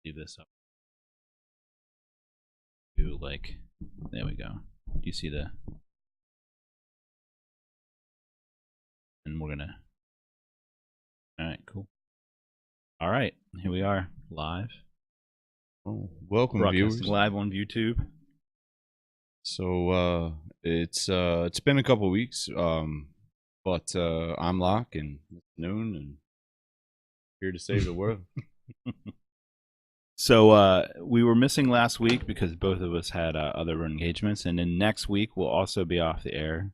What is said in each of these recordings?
leave this up to like, there we go. Do you see the, and we're gonna, all right, cool. All right, here we are, live. Oh, welcome, Broadcasting viewers. live on YouTube. So it's been a couple weeks, but I'm Locke, and it's noon, and here to save the world. So we were missing last week because both of us had other engagements, and then next week we'll also be off the air.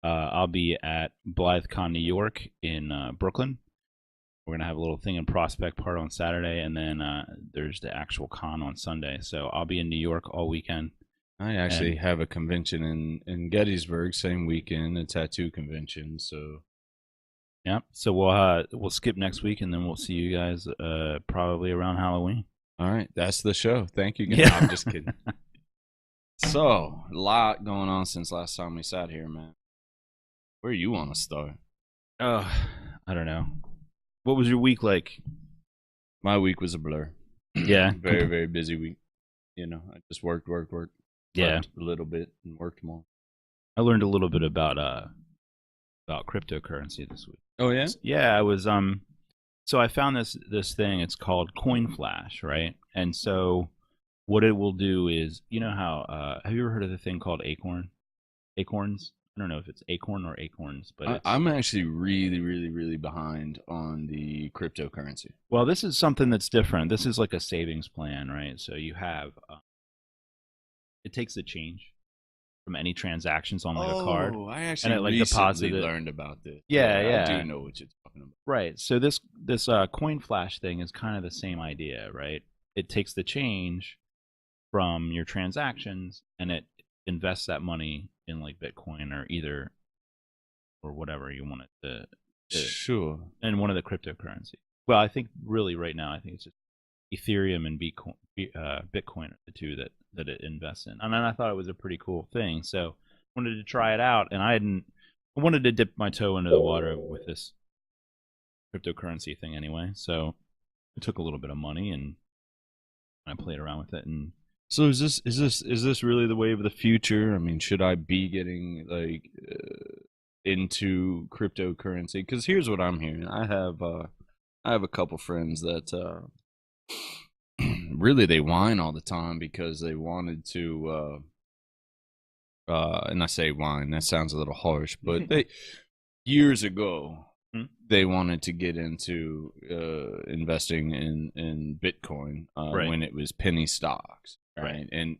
I'll be at BlytheCon, New York in Brooklyn. We're going to have a little thing in Prospect Park on Saturday, and then there's the actual con on Sunday. So I'll be in New York all weekend. I actually have a convention in Gettysburg same weekend, a tattoo convention. So yeah, so we'll skip next week, and then we'll see you guys probably around Halloween. All right, that's the show. Thank you. Yeah. No, I'm just kidding. So a lot going on since last time we sat here, man. Where you want to start? I don't know. What was your week like? My week was a blur. Yeah. Very, very busy week. You know, I just worked. Yeah. Slept a little bit and worked more. I learned a little bit about cryptocurrency this week. Oh yeah? Yeah, I was so I found this thing, it's called Coin Flash, right? And so what it will do is, you know how have you ever heard of the thing called acorns? I don't know if it's acorn or acorns, but I'm actually really behind on the cryptocurrency. Well, this is something that's different. This is like a savings plan, right? So you have it takes the change from any transactions on like a card. Oh, I actually and it, like, recently deposited. learned about this. Yeah. I do know what you're talking about. Right. So this Coin Flash thing is kind of the same idea, right? It takes the change from your transactions and it invests that money in like Bitcoin or either or whatever you want it to Sure. and one of the cryptocurrency. Well, I think really right now I think it's just Ethereum and Bitcoin are the two that it invests in. And then I thought it was a pretty cool thing, so I wanted to try it out. And I wanted to dip my toe into the water with this cryptocurrency thing anyway. So I took a little bit of money and I played around with it. And so is this really the way of the future? I mean, should I be getting like into cryptocurrency? Because here's what I'm hearing. I have a couple friends that really they whine all the time because they wanted to and I say whine, that sounds a little harsh, but they years ago they wanted to get into investing in Bitcoin Right. when it was penny stocks, Right. And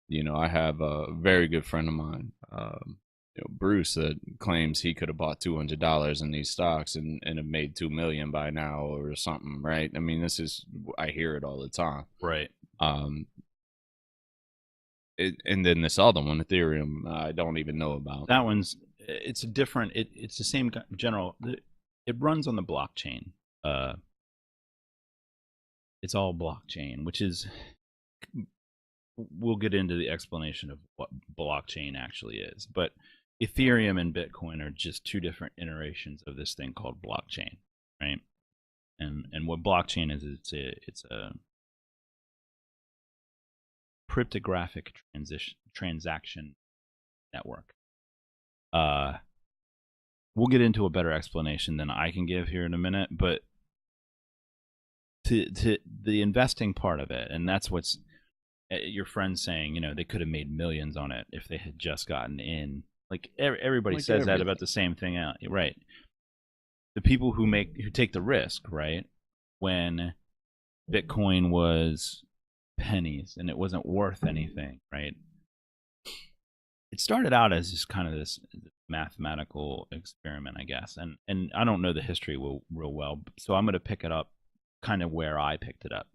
you know, I have a very good friend of mine, Bruce, that claims he could have bought $200 in these stocks and have made $2 million by now or something, right? I mean, I hear it all the time. right. And then this other one, Ethereum, I don't even know about. That one's it's a different. It's the same general. It runs on the blockchain. It's all blockchain, which is we'll get into the explanation of what blockchain actually is. But Ethereum and Bitcoin are just two different iterations of this thing called blockchain, right? And what blockchain is, it's a cryptographic transaction network. We'll get into a better explanation than I can give here in a minute, but to the investing part of it, and that's what's your friend saying, you know, they could have made millions on it if they had just gotten in. Like everybody Like says everything. that about the same thing out, right? The people who take the risk, right? When Bitcoin was pennies and it wasn't worth anything, right? It started out as just kind of this mathematical experiment, I guess, and I don't know the history real well, so I'm going to pick it up kind of where I picked it up.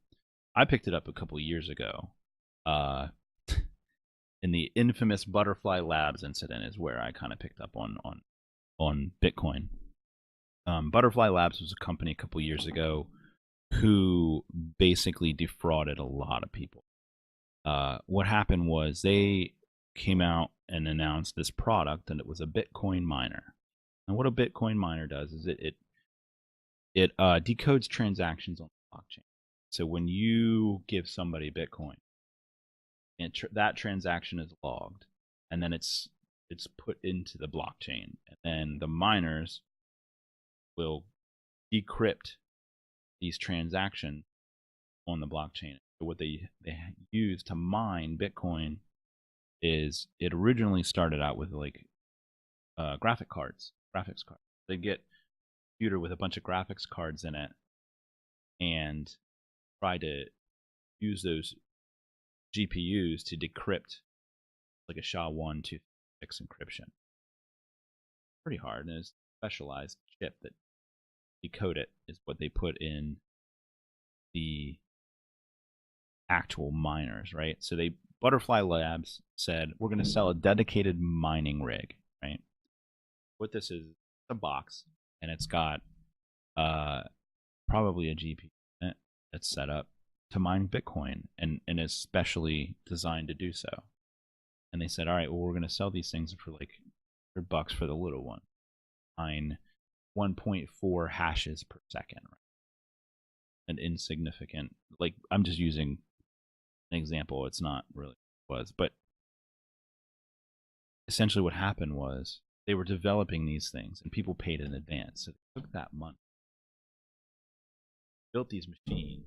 I picked it up a couple of years ago, in the infamous Butterfly Labs incident is where I kind of picked up on Bitcoin. Butterfly Labs was a company a couple of years ago who basically defrauded a lot of people. What happened was they came out and announced this product, and it was a Bitcoin miner. And what a Bitcoin miner does is it decodes transactions on the blockchain. So when you give somebody Bitcoin, and that transaction is logged, and then it's put into the blockchain, and then the miners will decrypt these transactions on the blockchain. So what they use to mine Bitcoin is it originally started out with like graphics cards. They get a computer with a bunch of graphics cards in it and try to use those GPUs to decrypt like a SHA-1, 2, 6 encryption. Pretty hard, and it's a specialized chip that decode it is what they put in the actual miners, right? So Butterfly Labs said we're going to sell a dedicated mining rig, right? What this is a box, and it's got probably a GPU in it that's set up to mine Bitcoin and is specially designed to do so. And they said, all right, well, we're going to sell these things for like $100 for the little one. Mine 1.4 hashes per second. Right? An insignificant, like I'm just using an example. It's not really what it was, but essentially what happened was they were developing these things and people paid in advance. So they took that money, built these machines,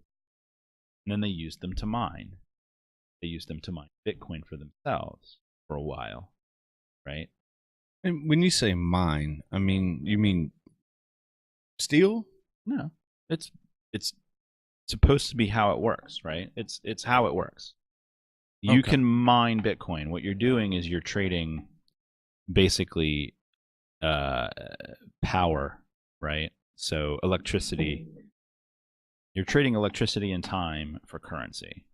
and then they used them to mine. They used them to mine Bitcoin for themselves for a while, right? And when you say mine, I mean, you mean steal? No, it's supposed to be how it works, right? It's how it works. You Okay. can mine Bitcoin. What you're doing is you're trading basically power, right? So electricity. You're trading electricity and time for currency.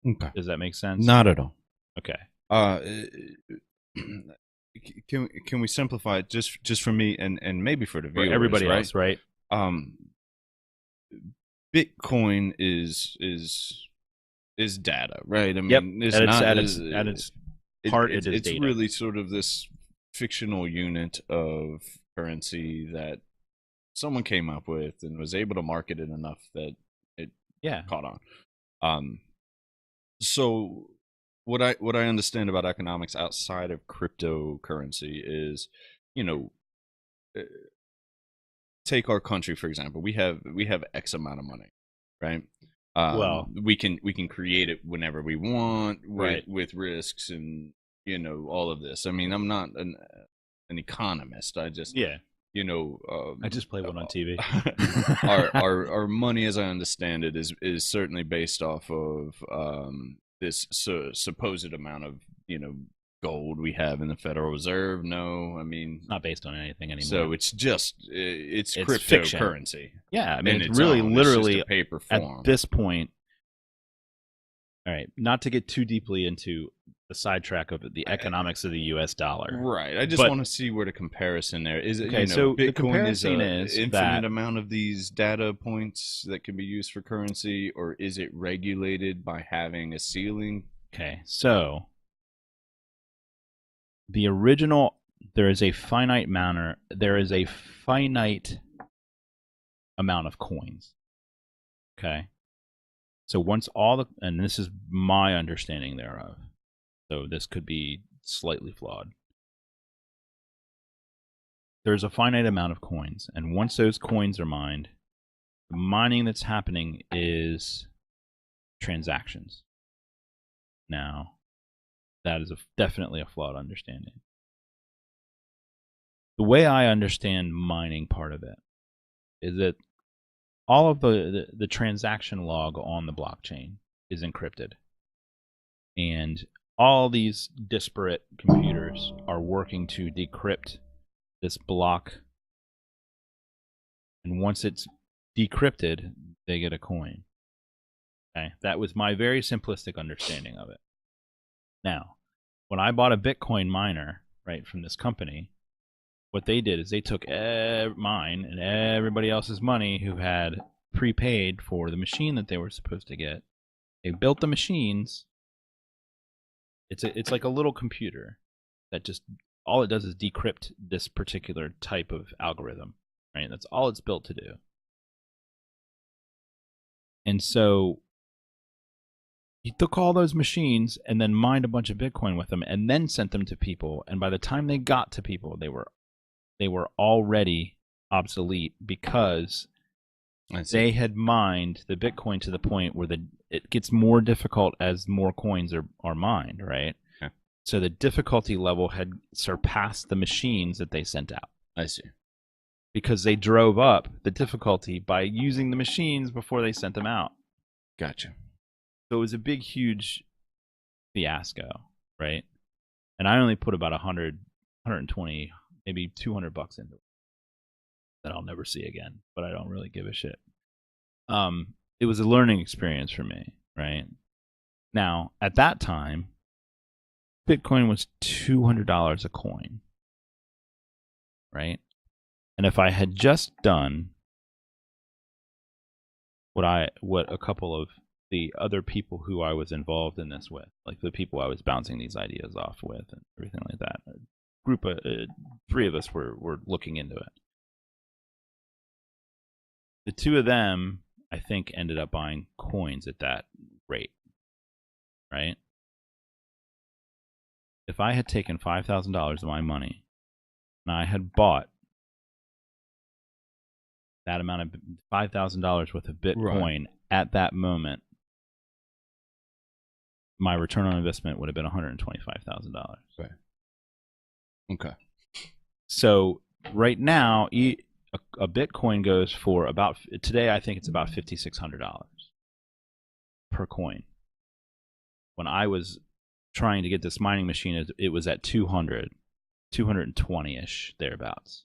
Okay. Does that make sense? Not at all. Okay. Can we simplify it just for me and maybe for the For viewers, everybody right? else, right? Bitcoin is data, right? I Yep. mean, it's At its not at its heart, it is it's data. really sort of this fictional unit of currency that someone came up with and was able to market it enough that it Yeah. caught on. So what I understand about economics outside of cryptocurrency is, you know, uh, take our country for example. We have X amount of money, right? Well, We can create it whenever we want right. with risks and all of this. I mean, I'm not an economist. I just Yeah. I um, just play one on TV. our money, as I understand it, is certainly based off of this supposed amount of gold we have in the Federal Reserve. No, I mean, Not based on anything anymore. so it's just it's fiction. cryptocurrency. Yeah, I mean, In it's its really own. It's just literally a paper at form. this point. All right, not to get too deeply into the sidetrack of the economics of the U.S. dollar. Right. I just want to see where the comparison there is. Okay, so the Bitcoin is comparison an is infinite that amount of these data points that can be used for currency, or is it regulated by having a ceiling? okay, so the original there is a finite amount of coins. Okay, so once and this is my understanding thereof, so this could be slightly flawed. There's a finite amount of coins, and once those coins are mined, the mining that's happening is transactions. Now, that is definitely a flawed understanding. The way I understand mining part of it is that all of the transaction log on the blockchain is encrypted. And all these disparate computers are working to decrypt this block. And once it's decrypted, they get a coin. Okay, that was my very simplistic understanding of it. Now, when I bought a Bitcoin miner, right, from this company, what they did is they took mine and everybody else's money who had prepaid for the machine that they were supposed to get. They built the machines. It's like a little computer that just all it does is decrypt this particular type of algorithm, right? That's all it's built to do. And so he took all those machines and then mined a bunch of Bitcoin with them and then sent them to people. And by the time they got to people, they were already obsolete because I see. they had mined the Bitcoin to the point where it gets more difficult as more coins are mined, right? Yeah, So the difficulty level had surpassed the machines that they sent out I see. because they drove up the difficulty by using the machines before they sent them out. Gotcha. So it was a big, huge fiasco, right? And I only put about 100, 120, maybe $200 into it that I'll never see again, but I don't really give a shit. It was a learning experience for me, right? Now, at that time, Bitcoin was $200 a coin, right? And if I had just done what a couple of the other people who I was involved in this with, like the people I was bouncing these ideas off with and everything like that, a group of three of us were looking into it. The two of them, I think, ended up buying coins at that rate, right? If I had taken $5,000 of my money and I had bought that amount of $5,000 worth of Bitcoin at that moment, my return on investment would have been $125,000. Right. Okay. So right now, a Bitcoin goes for about today. I think it's about $5,600 per coin. When I was trying to get this mining machine, it was at 220-ish thereabouts.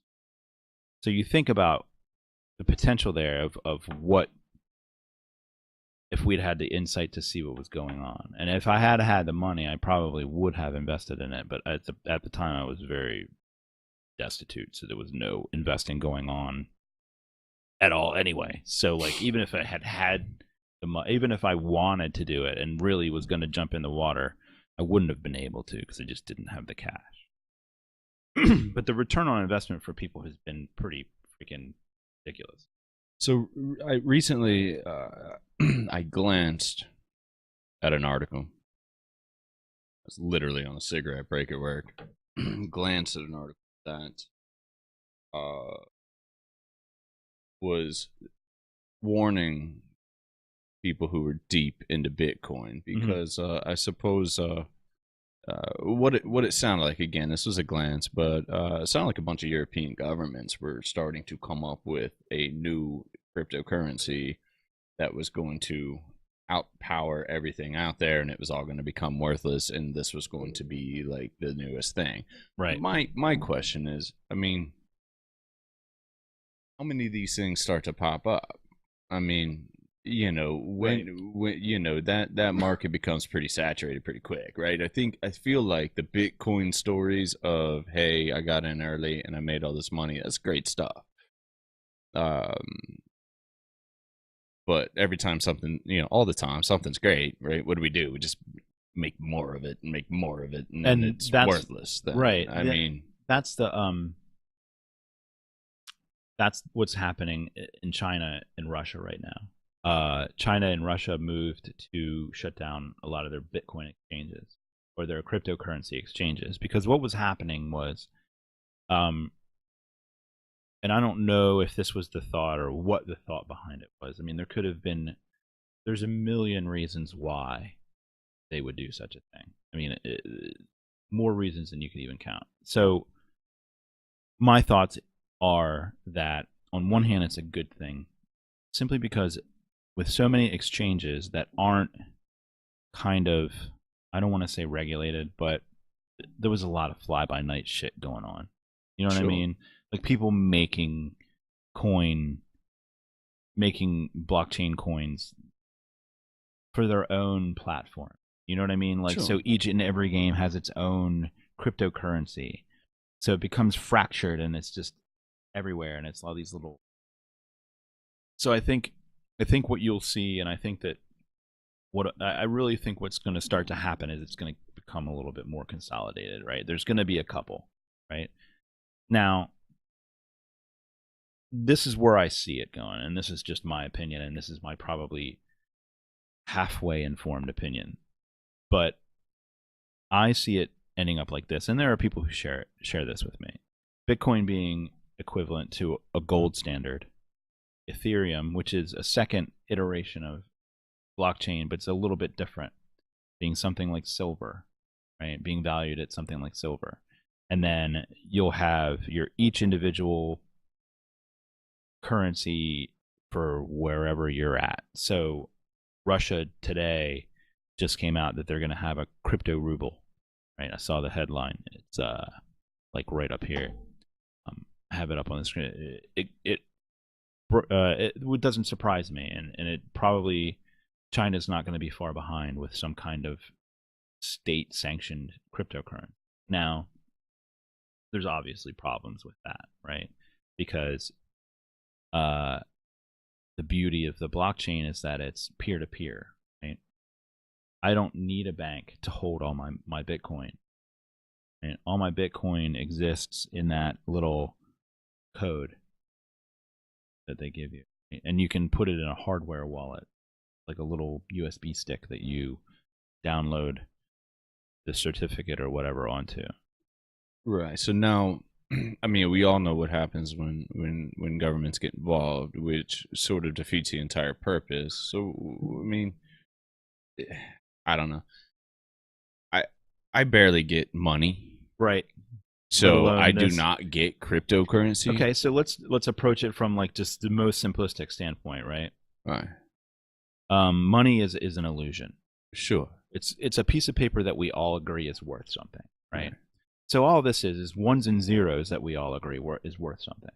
So you think about the potential there of what if we'd had the insight to see what was going on. And if I had had the money, I probably would have invested in it. But at the time, I was very destitute, so there was no investing going on at all anyway. So like even if I had the money, even if I wanted to do it and really was going to jump in the water, I wouldn't have been able to because I just didn't have the cash. But the return on investment for people has been pretty freaking ridiculous. So I recently I glanced at an article. I was literally on a cigarette break at work. Glanced at an article that was warning people who were deep into Bitcoin because I suppose what it sounded like, again, this was a glance, but it sounded like a bunch of European governments were starting to come up with a new cryptocurrency that was going to outpower everything out there, and it was all going to become worthless, and this was going to be like the newest thing. Right. My question is, I mean, how many of these things start to pop up? I mean, when you know that market becomes pretty saturated pretty quick, right? I feel like the Bitcoin stories of, hey, I got in early and I made all this money, that's great stuff. But every time something, all the time something's great, right? What do? We just make more of it and make more of it, and then it's worthless then. Right. I mean, that's what's happening in China and Russia right now. China and Russia moved to shut down a lot of their Bitcoin exchanges or their cryptocurrency exchanges because what was happening was, and I don't know if this was the thought or what the thought behind it was. I mean, there's a million reasons why they would do such a thing. I mean, more reasons than you could even count. So my thoughts are that on one hand, it's a good thing simply because with so many exchanges that aren't kind of, I don't want to say regulated, but there was a lot of fly-by-night shit going on. You know what I mean? Like people making blockchain coins for their own platform. You know what I mean? Like, so each and every game has its own cryptocurrency. So it becomes fractured and it's just everywhere, and it's all these little. So I think what you'll see, and I think that I really think what's going to start to happen is it's going to become a little bit more consolidated, right? There's going to be a couple, right? Now, this is where I see it going, and this is just my opinion, and this is my probably halfway informed opinion, but I see it ending up like this, and there are people who share this with me. Bitcoin being equivalent to a gold standard, Ethereum, which is a second iteration of blockchain, but it's a little bit different, being something like silver, right? Being valued at something like silver. And then you'll have your each individual currency for wherever you're at. So Russia today just came out that they're going to have a crypto ruble, right? I saw the headline. It's like right up here. I have it up on the screen. It doesn't surprise me, and it probably China's not going to be far behind with some kind of state-sanctioned cryptocurrency. Now, there's obviously problems with that, right? Because the beauty of the blockchain is that it's peer-to-peer, right? I don't need a bank to hold all my Bitcoin. And all my Bitcoin exists in that little code that they give you. And you can put it in a hardware wallet, like a little USB stick that you download the certificate or whatever onto. Right. So now, I mean, we all know what happens when governments get involved, which sort of defeats the entire purpose. So, I mean, I don't know. I barely get money, Right. so I do not get cryptocurrency. Okay, so let's approach it from like just the most simplistic standpoint, right? Right. Money is an illusion. Sure. It's a piece of paper that we all agree is worth something, right? So all this is ones and zeros that we all agree is worth something.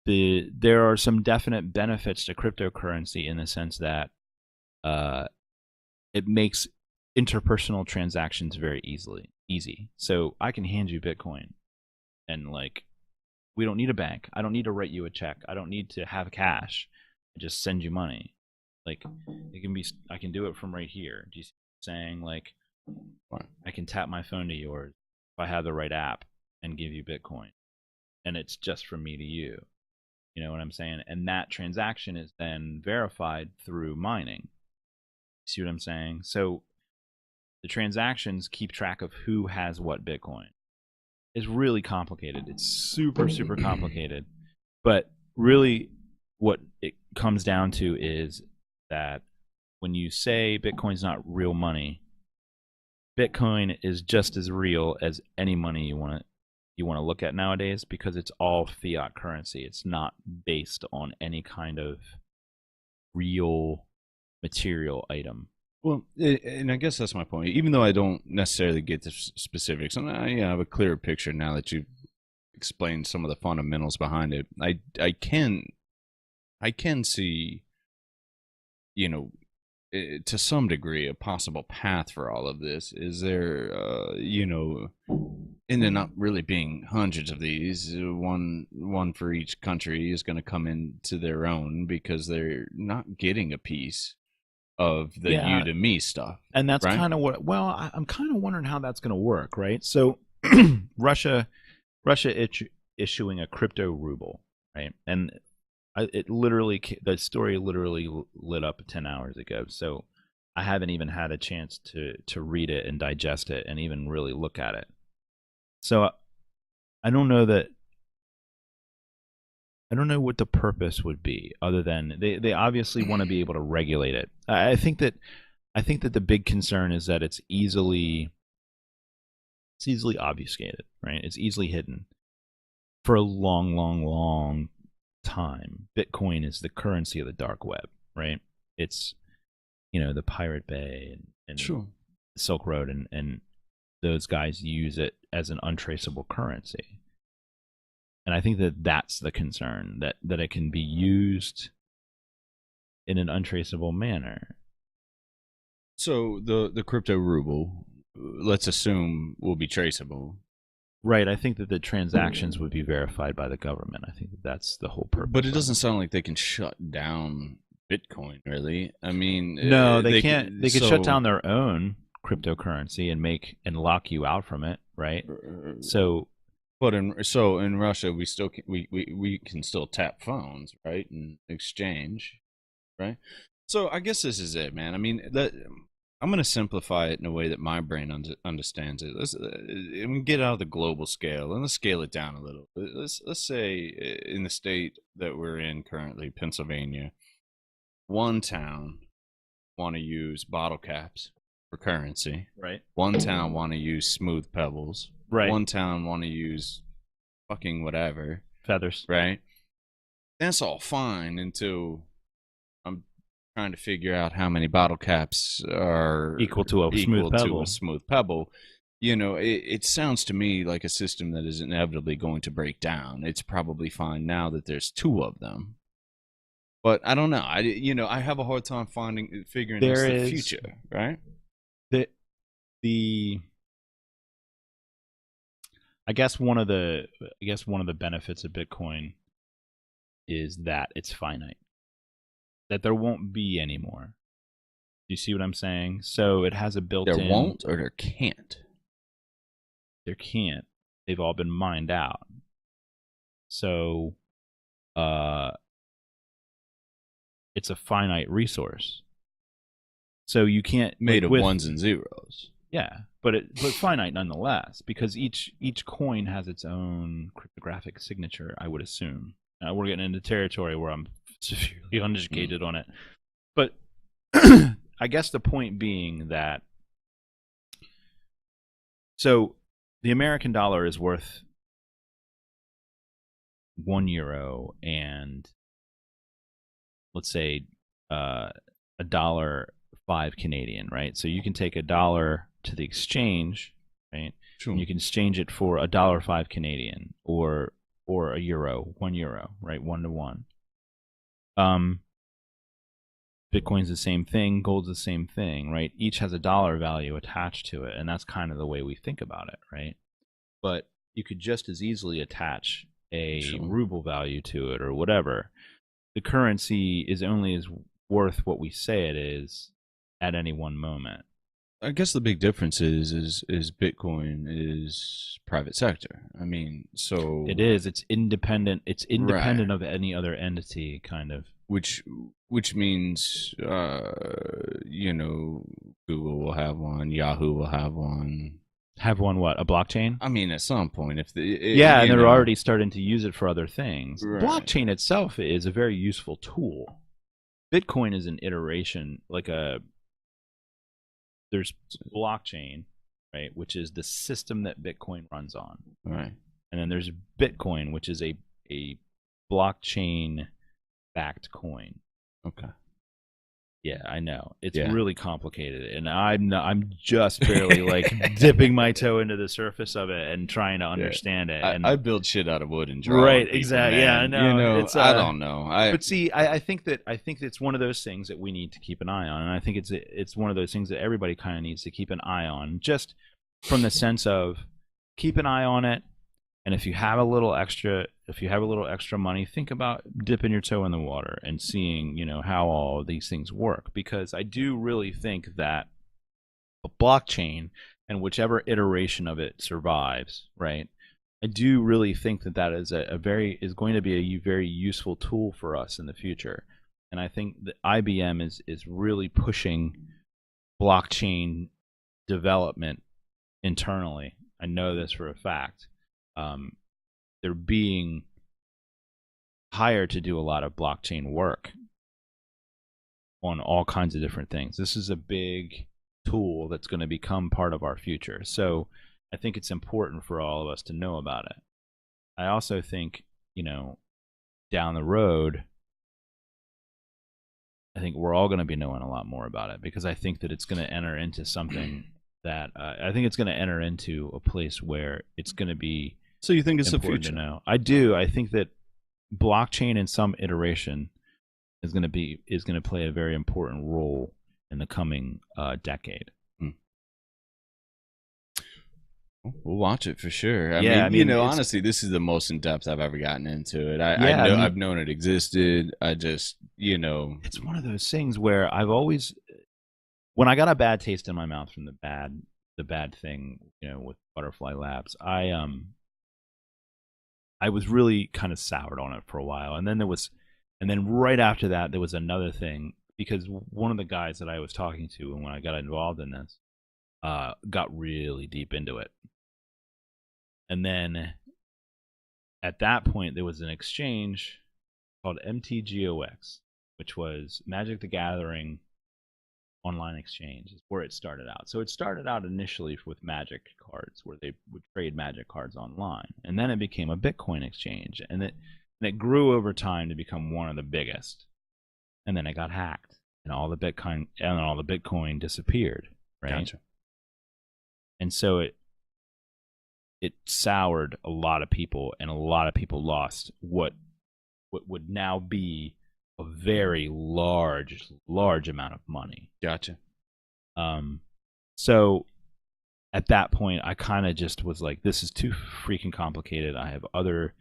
There are some definite benefits to cryptocurrency in the sense that it makes interpersonal transactions very easy. So I can hand you Bitcoin, and like, we don't need a bank. I don't need to write you a check. I don't need to have cash. I just send you money. Like, it can be. I can do it from right here. Do you see what I'm saying? Like, I can tap my phone to yours if I have the right app and give you Bitcoin, and it's just from me to you. You know what I'm saying? And that transaction is then verified through mining. See what I'm saying? So the transactions keep track of who has what Bitcoin. It's really complicated. It's super, super complicated. But really, what it comes down to is that when you say Bitcoin's not real money, Bitcoin is just as real as any money you want to look at nowadays, because it's all fiat currency. It's not based on any kind of real material item. Well, and I guess that's my point. Even though I don't necessarily get the specifics, and I have a clearer picture now that you've explained some of the fundamentals behind it. I can see, you know, to some degree, a possible path for all of this. Is there, you know, and there not really being hundreds of these, one for each country is going to come into their own because they're not getting a piece of the you to me stuff. And that's right? kind of what, well, I'm kind of wondering how that's going to work, right? So Russia issuing a crypto ruble, right? And the story literally lit up 10 hours ago. So I haven't even had a chance to read it and digest it and even really look at it. So I don't know what the purpose would be, other than they obviously want to be able to regulate it. I think that the big concern is that it's easily obfuscated, right? It's easily hidden for a long time. Bitcoin is the currency of the dark web, right? It's, you know, the Pirate Bay and Sure. Silk Road, and those guys use it as an untraceable currency. And I think that that's the concern, that it can be used in an untraceable manner. So the crypto ruble, let's assume, will be traceable. Right. I think that the transactions would be verified by the government. I think that that's the whole purpose. But it doesn't sound like they can shut down Bitcoin, really. I mean, no, they can't. They could shut down their own cryptocurrency and lock you out from it, right? So. But in Russia, we can still tap phones, right, and exchange, right? So I guess this is it, man. I mean, I'm going to simplify it in a way that my brain understands it. Let's get out of the global scale and let's scale it down a little. Let's say in the state that we're in currently, Pennsylvania, one town want to use bottle caps for currency. Right. One town want to use smooth pebbles. Right. One town want to use fucking whatever. Feathers. Right. That's all fine until I'm trying to figure out how many bottle caps are equal to a smooth pebble. You know, it sounds to me like a system that is inevitably going to break down. It's probably fine now that there's two of them. But I don't know. I have a hard time figuring out the future, right? I guess one of the benefits of Bitcoin is that it's finite. That there won't be any more. Do you see what I'm saying? So it has a built-in. There won't or there can't. There can't. They've all been mined out. So, it's a finite resource. So you can't made of ones and zeros. Yeah, but finite nonetheless, because each coin has its own cryptographic signature. I would assume. We're getting into territory where I'm severely uneducated on it, but I guess the point being that so the American dollar is worth €1 and let's say $1.05 Canadian, right? So you can take $1 to the exchange, right? Sure. And you can exchange it for $1.05 Canadian or a euro, €1, right? 1 to 1. Bitcoin's the same thing, gold's the same thing, right? Each has a dollar value attached to it, and that's kind of the way we think about it, right? But you could just as easily attach a ruble value to it or whatever. The currency is only as worth what we say it is at any one moment. I guess the big difference is Bitcoin is private sector. I mean, so it is. It's independent. It's independent right. of any other entity, kind of. Which means, you know, Google will have one, Yahoo will have one. Have one what? A blockchain? I mean, at some point, if yeah, and they're already starting to use it for other things. Right. Blockchain itself is a very useful tool. Bitcoin is an iteration, there's blockchain, right, which is the system that Bitcoin runs on. Right. And then there's Bitcoin, which is a blockchain-backed coin. Okay. Yeah, I know. It's really complicated, and I'm just barely like dipping my toe into the surface of it and trying to understand it. And I build shit out of wood and draw. Right, people, exactly. Man. Yeah, I know. You know, it's, I don't know. But see, I think it's one of those things that we need to keep an eye on, and I think it's one of those things that everybody kind of needs to keep an eye on, just from the sense of keep an eye on it. And if you have a little extra money, think about dipping your toe in the water and seeing, you know, how all of these things work. Because I do really think that a blockchain and whichever iteration of it survives, right? I do really think that is is going to be a very useful tool for us in the future. And I think that IBM is really pushing blockchain development internally. I know this for a fact. They're being hired to do a lot of blockchain work on all kinds of different things. This is a big tool that's going to become part of our future. So I think it's important for all of us to know about it. I also think, you know, down the road, I think we're all going to be knowing a lot more about it, because I think that it's going to enter into something that I think it's going to enter into a place where it's going to be. So you think it's the future? Now, I do. I think that blockchain in some iteration is going to play a very important role in the coming decade. We'll watch it for sure. I mean, you know, honestly, this is the most in depth I've ever gotten into it. I've known it existed. I just, you know, it's one of those things where I've always, when I got a bad taste in my mouth from the bad thing, you know, with Butterfly Labs, I was really kind of soured on it for a while, and then right after that there was another thing, because one of the guys that I was talking to when I got involved in this got really deep into it, and then at that point there was an exchange called MTGOX, which was Magic the Gathering online exchange, is where it started out. So it started out initially with Magic cards, where they would trade Magic cards online, and then it became a Bitcoin exchange, and it grew over time to become one of the biggest. And then it got hacked, and all the Bitcoin disappeared, right? Gotcha. And so it soured a lot of people, and a lot of people lost what would now be a very large amount of money. Gotcha. So at that point, I kind of just was like, this is too freaking complicated. I have other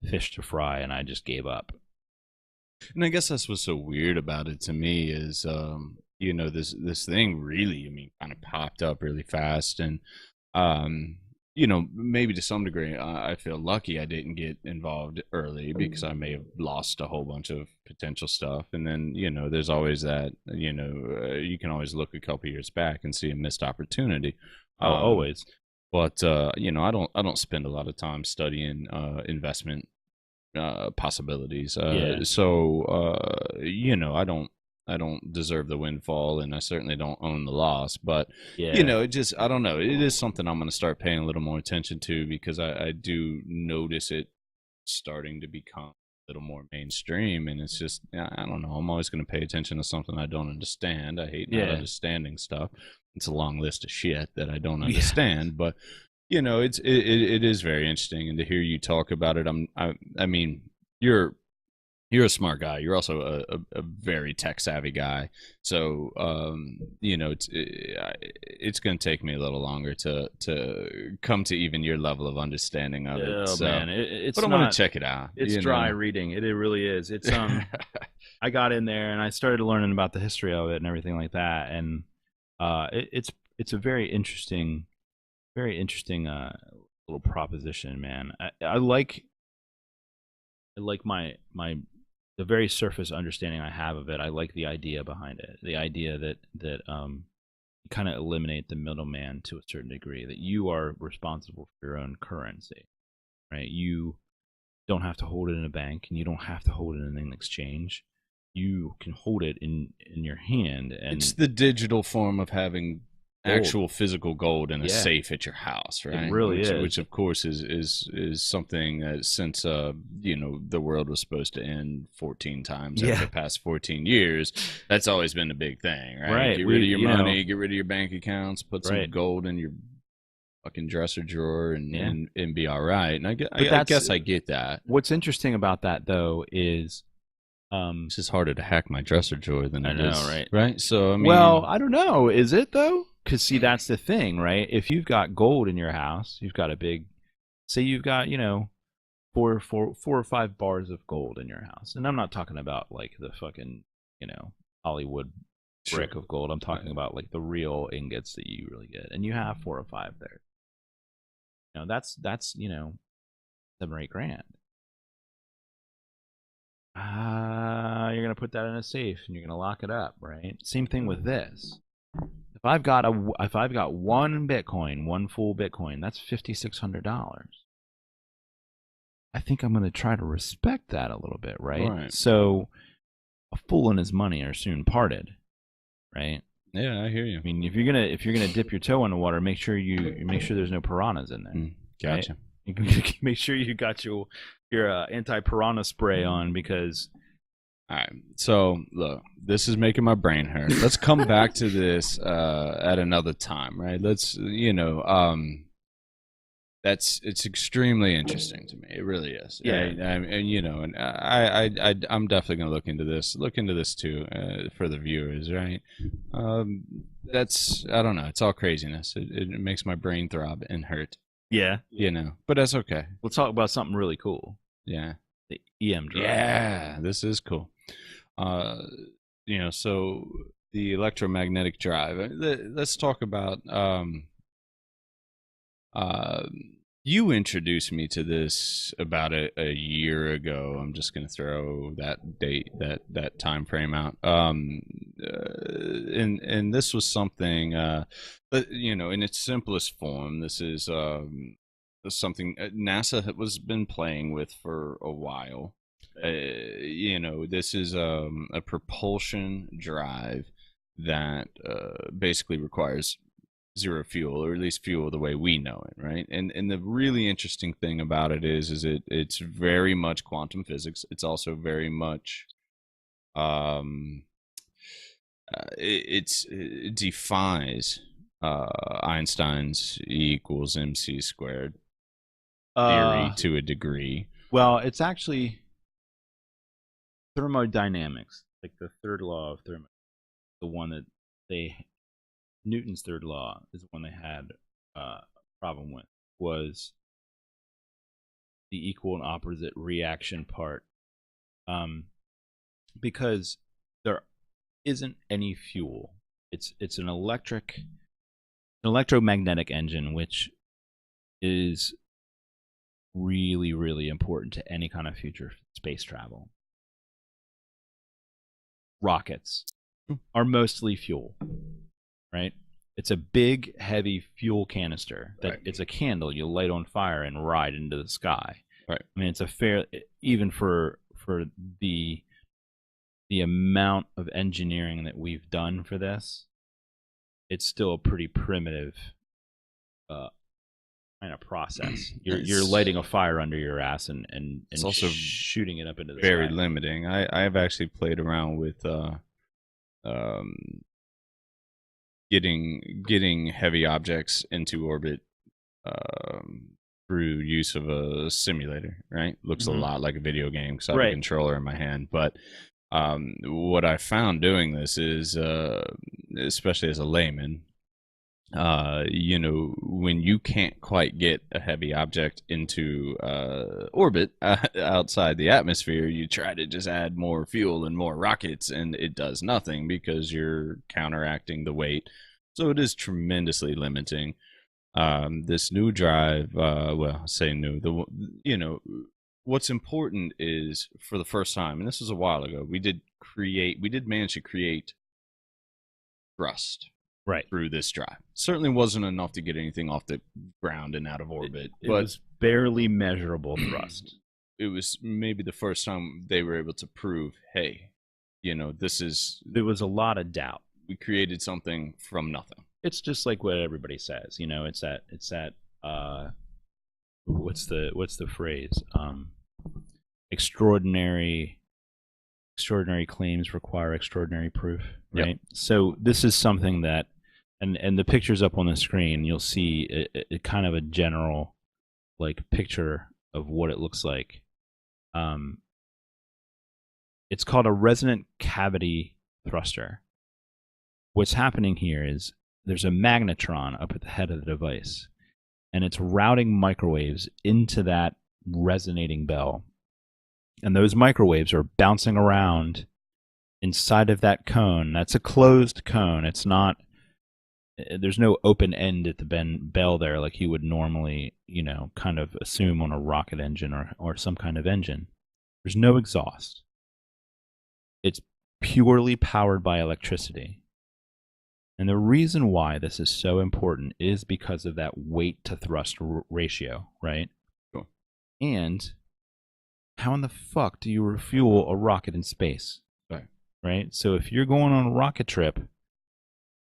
fish to fry, and I just gave up. And I guess that's what's so weird about it to me is, this thing really, I mean, kind of popped up really fast, and maybe to some degree, I feel lucky I didn't get involved early because I may have lost a whole bunch of potential stuff. And then, there's always that, you can always look a couple years back and see a missed opportunity. Always. But I don't spend a lot of time studying investment possibilities. So I don't deserve the windfall, and I certainly don't own the loss. But it just, I don't know. It is something I'm going to start paying a little more attention to, because I do notice it starting to become a little more mainstream, and it's just, I don't know. I'm always going to pay attention to something I don't understand. I hate not understanding stuff. It's a long list of shit that I don't understand, but it is very interesting, and to hear you talk about it, I mean, you're a smart guy. You're also a very tech savvy guy. So it's going to take me a little longer to come to even your level of understanding of it. Oh, so, man, it's but I'm going to check it out. It's dry reading. It really is. It's I got in there and I started learning about the history of it and everything like that, and it's a very interesting little proposition, man. I like my the very surface understanding I have of it. I like the idea behind it. The idea that you kind of eliminate the middleman to a certain degree, that you are responsible for your own currency, right? You don't have to hold it in a bank, and you don't have to hold it in an exchange. You can hold it in your hand, and it's the digital form of having actual physical gold in a safe at your house, right? It really is. Which of course is something that, since the world was supposed to end 14 times over the past 14 years, that's always been a big thing, right? Get rid of your money, get rid of your bank accounts, put some gold in your fucking dresser drawer, and be all right. And I guess I get that. What's interesting about that, though, is it's just harder to hack my dresser drawer than it is, right? Right. So I mean, well, I don't know. Is it though? Because see, that's the thing, right? If you've got gold in your house, you've got a big, say you've got, four or five bars of gold in your house, and I'm not talking about like the fucking, Hollywood brick of gold. I'm talking about like the real ingots that you really get, and you have 4 or 5 there. That's 7 or 8 grand. You're gonna put that in a safe and you're gonna lock it up, right? Same thing with this. If I've got one Bitcoin, one full Bitcoin, that's $5,600. I think I'm gonna try to respect that a little bit, right? So a fool and his money are soon parted, right? Yeah, I hear you. I mean, if you're gonna dip your toe in the water, make sure there's no piranhas in there. Gotcha. Right? Make sure you got your anti-piranha spray on, because. All right. So look, this is making my brain hurt. Let's come back to this at another time, right? Let's it's extremely interesting to me. It really is. Yeah. And I'm definitely gonna look into this too, for the viewers, right? That's, I don't know. It's all craziness. It makes my brain throb and hurt. Yeah. But that's okay. We'll talk about something really cool. Yeah. The EM drive. Yeah, this is cool. So the electromagnetic drive. Let's talk about You introduced me to this about a year ago. I'm just going to throw that date, that time frame out. And this was something, but in its simplest form, this is something NASA was been playing with for a while. This is a propulsion drive that basically requires zero fuel, or at least fuel the way we know it, right? And the really interesting thing about it is it's very much quantum physics. It's also very much um it defies Einstein's E equals mc squared theory Uh, to a degree. well, it's actually thermodynamics, like the third law of thermodynamics, the one that they Newton's third law is the one they had a problem with, was the equal and opposite reaction part, um, because there isn't any fuel. It's an electromagnetic engine, which is really, really important to any kind of future space travel. Rockets are mostly fuel, right? It's a big, heavy fuel canister that Right. it's a candle you light on fire and ride into the sky. Right. I mean, it's a fair, even for the amount of engineering that we've done for this, it's still a pretty primitive uh, kind of process. You're lighting a fire under your ass and It's also shooting it up into the very sky. limiting. I've actually played around with um getting heavy objects into orbit um, through use of a simulator. Right, looks a lot like a video game because I have a Right. controller in my hand. But what I found doing this is, especially as a layman, when you can't quite get a heavy object into orbit outside the atmosphere, you try to just add more fuel and more rockets, and it does nothing because you're counteracting the weight. So it is tremendously limiting. This new drive, well, say new, what's important is, for the first time, and this was a while ago, we did manage to create thrust Right. through this drive. Certainly wasn't enough to get anything off the ground and out of orbit, It but was barely measurable thrust. it was maybe the first time they were able to prove, hey, this is, There was a lot of doubt. we created something from nothing. It's just like what everybody says, it's that what's the phrase? Extraordinary claims require extraordinary proof, right? Yep. So this is something that, and the picture's up on the screen. You'll see a kind of a general like picture of what it looks like. It's called a resonant cavity thruster. What's happening here is there's a magnetron up at the head of the device, and it's routing microwaves into that resonating bell. And those microwaves are bouncing around inside of that cone. That's a closed cone. It's not, there's no open end at the bell there like you would normally, kind of assume on a rocket engine or some kind of engine. There's no exhaust. It's purely powered by electricity. And the reason why this is so important is because of that weight to thrust ratio, right? Cool. And how in the fuck do you refuel a rocket in space? Right? So if you're going on a rocket trip,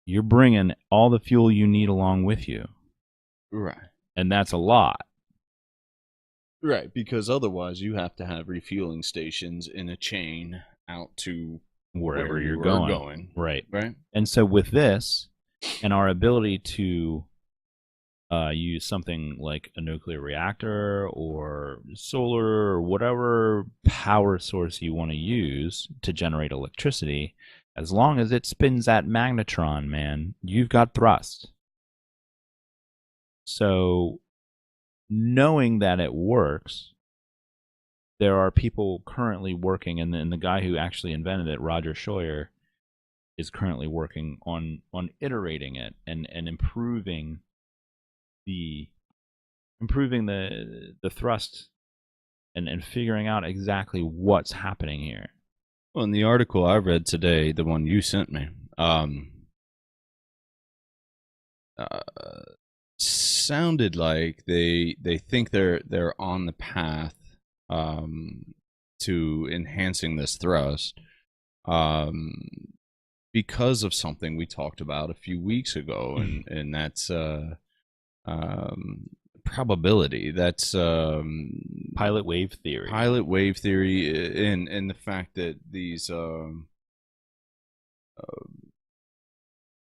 you're bringing all the fuel you need along with you. Right. And that's a lot. Right, because otherwise you have to have refueling stations in a chain out to wherever you you're are going. Right. Right. And so with this and our ability to use something like a nuclear reactor or solar or whatever power source you want to use to generate electricity, as long as it spins that magnetron, man, you've got thrust. So knowing that it works, there are people currently working, and the guy who actually invented it, Roger Scheuer, is currently working on iterating it and improving the improving the thrust and figuring out exactly what's happening here. Well, in the article I read today, the one you sent me, uh, sounded like they think they're on the path to enhancing this thrust um, because of something we talked about a few weeks ago, and that's probability. That's pilot wave theory. Pilot wave theory, and the fact that these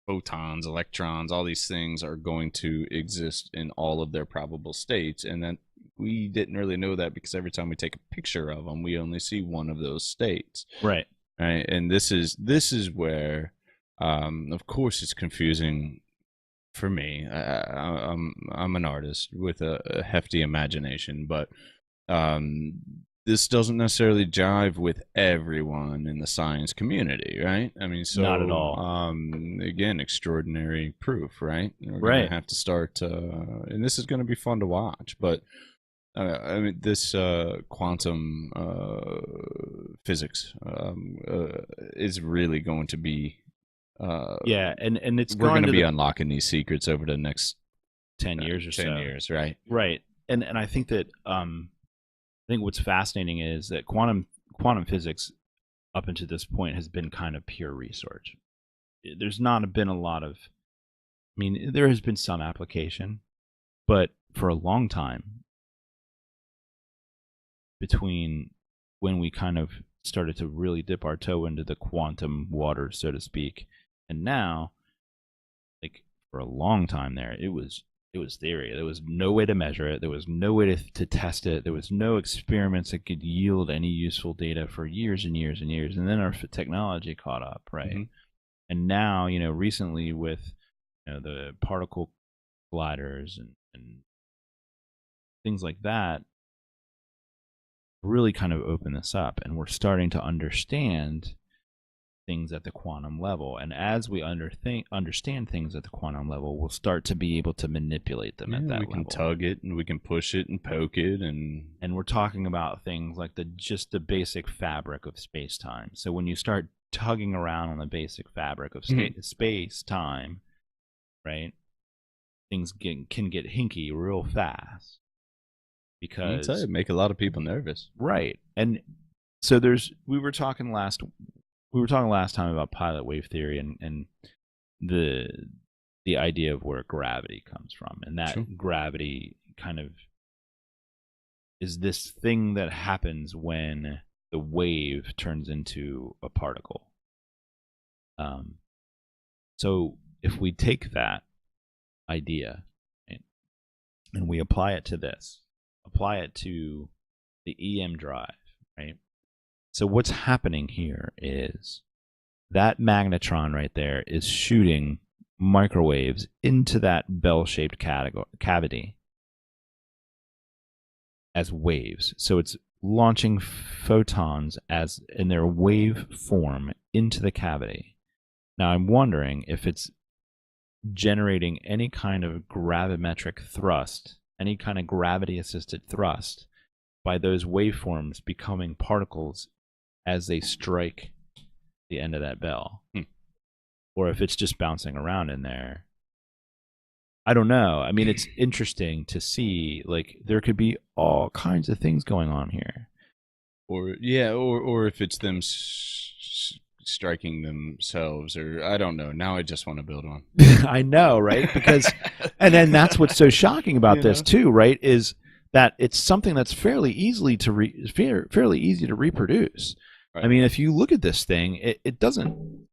photons, electrons, all these things are going to exist in all of their probable states, and that we didn't really know that because every time we take a picture of them, we only see one of those states. Right. Right. And this is where, of course, it's confusing for me. I'm an artist with a hefty imagination, but this doesn't necessarily jive with everyone in the science community, right? I mean, so not at all. Again, extraordinary proof, right? We're right. Gonna have to start, and this is going to be fun to watch. But I mean, this quantum physics is really going to be. Yeah, and it's we're going to be the unlocking these secrets over the next 10 years or 10 so. years, right? Right. And I think that I think what's fascinating is that quantum physics up until this point has been kind of pure research. There's not been a lot of, I mean, there has been some application, but for a long time, between when we kind of started to really dip our toe into the quantum water, so to speak, and now, like for a long time there, it was theory. There was no way to measure it. There was no way to test it. There was no experiments that could yield any useful data for years and years and years. And then our technology caught up, right? Mm-hmm. And now, recently with the particle colliders and things like that, really kind of open this up, and we're starting to understand things at the quantum level. And as we understand things at the quantum level, we'll start to be able to manipulate them at that level. We can tug it, and we can push it and poke it, and we're talking about things like just the basic fabric of space-time. So when you start tugging around on the basic fabric of space-time, right, things can get hinky real fast. Because it make a lot of people nervous, right? And so we were talking last time about pilot wave theory and the idea of where gravity comes from, and that gravity kind of is this thing that happens when the wave turns into a particle. So if we take that idea, right, and we apply it to the EM drive, right? So what's happening here is that magnetron right there is shooting microwaves into that bell-shaped cavity as waves. So it's launching photons in their wave form into the cavity. Now I'm wondering if it's generating any kind of gravimetric thrust, any kind of gravity-assisted thrust by those waveforms becoming particles as they strike the end of that bell. Or if it's just bouncing around in there. I don't know. I mean, it's interesting to see, like, there could be all kinds of things going on here. Or if it's them striking themselves, or I don't know. Now I just want to build on. I know, right? Because, and then that's what's so shocking about this too, right? Is that it's something that's fairly easy to reproduce. Right. I mean, if you look at this thing, it doesn't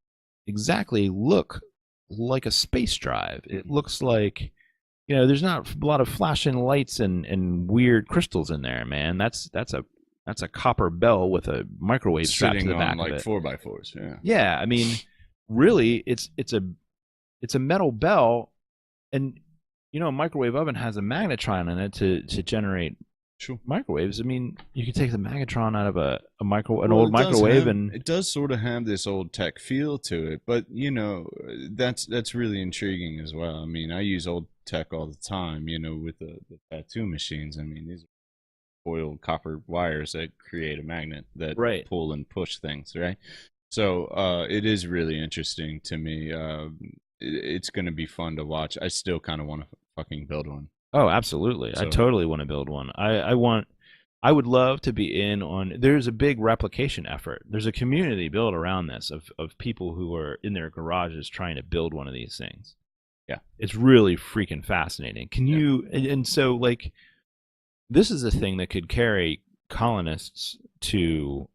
exactly look like a space drive. It looks like, there's not a lot of flashing lights and weird crystals in there, man. That's a copper bell with a microwave strapped to the back of it. 4x4s, yeah. Yeah, I mean, really, it's a metal bell, and a microwave oven has a magnetron in it to generate Sure. microwaves. I mean, you could take the magnetron out of an Well, old microwave, and it does sort of have this old tech feel to it, but that's really intriguing as well. I mean, I use old tech all the time, with the tattoo machines. I mean, these are coiled copper wires that create a magnet that right. pull and push things, right? So it is really interesting to me. It's going to be fun to watch. I still kind of want to fucking build one. Oh, absolutely. I So totally want to build one. I would love to be in on. There's a big replication effort. There's a community built around this of people who are in their garages trying to build one of these things. yeah, It's really freaking fascinating. Can yeah. you and so like this is a thing that could carry colonists to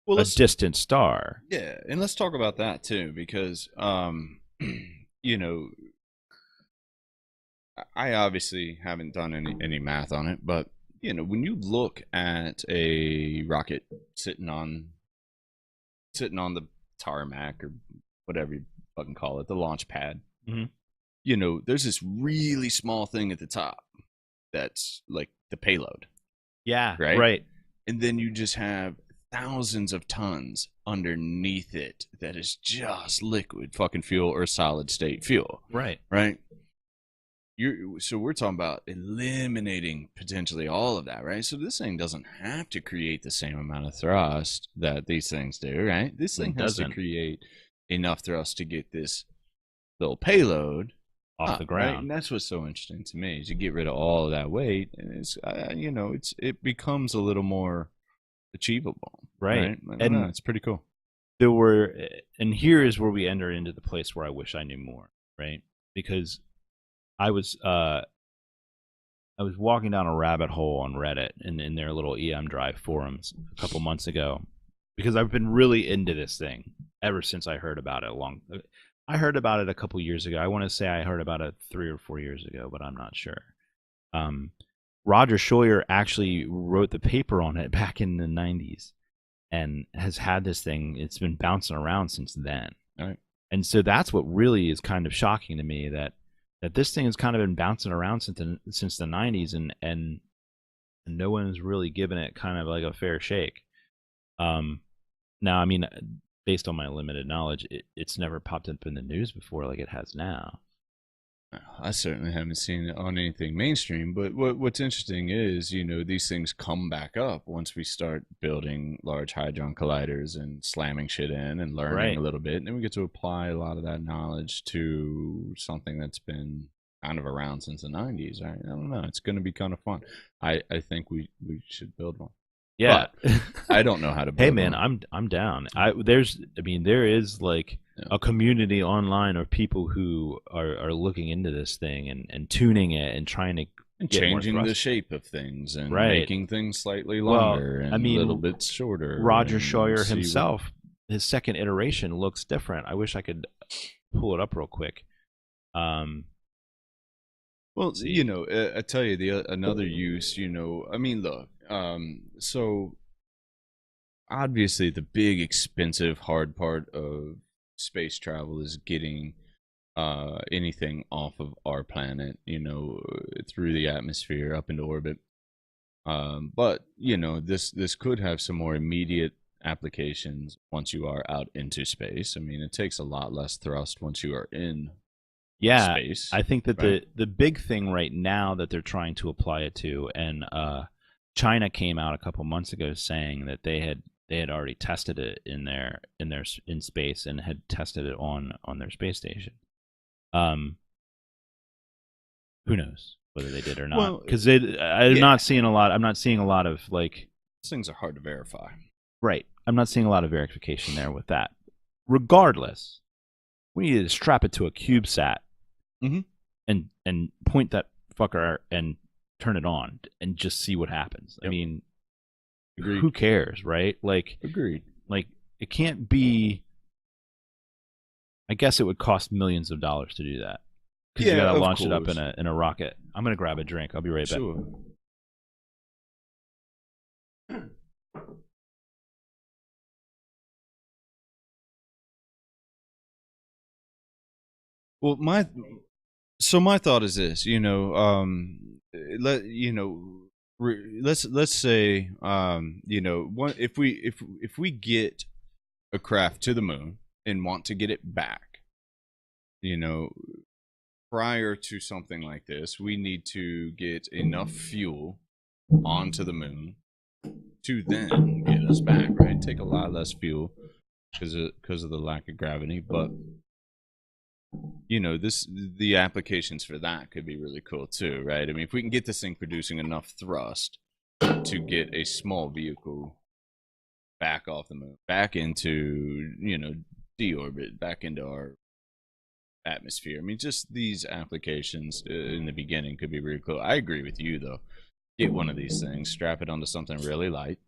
Well, a let's distant star. yeah, and let's talk about that too, because you know, I obviously haven't done any math on it, but when you look at a rocket sitting on the tarmac or whatever you fucking call it, the launch pad, Mm-hmm. there's this really small thing at the top that's like the payload, Yeah, right? right, And then you just have thousands of tons underneath it that is just liquid fucking fuel or solid state fuel, right. right? So we're talking about eliminating potentially all of that, right? So this thing doesn't have to create the same amount of thrust that these things do, right? This thing It has to doesn't create enough thrust to get this little payload off the up, right? And ground. that's what's so interesting to me is you get rid of all of that weight, and it becomes a little more achievable, Right. right? I don't know. And It's pretty cool. there were and here is where we enter into the place where I wish I knew more, right? Because I was uh I was walking down a rabbit hole on Reddit and in their little EM Drive forums a couple months ago because I've been really into this thing ever since I heard about it. I heard about it a couple years ago. I want to say I heard about it 3 or 4 years ago, but I'm not sure. Um, Roger Scheuer actually wrote the paper on it back in the 90s and has had this thing. It's been bouncing around since then. All right. And so that's what really is kind of shocking to me that this thing has kind of been bouncing around since the 90s and no one's really given it kind of like a fair shake. Now, I mean, based on my limited knowledge, it's never popped up in the news before like it has now. I certainly haven't seen it on anything mainstream, but what's interesting is, these things come back up once we start building large hadron colliders and slamming shit in and learning Right. a little bit. And then we get to apply a lot of that knowledge to something that's been kind of around since the 90s. Right? I don't know. It's going to be kind of fun. I think we should build one. Yeah. But I don't know how to Hey build man, one. I'm down. There is like a community online of people who are looking into this thing and tuning it and trying to And get more changing the thrust. shape of things and Right. making things slightly Well, longer I and a little mean, bit shorter. Roger and Scheuer see what himself, his second iteration looks different. I wish I could pull it up real quick. Well, See. I tell you another use. I mean, look. So obviously, the big, expensive, hard part of space travel is getting anything off of our planet. Through the atmosphere up into orbit. But this could have some more immediate applications once you are out into space. I mean, it takes a lot less thrust once you are in Yeah, space, I think that right? the big thing right now that they're trying to apply it to, and China came out a couple months ago saying that they had already tested it in space and had tested it on their space station. Um, who knows whether they did or not? Well, Because I'm yeah, not seeing a lot. I'm not seeing a lot of like these things are hard to verify. right. I'm not seeing a lot of verification there with that. Regardless, we need to strap it to a CubeSat Mm-hmm. and point that fucker and turn it on and just see what happens. I Yep. mean, Agreed. who cares, right? Agreed. Like it can't be. I guess it would cost millions of dollars to do that because you Yeah, got to of launch it up course. in a rocket. I'm gonna grab a drink. I'll be right back. Sure. Well, my thought is this. Let let's say you know, if we get a craft to the moon and want to get it back, you know, prior to something like this, we need to get enough fuel onto the moon to then get us back, right? Take a lot less fuel because of the lack of gravity, but you know, the applications for that could be really cool too, right? I mean, if we can get this thing producing enough thrust to get a small vehicle back off the moon, back into, you know, deorbit, back into our atmosphere. I mean, just these applications in the beginning could be really cool. I agree with you though. Get one of these things, strap it onto something really light.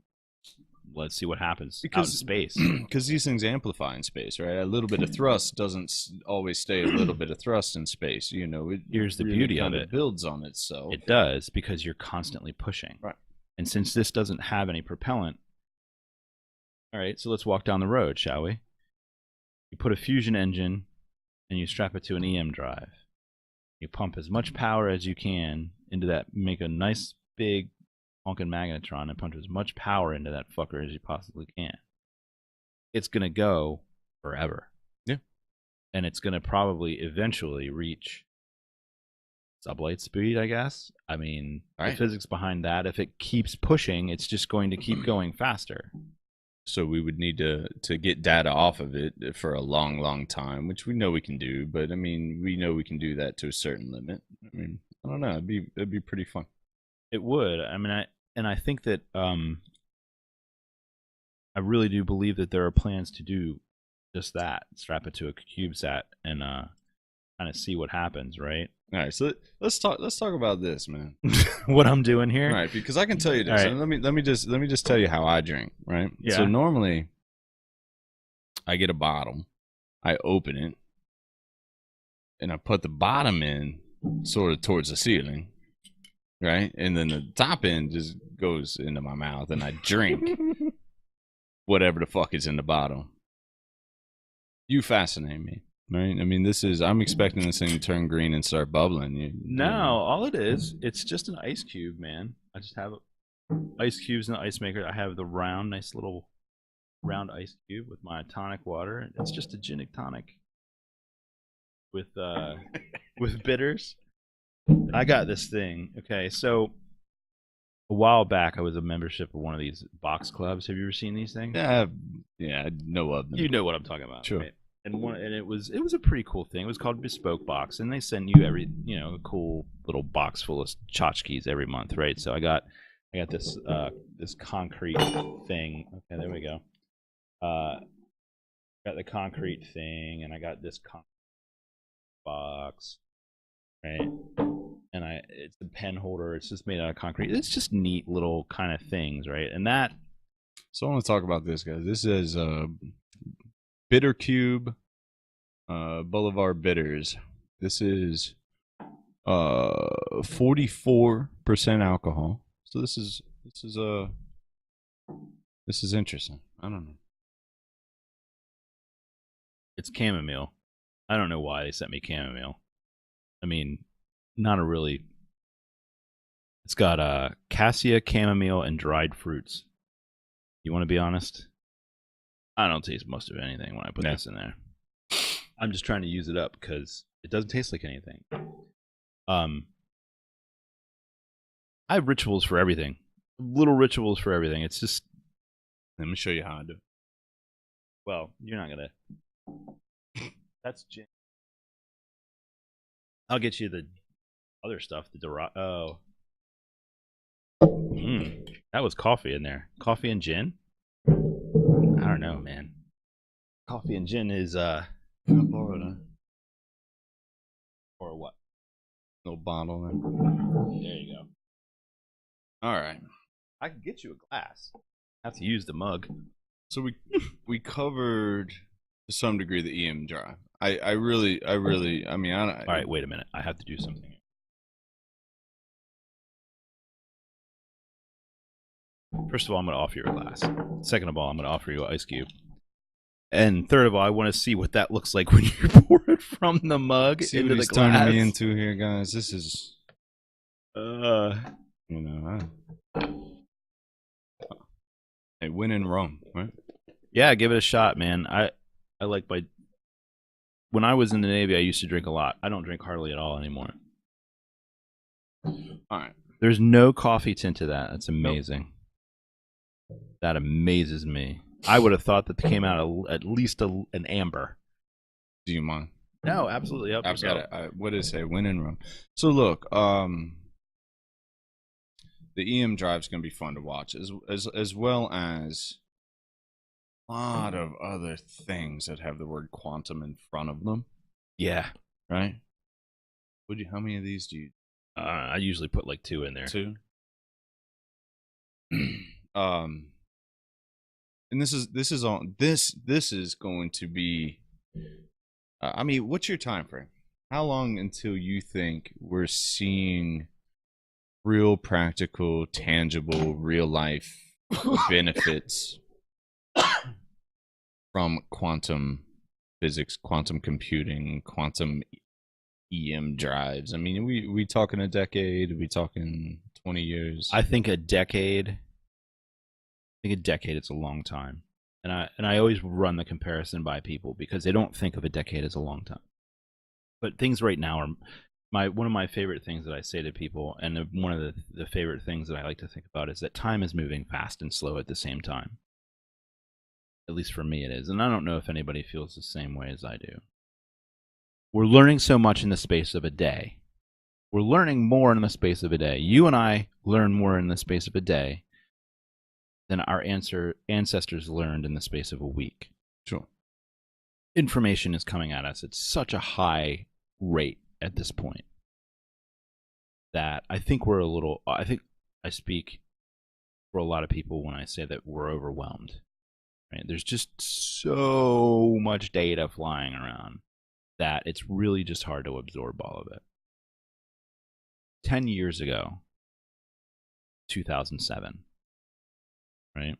Let's see what happens out in Because space. because these things amplify in space, right? A little bit of thrust doesn't always stay a little bit of thrust in space. You know, it Here's the really beauty kind of it. builds on itself. It does, because you're constantly pushing. Right. And since this doesn't have any propellant, all right, so let's walk down the road, shall we? You put a fusion engine and you strap it to an EM drive. You pump as much power as you can into that, make a nice big honking magnetron and punch as much power into that fucker as you possibly can. It's going to go forever. Yeah. And it's going to probably eventually reach sublight speed, I guess. I mean, right. The physics behind that, if it keeps pushing, it's just going to keep going faster. So we would need to get data off of it for a long, long time, which we know we can do. But I mean, we know we can do that to a certain limit. I mean, I don't know. It'd be pretty fun. It would. I mean, I think that I really do believe that there are plans to do just that. Strap it to a CubeSat and kind of see what happens, right? All right, so let's talk about this, man. What I'm doing here, all right? Because I can tell you this. Right. And let me just tell you how I drink, right? Yeah. So normally, I get a bottle, I open it, and I put the bottom in sort of towards the ceiling, right? And then the top end just goes into my mouth, and I drink whatever the fuck is in the bottle. You fascinate me. Right, I mean, I'm expecting this thing to turn green and start bubbling. No, all it is, it's just an ice cube, man. I just have ice cubes in the ice maker. I have the nice little round ice cube with my tonic water. It's just a gin and tonic with bitters. I got this thing. Okay, so a while back, I was a membership of one of these box clubs. Have you ever seen these things? Yeah, I know of them. You know what I'm talking about, sure. Right? And it was a pretty cool thing. It was called Bespoke Box, and they send you a cool little box full of tchotchkes every month, right? So I got this this concrete thing. Okay, there we go. Got the concrete thing, and I got this concrete box, right? And it's a pen holder. It's just made out of concrete. It's just neat little kind of things, right? And that. So I want to talk about this, guys. This is Bitter Cube Boulevard Bitters. This is 44% alcohol. So this is interesting. I don't know. It's chamomile. I don't know why they sent me chamomile. I mean, not a really. It's got cassia, chamomile, and dried fruits. You want to be honest? I don't taste most of anything when I put this in there. I'm just trying to use it up because it doesn't taste like anything. I have rituals for everything. Little rituals for everything. It's just. Let me show you how I do it. Well, you're not gonna. That's gin. I'll get you the other stuff. That was coffee in there. Coffee and gin? I don't know, man. Coffee and gin is Or what? No bottle then. There you go. All right. I can get you a glass. I have to use the mug. So we covered to some degree the EM drive. I really I mean All right, wait a minute. I have to do something. First of all, I'm going to offer you a glass. Second of all, I'm going to offer you an ice cube. And third of all, I want to see what that looks like when you pour it from the mug see into what the he's glass. turning me into here, guys. This is, you know, Hey, win in Rome, right? Yeah, give it a shot, man. I like my. When I was in the Navy, I used to drink a lot. I don't drink hardly at all anymore. All right. There's no coffee tint to that. That's amazing. Nope. That amazes me. I would have thought that came out at least an amber. Do you mind? No, absolutely. Yep, I've got it. What did it say? Win in Rome. So look, the EM drive is going to be fun to watch, as well as a lot of other things that have the word quantum in front of them. Yeah. Right. How many of these do you? I usually put like 2 in there. 2. And this is going to be. I mean, what's your time frame? How long until you think we're seeing real, practical, tangible, real life benefits from quantum physics, quantum computing, quantum EM drives? I mean, we talking a decade? Are we talking 20 years? I think a decade. It's a long time. And I always run the comparison by people because they don't think of a decade as a long time. But things right now are one of my favorite things that I say to people, and one of the favorite things that I like to think about is that time is moving fast and slow at the same time. At least for me it is. And I don't know if anybody feels the same way as I do. We're learning so much in the space of a day. We're learning more in the space of a day. You and I learn more in the space of a day than our ancestors learned in the space of a week. Sure. Information is coming at us at such a high rate at this point that I think I speak for a lot of people when I say that we're overwhelmed. Right? There's just so much data flying around that it's really just hard to absorb all of it. 10 years ago, 2007, right?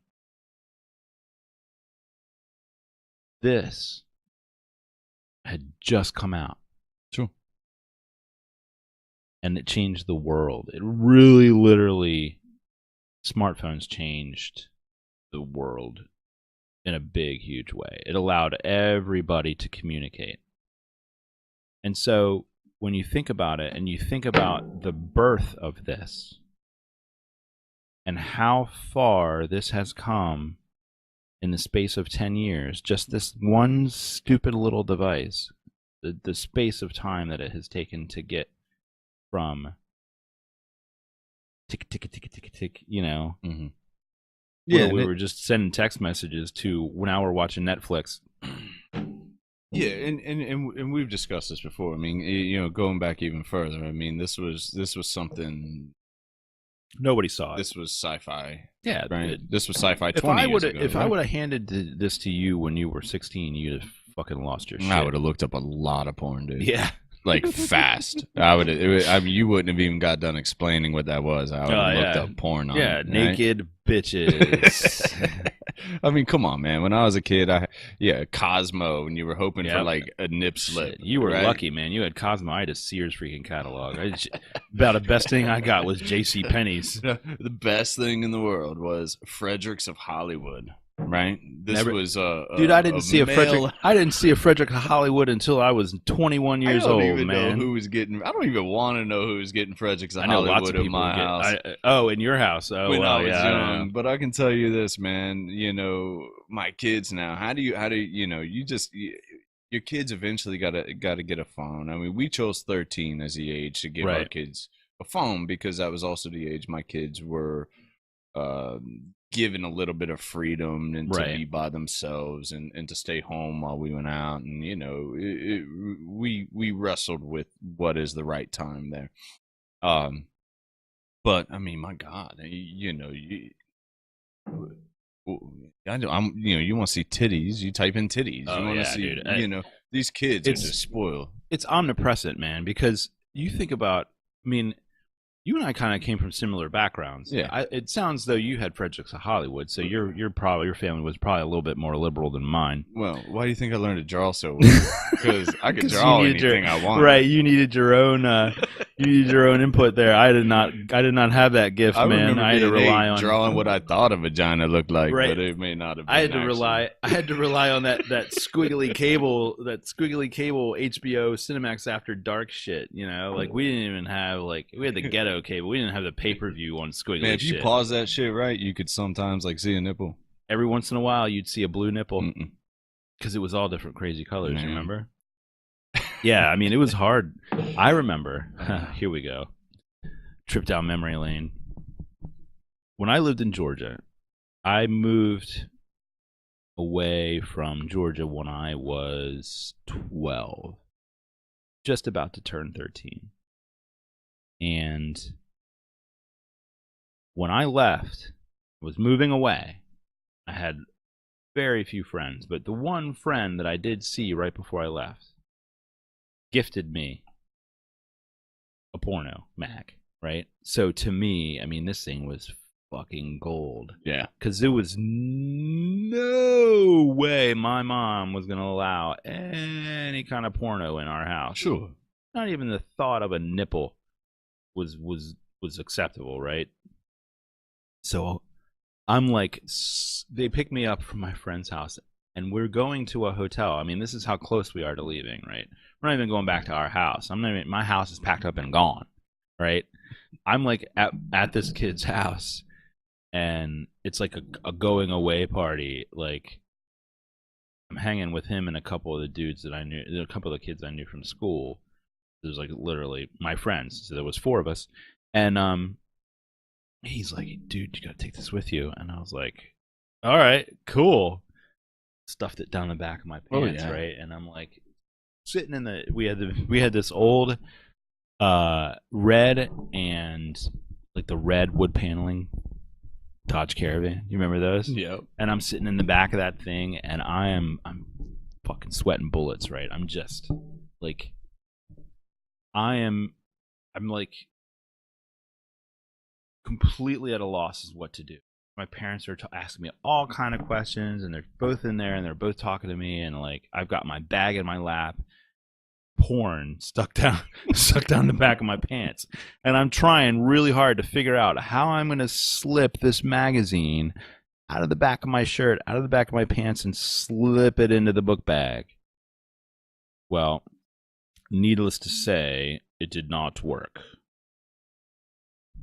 This had just come out. Sure. And it changed the world. It really, literally, smartphones changed the world in a big, huge way. It allowed everybody to communicate. And so when you think about it and you think about the birth of this and how far this has come in the space of 10 years, just this one stupid little device, the space of time that it has taken to get from tick, tick, tick, tick, tick, you know. Mm-hmm. Yeah, we were just sending text messages to now we're watching Netflix. Yeah, and we've discussed this before. I mean, you know, going back even further. I mean, this was something nobody saw it. This was sci-fi. Yeah, right. This was sci-fi 20 years ago. If I would have handed this to you when you were 16, you'd have fucking lost your shit. I would have looked up a lot of porn, dude. Yeah. Like fast. I mean, you wouldn't have even got done explaining what that was. I would have looked up porn on it. Yeah, naked bitches. I mean, come on, man. When I was a kid, Cosmo, and you were hoping for like a nip slip. You were lucky, man. You had Cosmo. I had a Sears freaking catalog. About the best thing I got was J.C. Penney's. The best thing in the world was Fredericks of Hollywood. Right, dude. I didn't see a Frederick. I didn't see a Frederick Hollywood until I was 21 years old. I don't even man. know who was getting. I don't even want to know who was getting Fredericks of Hollywood in my house. In your house. Oh, when I was young. But I can tell you this, man. You know, my kids now. How do you know? Your kids eventually got to get a phone. I mean, we chose 13 as the age to give our kids a phone because that was also the age my kids were. Given a little bit of freedom and to be by themselves and to stay home while we went out, and you know, we wrestled with what is the right time there. But I mean, my God, you know, you want to see titties? You type in titties. You want to see, dude. You know, these kids are just spoiled. It's omnipresent, man. Because you think about, I mean. You and I kind of came from similar backgrounds. Yeah, it sounds though you had Fredericks of Hollywood, so your family was probably a little bit more liberal than mine. Well, why do you think I learned to draw so well? Because I could draw anything I want. Right, you needed your own You need your own input there. I did not. I did not have that gift, I man. remember I had to being rely 8, on. drawing what I thought a vagina looked like, Right. but it may not have I been. had to rely. I had to rely on that squiggly cable, HBO Cinemax After Dark shit. You know, like we didn't even have we had the ghetto cable. We didn't have the pay per view on squiggly Man, if you shit. pause that shit right, you could sometimes like see a nipple. Every once in a while, you'd see a blue nipple Mm-mm. because it was all different crazy colors. Man. You remember? Yeah, I mean it was hard. I remember. Here we go. Trip down memory lane. When I lived in Georgia, I moved away from Georgia when I was 12, just about to turn 13. And when I left, was moving away, I had very few friends, but the one friend that I did see right before I left gifted me a porno mag, right? So to me, I mean, this thing was fucking gold. Yeah. Because there was no way my mom was going to allow any kind of porno in our house. Sure. Not even the thought of a nipple was acceptable, right? So I'm like, they pick me up from my friend's house, and we're going to a hotel. I mean, this is how close we are to leaving, right? We're not even going back to our house. My house is packed up and gone, right? I'm like at this kid's house, and it's like a going away party. Like I'm hanging with him and a couple of the dudes that I knew, a couple of the kids I knew from school. It was like literally my friends. So there was 4 of us, and he's like, dude, you gotta take this with you. And I was like, all right, cool. Stuffed it down the back of my pants, right? And I'm like sitting in we had this old red and like the red wood paneling Dodge Caravan. You remember those? Yep. And I'm sitting in the back of that thing, and I'm fucking sweating bullets, right? I'm just like I'm like completely at a loss as what to do. My parents are asking me all kind of questions, and they're both in there, and they're both talking to me, and like I've got my bag in my lap, porn stuck down the back of my pants, and I'm trying really hard to figure out how I'm going to slip this magazine out of the back of my shirt, out of the back of my pants, and slip it into the book bag. Well, needless to say, it did not work.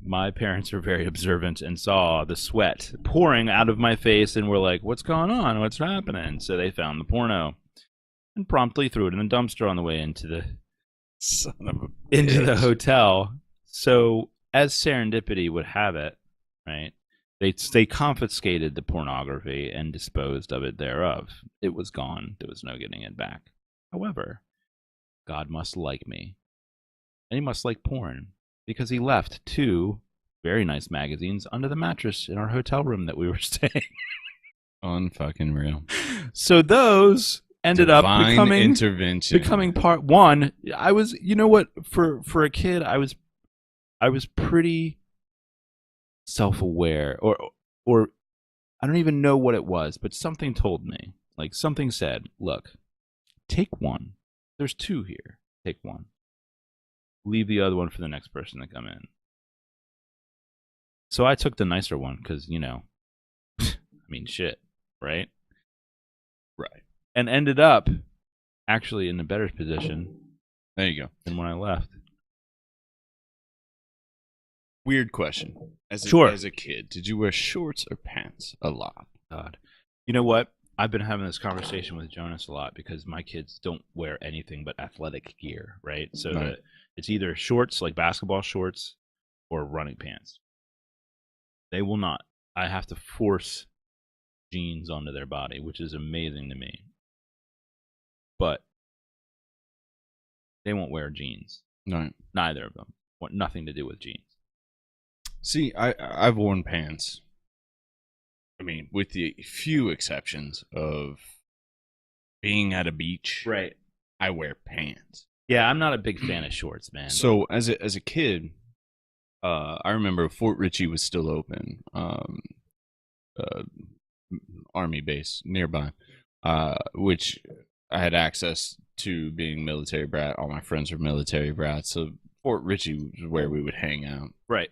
My parents were very observant and saw the sweat pouring out of my face and were like, what's going on? What's happening? So they found the porno and promptly threw it in the dumpster on the way into the hotel. So as serendipity would have it, right, they confiscated the pornography and disposed of it thereof. It was gone. There was no getting it back. However, God must like me, and he must like porn, because he left 2 very nice magazines under the mattress in our hotel room that we were staying. Unfucking real. So those ended Divine up becoming intervention. Becoming part one. I was, you know what, for a kid, I was pretty self-aware, or I don't even know what it was, but something told me, like something said, look, take one. There's 2 here. Take one. Leave the other one for the next person to come in. So I took the nicer one because, you know, I mean, shit, right? Right. And ended up actually in a better position. There you go. Than when I left. Weird question. As a kid, did you wear shorts or pants a lot? God. You know what? I've been having this conversation with Jonas a lot because my kids don't wear anything but athletic gear, right? So right. It's either shorts, like basketball shorts, or running pants. They will not. I have to force jeans onto their body, which is amazing to me. But they won't wear jeans. No. Neither of them. Want nothing to do with jeans. See, I've worn pants. I mean, with the few exceptions of being at a beach. Right. I wear pants. Yeah, I'm not a big fan of shorts, man. So as a kid, I remember Fort Ritchie was still open, Army base nearby, which I had access to being military brat. All my friends were military brats, so Fort Ritchie was where we would hang out. Right.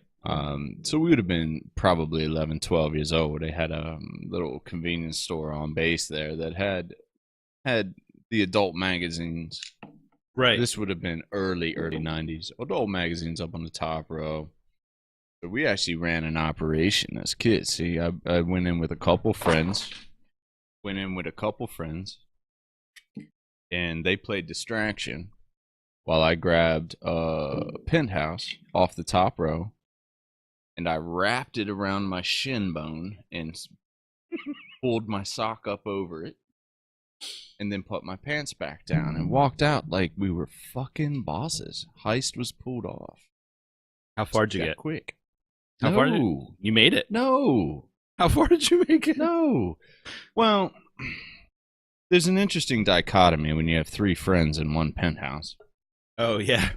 So we would have been probably 11, 12 years old. They had a little convenience store on base there that had the adult magazines. Right. This would have been early 90s. Adult magazines up on the top row. So we actually ran an operation as kids. See, I went in with a couple friends. And they played distraction while I grabbed a penthouse off the top row and I wrapped it around my shin bone and pulled my sock up over it and then put my pants back down and walked out like we were fucking bosses. Heist was pulled off. How far did you get? Quick. How far did you made it? No. How far did you make it? No. Well, there's an interesting dichotomy when you have 3 friends in one penthouse. Oh, yeah.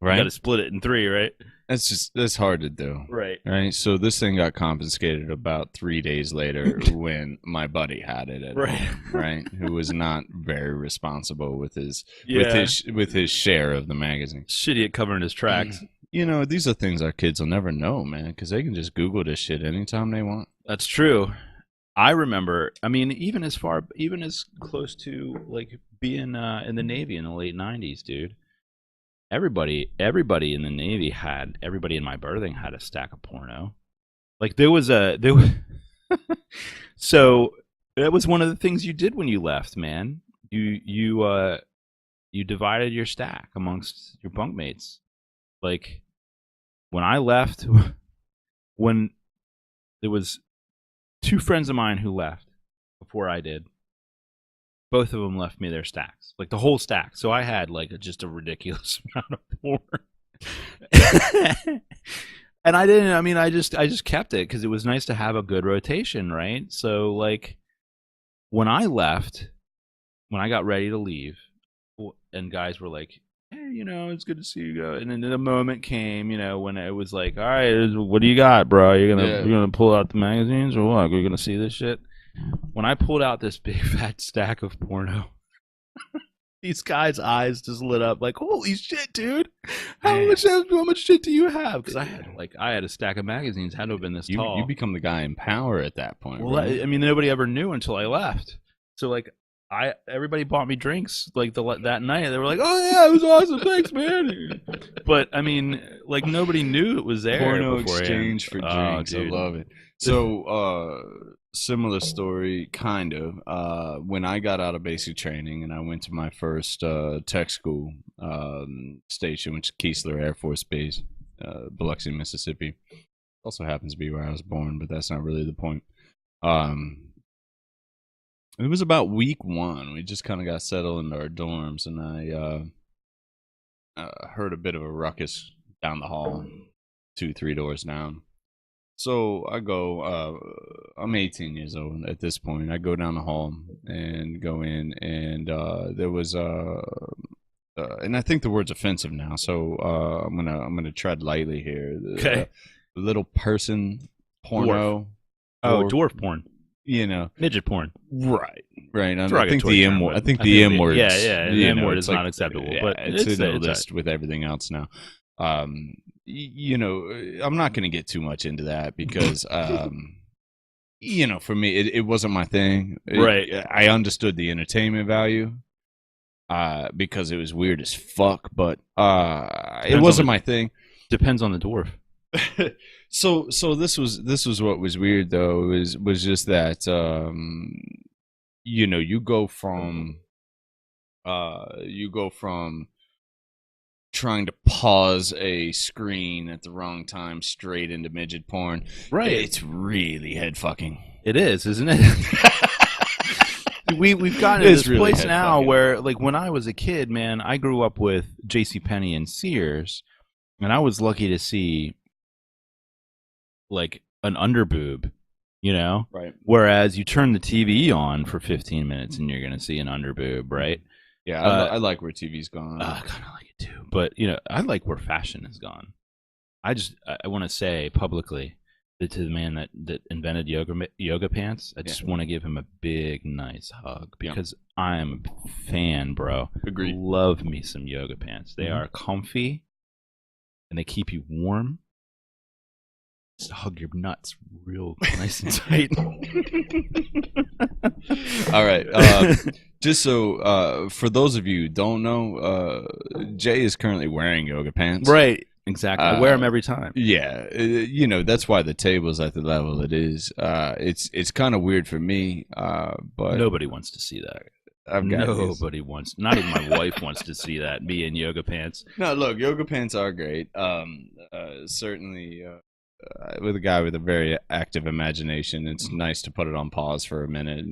Right? You got to split it in 3, right? That's hard to do. Right. Right. So this thing got confiscated about 3 days later when my buddy had it at home, right? Who was not very responsible with his with his share of the magazine. Shitty at covering his tracks. You know, these are things our kids will never know, man, because they can just Google this shit anytime they want. That's true. I remember. I mean, even as close to like being in the Navy in the late '90s, dude. Everybody in the Navy everybody in my berthing had a stack of porno. Like there was so that was one of the things you did when you left, man. You divided your stack amongst your bunkmates. Like when I left, when there was 2 friends of mine who left before I did. Both of them left me their stacks, like the whole stack. So I had like just a ridiculous amount of porn. And I didn't. I mean, I just kept it because it was nice to have a good rotation, right? So like when I left, when I got ready to leave, and guys were like, "Hey, you know, it's good to see you go." And then the moment came, you know, when it was like, "All right, what do you got, bro? You're gonna pull out the magazines or what? We're gonna see this shit." When I pulled out this big fat stack of porno, these guys' eyes just lit up like, "Holy shit, dude! How much shit do you have?" Because I had a stack of magazines. Had to have been this tall. You become the guy in power at that point. Well, right? I mean, nobody ever knew until I left. So like, everybody bought me drinks like that night. They were like, "Oh yeah, it was awesome, thanks, man." But I mean, like nobody knew it was there. Porno beforehand. exchange for drinks. I love it. So, similar story, kind of. When I got out of basic training and I went to my first tech school station, which is Keesler Air Force Base, Biloxi, Mississippi. Also happens to be where I was born, but that's not really the point. It was about week 1. We just kind of got settled into our dorms, and I heard a bit of a ruckus down the hall, 2-3 doors down. So I go, I'm 18 years old at this point. I go down the hall and go in, and there was and I think the word's offensive now, so I'm gonna tread lightly here. Okay. Little person porno. Dwarf. Oh, dwarf porn. You know, midget porn. Right. I think the M word. The M word. Yeah. The M word is not acceptable, but it's in the list with everything else now. You know, I'm not going to get too much into that because, you know, for me, it wasn't my thing. Right. I understood the entertainment value because it was weird as fuck, but it wasn't my thing. Depends on the dwarf. So this was what was weird though. Was just that you know, you go from trying to pause a screen at the wrong time straight into midget porn. Right. It's really head fucking. It is, isn't it? We've gotten to this really place now where, like, when I was a kid, man, I grew up with JCPenney and Sears, and I was lucky to see like an underboob, you know? Right. Whereas you turn the TV on for 15 minutes and you're going to see an underboob, right? Yeah, I like where TV's gone. I kind of like it too. But, you know, I like where fashion has gone. I want to say publicly that to the man that invented yoga pants, I just want to give him a big, nice hug because I am a fan, bro. Agreed. Love me some yoga pants. They are comfy. and they keep you warm. Just hug your nuts real nice and tight. All right. Just so for those of you who don't know, Jay is currently wearing yoga pants. Right. Exactly. I wear them every time. Yeah, that's why the table's at the level it is. It's kind of weird for me, but nobody wants to see that. Nobody wants. Not even my wife wants to see that. Me in yoga pants. No, look, yoga pants are great. Certainly, with a guy with a very active imagination, it's nice to put it on pause for a minute.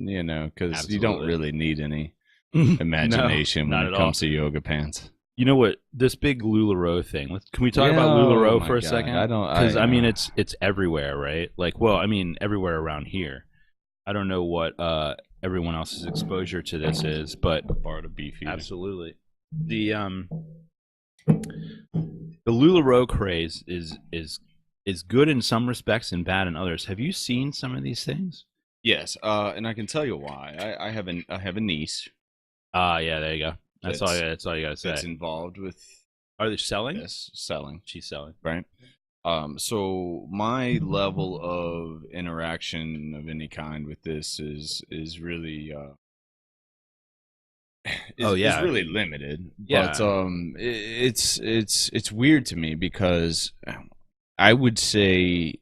Because you don't really need any imagination when it comes to yoga pants. You know what? This big LuLaRoe thing. Can we talk about LuLaRoe for a second? I don't. Because I mean, it's everywhere, right? Like, well, I mean, everywhere around here. I don't know what everyone else's exposure to this is, but the bar to beef eating. Absolutely. The LuLaRoe craze is good in some respects and bad in others. Have you seen some of these things? Yes, and I can tell you why. I have a niece. Yeah, there you go. That's all you gotta say. That's involved with. Are they selling? Yes, selling. She's selling, right? So my level of interaction of any kind with this is really is really limited. Yeah. But it's weird to me because I would say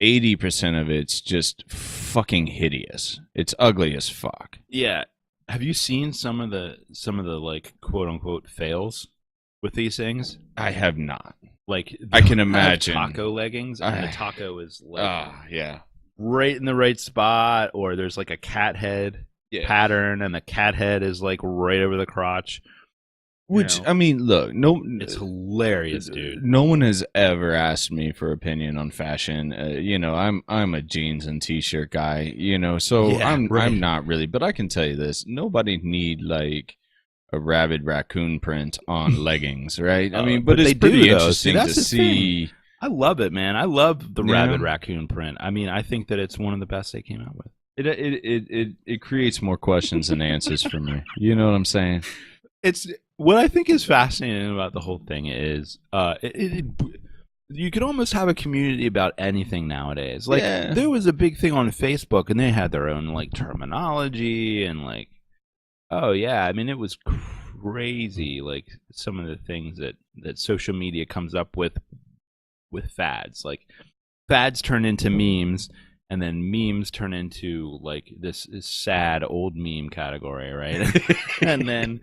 80% of it's just fucking hideous. It's ugly as fuck. Yeah. Have you seen some of the like quote unquote fails with these things? I have not. Like I can imagine taco leggings, and the taco is like right in the right spot, or there's like a cat head pattern, and the cat head is like right over the crotch. Which I mean, look, it's hilarious, dude. No one has ever asked me for opinion on fashion. I'm a jeans and t-shirt guy. So I'm not really. But I can tell you this: nobody need like a rabid raccoon print on leggings, right? I mean, but it's pretty interesting to see. I love it, man. I love the rabid raccoon print. I mean, I think that it's one of the best they came out with. It creates more questions than answers for me. You know what I'm saying? It's what I think is fascinating about the whole thing is you could almost have a community about anything nowadays. Like there was a big thing on Facebook, and they had their own like terminology and like, oh yeah, I mean it was crazy. Like some of the things that social media comes up with fads. Like fads turn into memes. And then memes turn into like this sad old meme category, right? And then,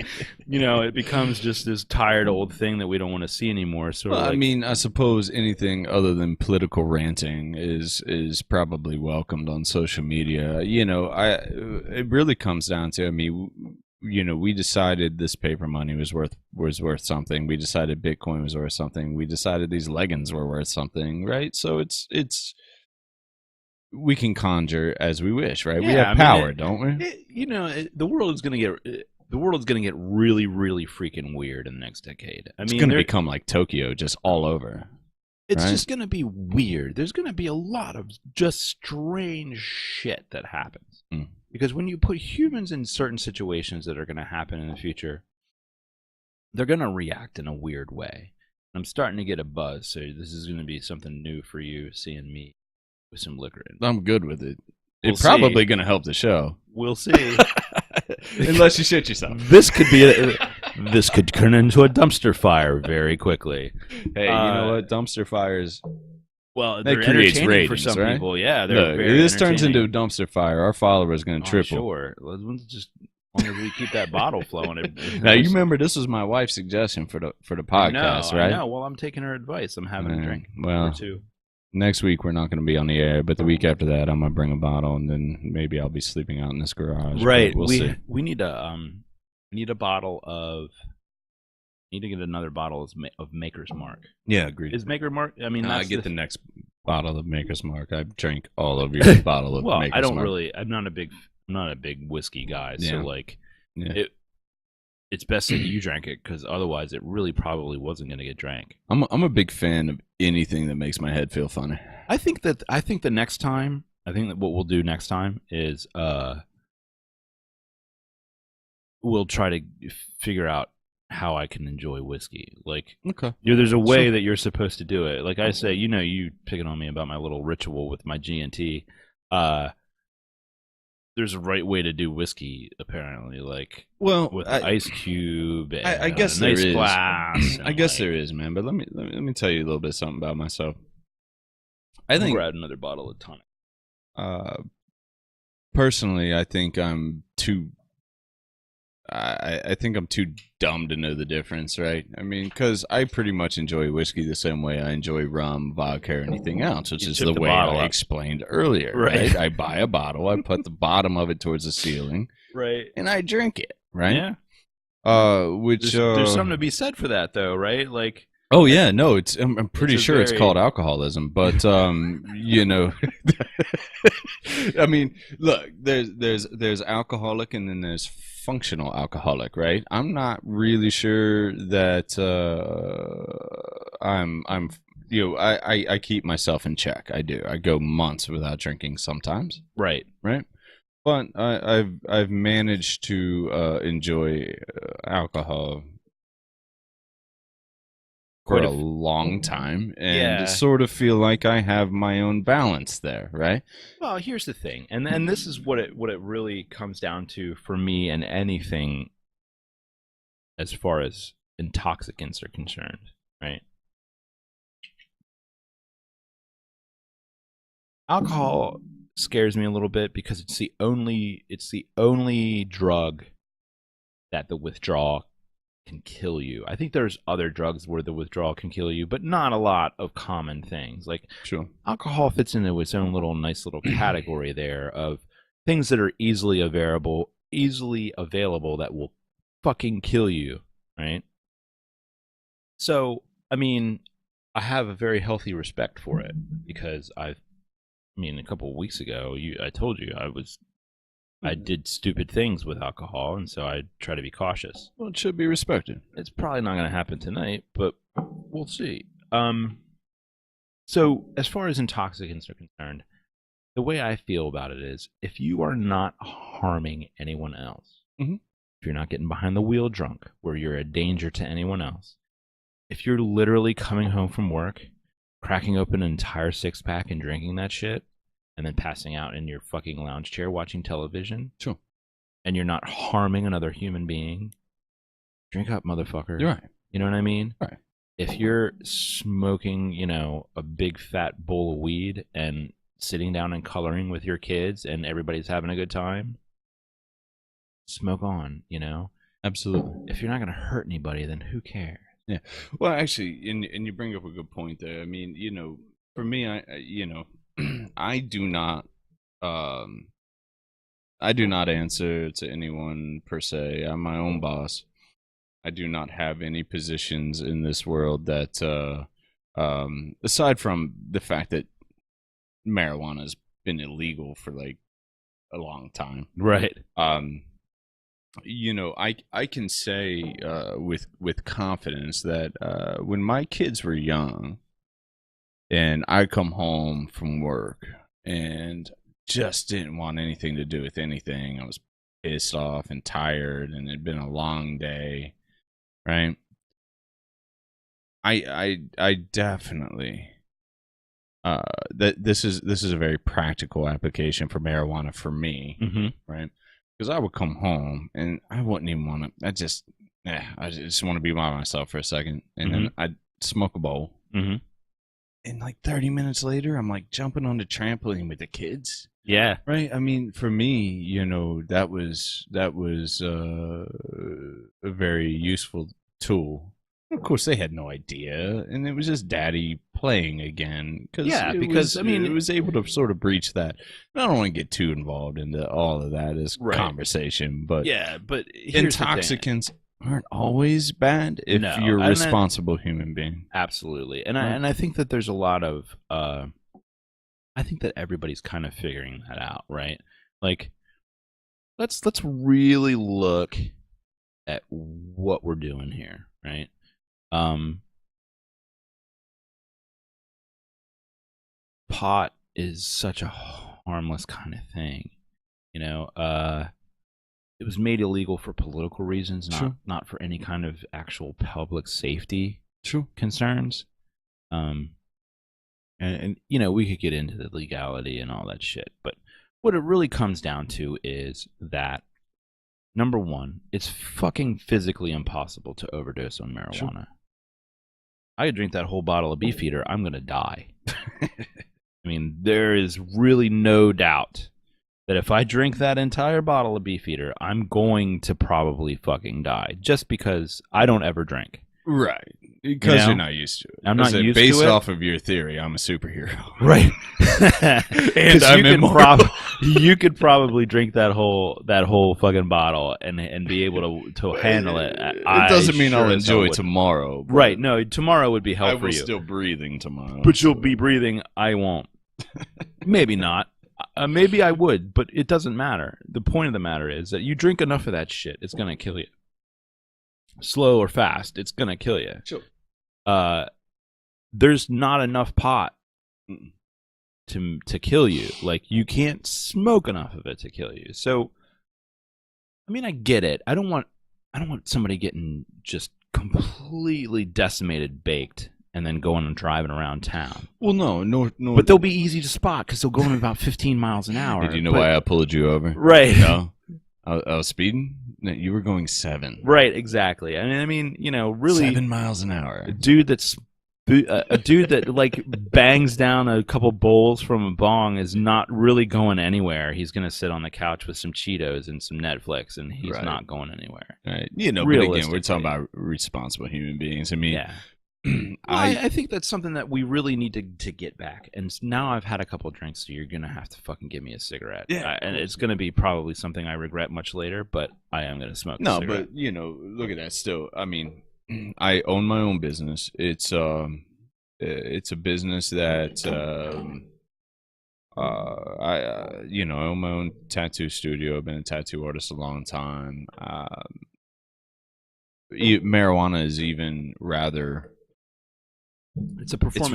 it becomes just this tired old thing that we don't want to see anymore. So, I mean, I suppose anything other than political ranting is probably welcomed on social media. It really comes down to, I mean, we decided this paper money was worth something. We decided Bitcoin was worth something. We decided these leggings were worth something, right? So it's. We can conjure as we wish, right? Yeah, we have power, don't we? The world is going to get really, really freaking weird in the next decade. I mean, it's going to become like Tokyo, just all over. It's just going to be weird. There's going to be a lot of just strange shit that happens. Because when you put humans in certain situations that are going to happen in the future, they're going to react in a weird way. I'm starting to get a buzz, so this is going to be something new for you, seeing me with some liquor in. I'm good with it. It's probably going to help the show. We'll see. Unless you shit yourself. This could turn into a dumpster fire very quickly. Hey, you know what? Dumpster fires. Well, that creates ratings for some right? people. Yeah, look, if this turns into a dumpster fire, our followers are going to triple. Sure, let's just as long as we keep that bottle flowing. Now you remember this was my wife's suggestion for the podcast, right? No, well, I'm taking her advice. I'm having a drink or two. Next week we're not going to be on the air, but the week after that I'm going to bring a bottle, and then maybe I'll be sleeping out in this garage. Right. We'll see. We need a bottle of. Need to get another bottle of Maker's Mark. Yeah, agreed. Is Maker's Mark? I mean, I get the next bottle of Maker's Mark. I drank all of your bottle of Maker's Mark. I don't really. I'm not a big whiskey guy, so like, it's best that you drank it because otherwise it really probably wasn't going to get drank. I'm a big fan of anything that makes my head feel funny. I think that next time, what we'll do next time is we'll try to figure out how I can enjoy whiskey. Like, Okay. there's a way So that you're supposed to do it. Like I say, you picking on me about my little ritual with my G&T. Uh, there's a right way to do whiskey, apparently. Like well, with an ice cube I and a guess there nice is. glass, I and guess like there is, man. But let me tell you a little bit something about myself. I I'm gonna think grab another bottle of tonic. uh, personally, I think I'm too. I think I'm too dumb to know the difference, right? I mean, because I pretty much enjoy whiskey the same way I enjoy rum, vodka, or anything else, which You is tip the the way bottle I up, explained earlier, right? right? I buy a bottle, I put the bottom of it towards the ceiling, Right. and I drink it, right? Yeah. Which There's something to be said for that, though, right? Like Oh that, yeah, no, I'm it's pretty a sure it's called very alcoholism, but I mean, look, there's alcoholic and then there's functional alcoholic, right? I'm not really sure that I'm I keep myself in check. I do. I go months without drinking sometimes, right. right? But I've managed to enjoy alcohol for Quite a a long time and yeah. sort of feel like I have my own balance there, right? Well, here's the thing, and this is what it really comes down to for me and anything as far as intoxicants are concerned, right? Alcohol scares me a little bit because it's the only drug that the withdrawal can kill you. I think there's other drugs where the withdrawal can kill you, but not a lot of common things. Like Sure. alcohol fits into its own nice little category there of things that are easily available that will fucking kill you, right? So, I mean, I have a very healthy respect for it because a couple of weeks ago, I told you I did stupid things with alcohol, and so I try to be cautious. Well, it should be respected. It's probably not going to happen tonight, but we'll see. So as far as intoxicants are concerned, the way I feel about it is if you are not harming anyone else, Mhm. if you're not getting behind the wheel drunk where you're a danger to anyone else, if you're literally coming home from work, cracking open an entire six pack and drinking that shit, and then passing out in your fucking lounge chair watching television, Sure. and you're not harming another human being, drink up, motherfucker. You're right. You know what I mean? Right. If you're smoking, a big fat bowl of weed and sitting down and coloring with your kids and everybody's having a good time, smoke on. Absolutely. If you're not going to hurt anybody, then who cares? Yeah. Well, actually, and you bring up a good point there. I mean, for me, I do not, um, I do not answer to anyone per se. I'm my own boss. I do not have any positions in this world that, aside from the fact that marijuana has been illegal for like a long time. Right. I can say with confidence that when my kids were young and I come home from work and just didn't want anything to do with anything, I was pissed off and tired and it'd been a long day, right? I definitely that this is a very practical application for marijuana for me, Mm-hmm. right? Because I would come home and I wouldn't even want to. I just want to be by myself for a second, and then I'd smoke a bowl, Mm-hmm. and like 30 minutes later, I'm like jumping on the trampoline with the kids. Yeah. Right. I mean, for me, that was a very useful tool. Of course, they had no idea, and it was just daddy playing again Yeah, because, I mean, it was able to sort of breach that. I don't want to get too involved into all of that as Right. conversation, but Yeah, but here's the thing. intoxicants aren't always bad if No, you're a and responsible human being. Absolutely, and Right. I think that there's a lot of I think that everybody's kind of figuring that out, right? Like, let's really look at what we're doing here, right? Pot is such a harmless kind of thing, you know. it was made illegal for political reasons, True. not for any kind of actual public safety True. concerns. And you know, we could get into the legality and all that shit, but what it really comes down to is that number one, it's fucking physically impossible to overdose on marijuana. Sure. I could drink that whole bottle of Beefeater, I'm gonna die. I mean, there is really no doubt that if I drink that entire bottle of Beefeater, I'm going to probably fucking die, just because I don't ever drink. Right. Because you're not used to it. I'm not used to it. Based off of your theory, I'm a superhero. Right. And I'm immortal. You could probably drink that whole fucking bottle and be able to handle it. It doesn't mean I'll enjoy tomorrow. Right. No, tomorrow would be hell for you. I will still breathing tomorrow. But you'll be breathing. I won't. Maybe not. Maybe I would, but it doesn't matter. The point of the matter is that you drink enough of that shit, it's going to kill you. Slow or fast, it's going to kill you. Sure. There's not enough pot to kill you. Like, you can't smoke enough of it to kill you. So, I mean, I get it. I don't want somebody getting just completely decimated, baked, and then going and driving around town. Well, no. But they'll be easy to spot because they'll go in about 15 miles an hour. Did you know why I pulled you over? Right. No. I was speeding? No, you were going 7. Right, exactly. I mean, you know, really 7 miles an hour. A dude that like bangs down a couple bowls from a bong is not really going anywhere. He's going to sit on the couch with some Cheetos and some Netflix, and he's not going anywhere. Right. You know, but again, we're talking about responsible human beings. I mean, yeah. I think that's something that we really need to get back. And now I've had a couple of drinks, so you're going to have to fucking give me a cigarette. Yeah. And it's going to be probably something I regret much later, but I am going to smoke a cigarette. No, but, you know, look at that still. I mean, I own my own business. It's a business that I own my own tattoo studio. I've been a tattoo artist a long time. Marijuana is even rather... It's a performance.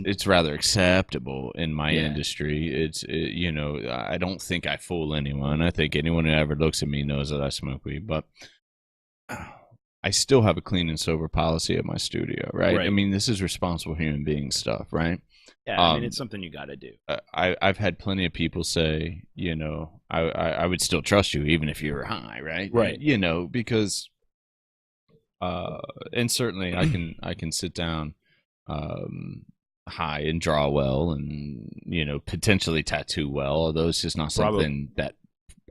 It's rather acceptable in my industry. I don't think I fool anyone. I think anyone who ever looks at me knows that I smoke weed, but I still have a clean and sober policy at my studio, right? I mean, this is responsible human being stuff, right? Yeah, I mean, it's something you got to do. I've had plenty of people say, you know, I would still trust you even if you were high, right? Right. You know, because, and certainly I can sit down high and draw well and, you know, potentially tattoo well, although it's just not something that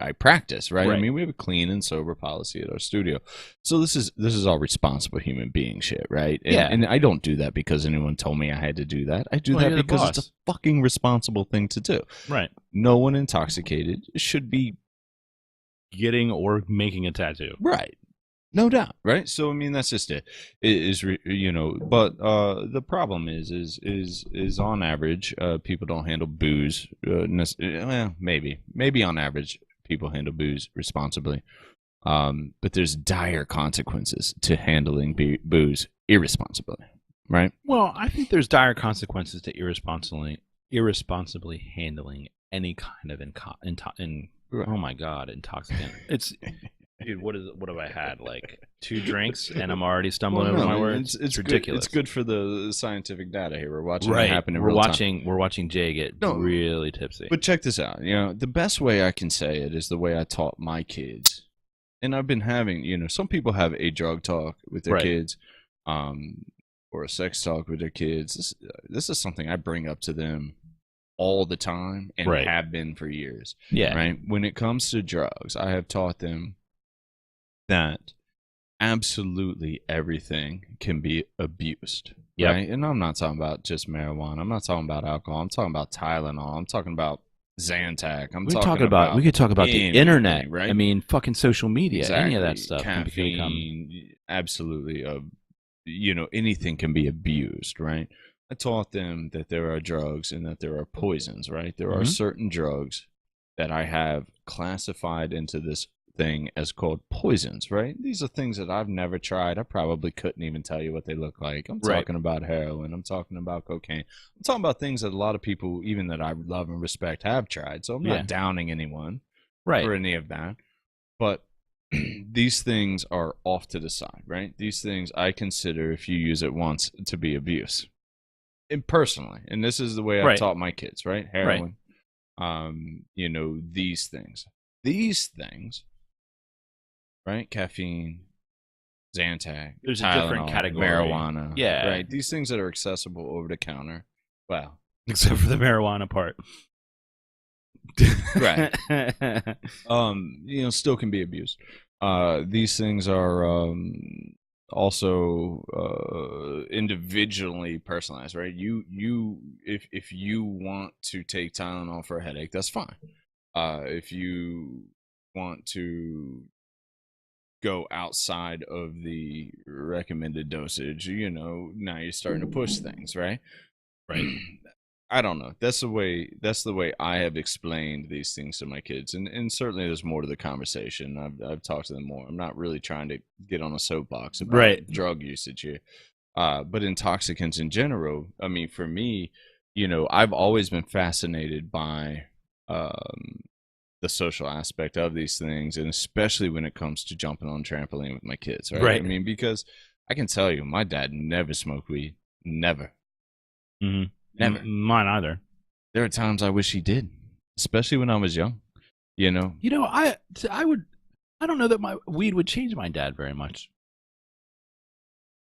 I practice, right? I mean, we have a clean and sober policy at our studio. So this is all responsible human being shit, right? And I don't do that because anyone told me I had to do that. I do that because it's a fucking responsible thing to do. Right. No one intoxicated should be getting or making a tattoo. Right. No doubt, right? So I mean, that's just it. But the problem is on average, people don't handle booze. Maybe on average, people handle booze responsibly. But there's dire consequences to handling booze irresponsibly, right? Well, I think there's dire consequences to irresponsibly handling any kind of oh my god, intoxicant. It's dude, what have I had? Like 2 drinks and I'm already stumbling over my words. It's ridiculous. It's good for the scientific data here. We're watching it happen in real time. We're watching Jay get really tipsy. But check this out. You know, the best way I can say it is the way I taught my kids. And I've been having, you know, some people have a drug talk with their kids, or a sex talk with their kids. This is something I bring up to them all the time and have been for years. Yeah. Right. When it comes to drugs, I have taught them that absolutely everything can be abused, right? And I'm not talking about just marijuana. I'm not talking about alcohol. I'm talking about Tylenol. I'm talking about Zantac. We could talk about the internet, right? I mean, fucking social media, exactly. Any of that stuff. Caffeine, absolutely. Anything can be abused, right? I taught them that there are drugs and that there are poisons, right? There are certain drugs that I have classified into this thing as called poisons, right? These are things that I've never tried. I probably couldn't even tell you what they look like. I'm talking about heroin. I'm talking about cocaine. I'm talking about things that a lot of people, even that I love and respect, have tried. So I'm not downing anyone for any of that. But these things are off to the side, right? These things I consider, if you use it once, to be abuse. And personally, and this is the way I've Right. taught my kids, right? Heroin, these things, right? Caffeine, Zantac, There's a Tylenol, different category. marijuana, Yeah. right? These things that are accessible over the counter. Well, Except for the marijuana part. right. Still can be abused. These things are also individually personalized, right? If you want to take Tylenol for a headache, that's fine. If you want to go outside of the recommended dosage, now you're starting to push things, right? Right. I don't know. That's the way I have explained these things to my kids, and certainly there's more to the conversation. I've talked to them more. I'm not really trying to get on a soapbox about Right. drug usage here, but intoxicants in general. I mean, for me, I've always been fascinated by the social aspect of these things, and especially when it comes to jumping on trampoline with my kids. Right. Right. I mean, because I can tell you, my dad never smoked weed. Never. Mm-hmm. Never. Mine either. There are times I wish he did, especially when I was young. I don't know that my weed would change my dad very much.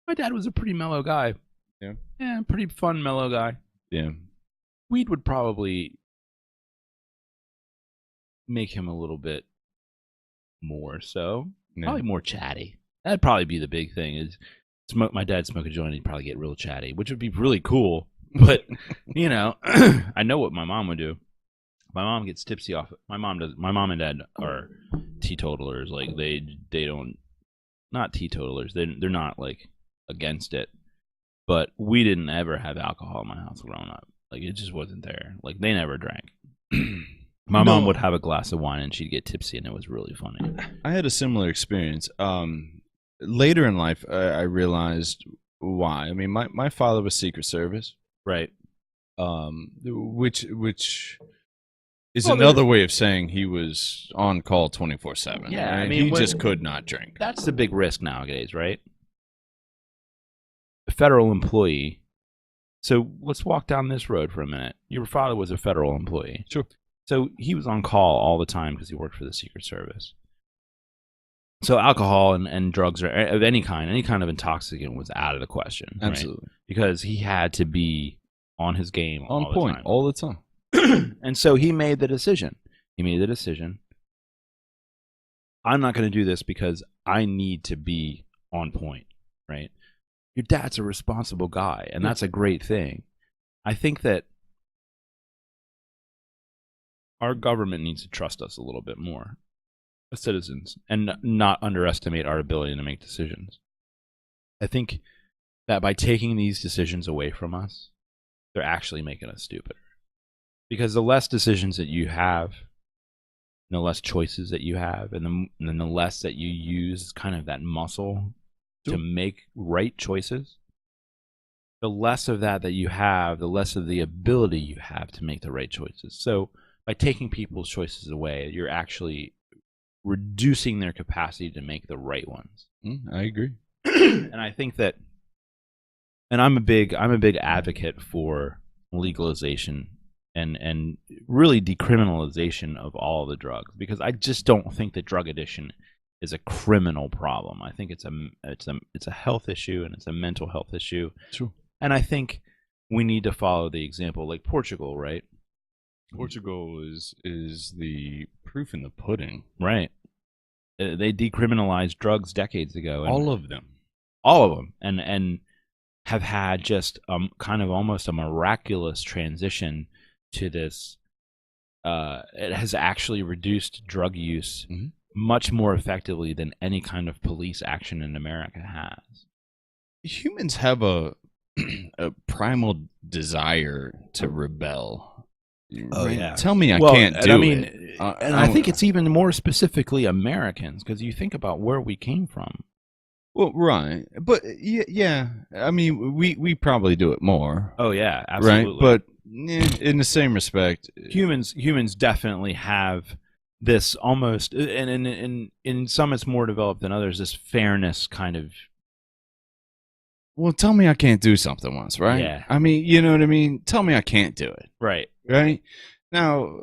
My dad was a pretty mellow guy. Yeah. Yeah, pretty fun, mellow guy. Yeah. Weed would probably make him a little bit more so. Yeah. Probably more chatty. That'd probably be the big thing is my dad smoke a joint and he'd probably get real chatty, which would be really cool. But, I know what my mom would do. My mom gets tipsy off. My mom and dad are teetotalers. Like they don't, not teetotalers. They're not like against it. But we didn't ever have alcohol in my house growing up. Like it just wasn't there. Like they never drank. My mom would have a glass of wine and she'd get tipsy, and it was really funny. I had a similar experience. Later in life, I realized why. I mean, my father was Secret Service. Right. Which is another way of saying he was on call 24/7. Yeah, right? I mean, he just could not drink. That's the big risk nowadays, right? A federal employee. So let's walk down this road for a minute. Your father was a federal employee. Sure. So he was on call all the time because he worked for the Secret Service. So alcohol and drugs or of any kind of intoxicant was out of the question. Absolutely. Right? Because he had to be on his game On all point the time. all the time. And so he made the decision. I'm not going to do this because I need to be on point, right? Your dad's a responsible guy, and that's a great thing. I think that our government needs to trust us a little bit more as citizens and not underestimate our ability to make decisions. I think that by taking these decisions away from us, they're actually making us stupider. Because the less decisions that you have, the less choices that you have, and the less that you use kind of that muscle to make right choices, the less of that you have, the less of the ability you have to make the right choices. So by taking people's choices away, you're actually reducing their capacity to make the right ones. I agree. And I think that, and I'm a big advocate for legalization and really decriminalization of all the drugs, because I just don't think that drug addiction is a criminal problem. I think it's a health issue, and it's a mental health issue. True. And I think we need to follow the example, like Portugal, right? Portugal is the proof in the pudding. Right. They decriminalized drugs decades ago. And all of them, and have had just kind of almost a miraculous transition to this. It has actually reduced drug use much more effectively than any kind of police action in America has. Humans have a primal desire to rebel. Oh, yeah. Tell me I can't do it. And I think it's even more specifically Americans, because you think about where we came from. Well, right. But, yeah. I mean, we probably do it more. Oh, yeah, absolutely. Right? But in the same respect, humans definitely have this almost, and in some it's more developed than others, this fairness kind of. Well, tell me I can't do something once, right? Yeah. I mean, you know what I mean? Tell me I can't do it, Right. right? Now,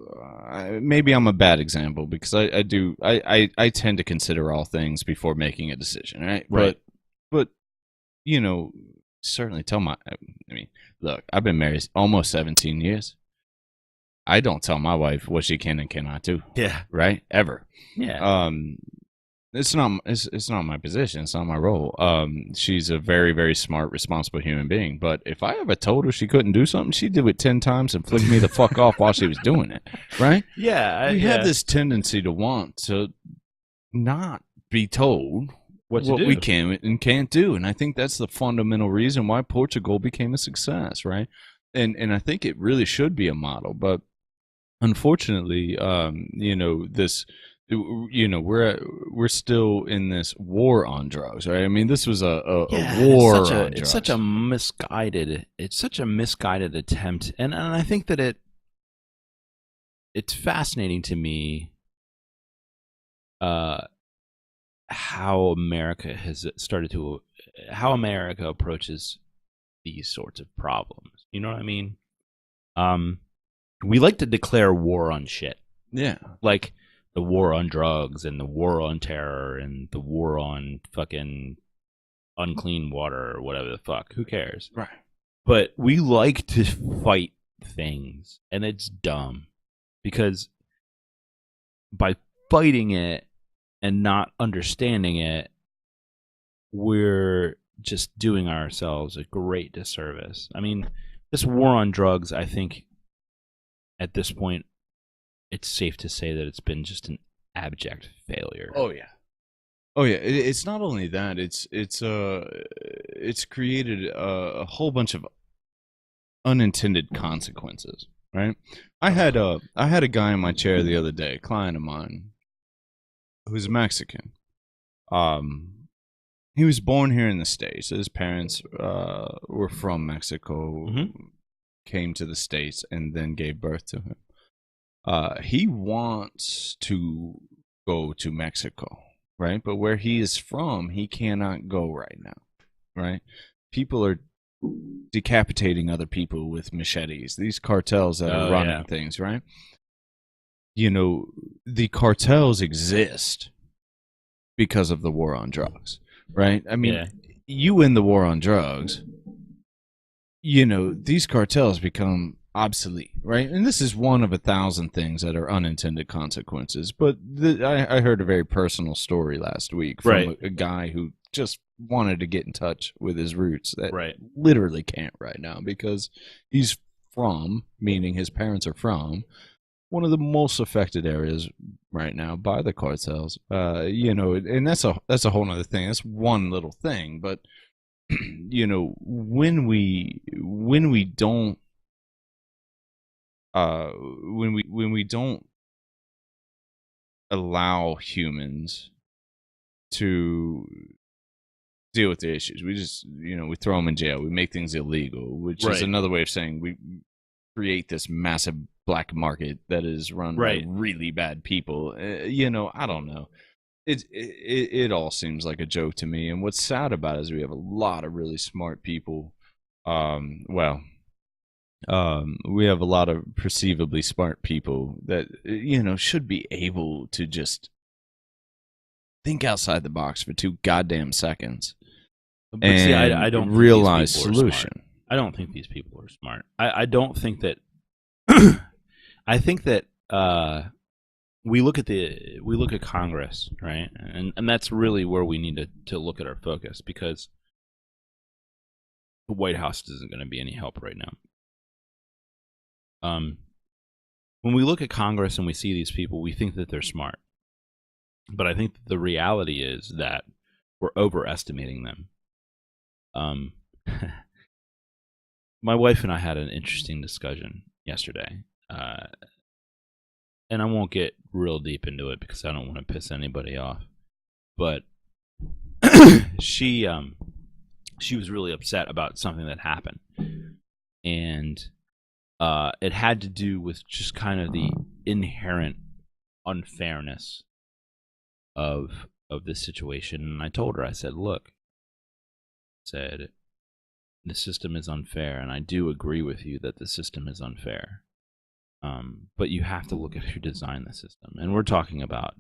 maybe I'm a bad example because I tend to consider all things before making a decision, right? Right. But you know, certainly tell my. I mean, look, I've been married almost 17 years. I don't tell my wife what she can and cannot do, Yeah. right? Ever. Yeah. Um, it's not my position. It's not my role. She's a very, very smart, responsible human being. But if I ever told her she couldn't do something, she'd do it 10 times and flick me the fuck off while she was doing it, right? Yeah. We Yeah. have this tendency to want to not be told What to what do. we can and can't do, and I think that's the fundamental reason why Portugal became a success, right? And I think it really should be a model, but unfortunately, this, we're still in this war on drugs, right? I mean, this was a war on drugs. It's such a misguided. It's such a misguided attempt, and I think that it's fascinating to me. How America has started to, how America approaches these sorts of problems. You know what I mean? We like to declare war on shit. Yeah. Like the war on drugs and the war on terror and the war on fucking unclean water or whatever the fuck. Who cares? Right. But we like to fight things, and it's dumb because by fighting it and not understanding it, we're just doing ourselves a great disservice. I mean, this war on drugs, I think, at this point, it's safe to say that it's been just an abject failure. Oh yeah. Oh yeah. It's not only that. It's created a whole bunch of unintended consequences. Right. I had a guy in my chair the other day, a client of mine, who's Mexican. He was born here in the States. His parents were from Mexico, came to the States, and then gave birth to him. He wants to go to Mexico, right? But where he is from, he cannot go right now, right? People are decapitating other people with machetes. These cartels that are running things, right? You know, the cartels exist because of the war on drugs, right? I mean, you win the war on drugs, these cartels become obsolete, right? And this is one of 1,000 things that are unintended consequences. But I heard a very personal story last week from a guy who just wanted to get in touch with his roots that literally can't right now because he's from, meaning his parents are from, one of the most affected areas right now by the cartels. And that's a whole other thing. That's one little thing, but when we don't allow humans to deal with the issues, we just we throw them in jail, we make things illegal, which is another way of saying we create this massive black market that is run by really bad people. I don't know. It all seems like a joke to me. And what's sad about it is we have a lot of really smart people. We have a lot of perceivably smart people that should be able to just think outside the box for 2 goddamn seconds. But and see, I don't realize solution. I don't think these people are smart. I don't think that. I think that we look at Congress, right, and that's really where we need to look at our focus, because the White House isn't going to be any help right now. When we look at Congress and we see these people, we think that they're smart, but I think that the reality is that we're overestimating them. My wife and I had an interesting discussion yesterday, and I won't get real deep into it because I don't want to piss anybody off. But she was really upset about something that happened, and it had to do with just kind of the inherent unfairness of this situation, and I told her, I said, look, I said, the system is unfair, and I do agree with you that the system is unfair. But you have to look at who designed the system, and we're talking about,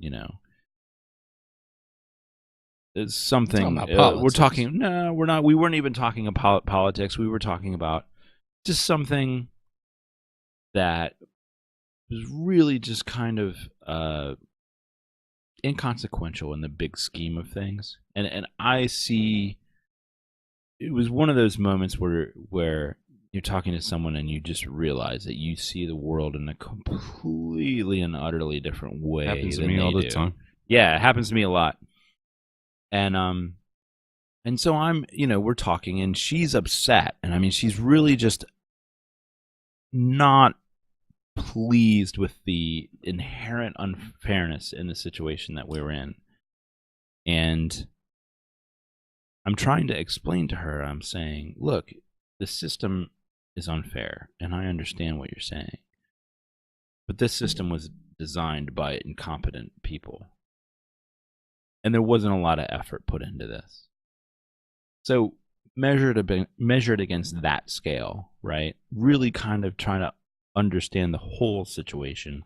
it's something. We're talking. No, we're not. We weren't even talking about politics. We were talking about just something that was really just kind of inconsequential in the big scheme of things. And I see it was one of those moments where you're talking to someone and you just realize that you see the world in a completely and utterly different way. Happens to me all the time. Yeah, it happens to me a lot. And so I'm, we're talking, and she's upset, and I mean, she's really just not pleased with the inherent unfairness in the situation that we're in. And I'm trying to explain to her, I'm saying, look, the system is unfair, and I understand what you're saying. But this system was designed by incompetent people. And there wasn't a lot of effort put into this. So measured against that scale, right? Really kind of trying to understand the whole situation.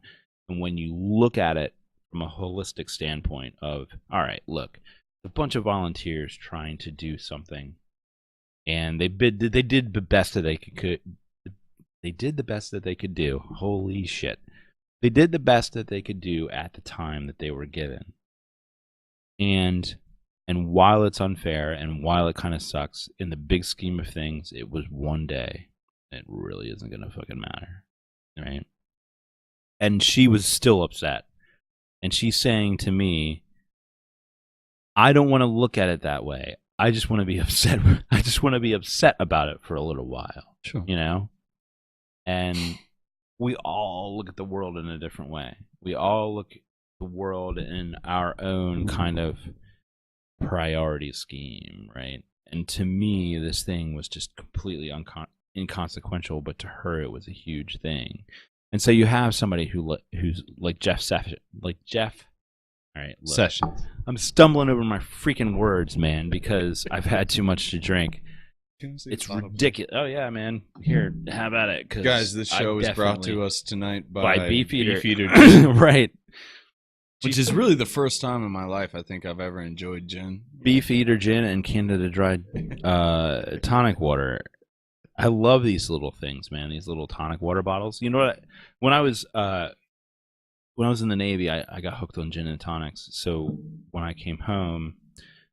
And when you look at it from a holistic standpoint of, all right, look, a bunch of volunteers trying to do something, and they did the best that they could. They did the best that they could do. Holy shit. They did the best that they could do at the time that they were given. And while it's unfair and while it kind of sucks, in the big scheme of things, it was one day. It really isn't going to fucking matter, right? And she was still upset. And she's saying to me, I don't want to look at it that way. I just want to be upset. I just want to be upset about it for a little while. Sure. And we all look at the world in a different way. We all look at the world in our own kind of priority scheme, right? And to me, this thing was just completely inconsequential, but to her, it was a huge thing. And so you have somebody who's like Jeff. All right, look, Sessions. I'm stumbling over my freaking words, man, because I've had too much to drink. It's ridiculous. Oh yeah, man. Here, have at it, guys. This show is brought to us tonight by Beefeater. Right. Which is really the first time in my life I think I've ever enjoyed gin. Beefeater gin and Canada Dry tonic water. I love these little things, man. These little tonic water bottles. You know what? When I was in the Navy, I got hooked on gin and tonics. So when I came home,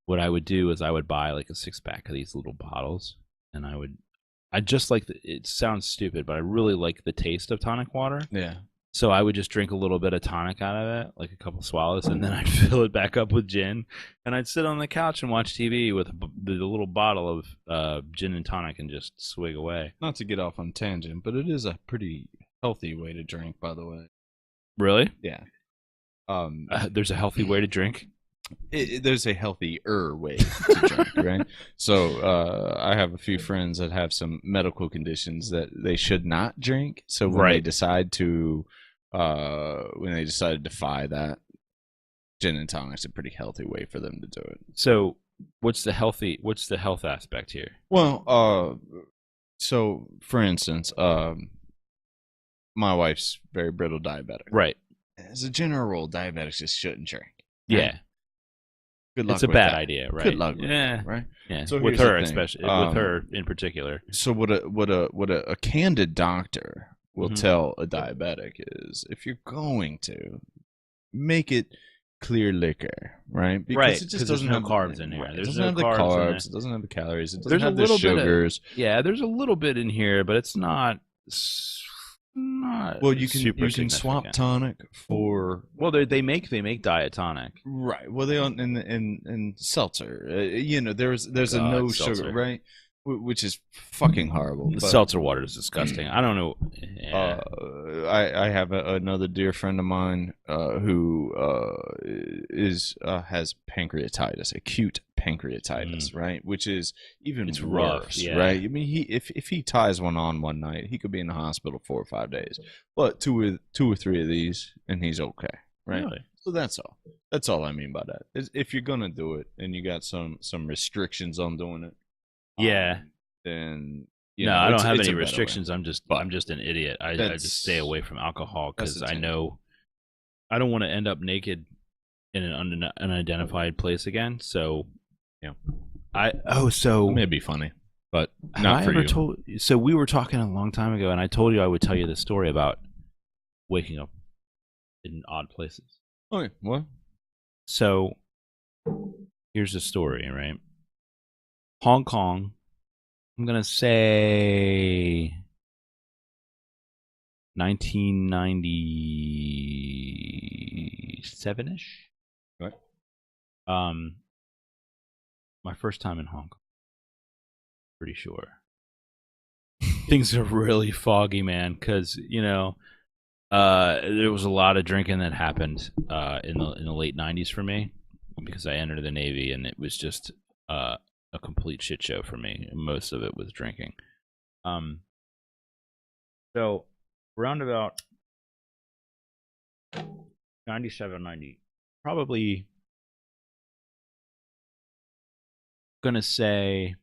what I would do is I would buy like a 6-pack of these little bottles, and I just like it sounds stupid, but I really like the taste of tonic water. Yeah. So I would just drink a little bit of tonic out of it, like a couple swallows, and then I'd fill it back up with gin, and I'd sit on the couch and watch TV with the little bottle of gin and tonic and just swig away. Not to get off on tangent, but it is a pretty healthy way to drink, by the way. Really? Yeah. There's a healthy way to drink? There's a healthier way to drink, right? So I have a few friends that have some medical conditions that they should not drink. So when they decide to defy that, gin and tonic's a pretty healthy way for them to do it. So what's the health aspect here? Well, so for instance, my wife's very brittle diabetic. Right. As a general rule, diabetics just shouldn't drink. Right? Yeah. Good luck. It's a bad idea, right? Good luck with that, right? Yeah. So with her, especially with her in particular. So what a candid doctor will tell a diabetic is, if you're going to make it clear liquor, right? Because it just doesn't have carbs in here. Right. It doesn't have the carbs. It doesn't have the calories. It doesn't there's have the sugars. There's a little bit in here, but it's not. Well, you can swap tonic for. Well, they make diet tonic, right? Well, they on in seltzer. There's a no seltzer. Sugar, right? Which is fucking horrible. The seltzer water is disgusting. I don't know. Yeah. I have another dear friend of mine who has pancreatitis, acute pancreatitis, right? Which is even worse, rough, yeah. right? I mean, if he ties one on one night, he could be in the hospital 4 or 5 days. But two or three of these, and he's okay. right? Really? So that's all. That's all I mean by that. Is if you're gonna do it and you got some restrictions on doing it, Yeah. then No, I don't have it's any a better way. restrictions. I'm But just an idiot. I just stay that's away from alcohol that's because the I tangent. know I don't want to end up naked in an unidentified place again. So Yeah, so it may be funny, but have not I for ever you. told? So we were talking a long time ago, and I told you I would tell you the story about waking up in odd places. Okay, well, So here's the story, right? Hong Kong. I'm gonna say 1997 ish. right. Um, my first time in Hong Kong. Pretty sure. Things are really foggy, man, because there was a lot of drinking that happened in the late '90s for me because I entered the Navy, and it was just a complete shit show for me. Most of it was drinking. Um, so around about 97, 90, probably gonna say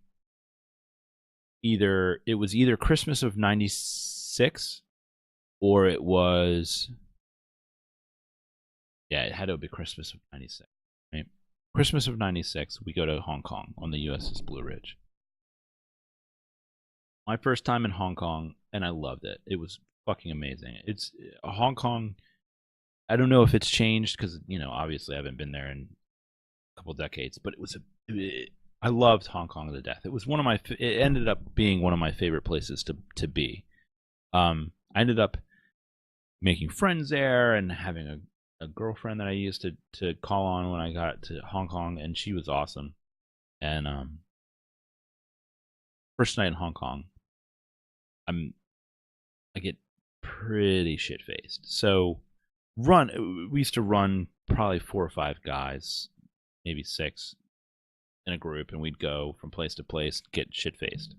it was either Christmas of '96 or it was it had to be Christmas of '96. Right? Christmas of '96, we go to Hong Kong on the USS Blue Ridge. My first time in Hong Kong, and I loved it. It was fucking amazing. It's Hong Kong. I don't know if it's changed because obviously I haven't been there in a couple decades, but I loved Hong Kong to death. It was one of my. It ended up being one of my favorite places to be. I ended up making friends there and having a girlfriend that I used to call on when I got to Hong Kong, and she was awesome. And first night in Hong Kong, I get pretty shit faced. So we used to run probably 4 or 5 guys, maybe 6 in a group, and we'd go from place to place, get shit faced.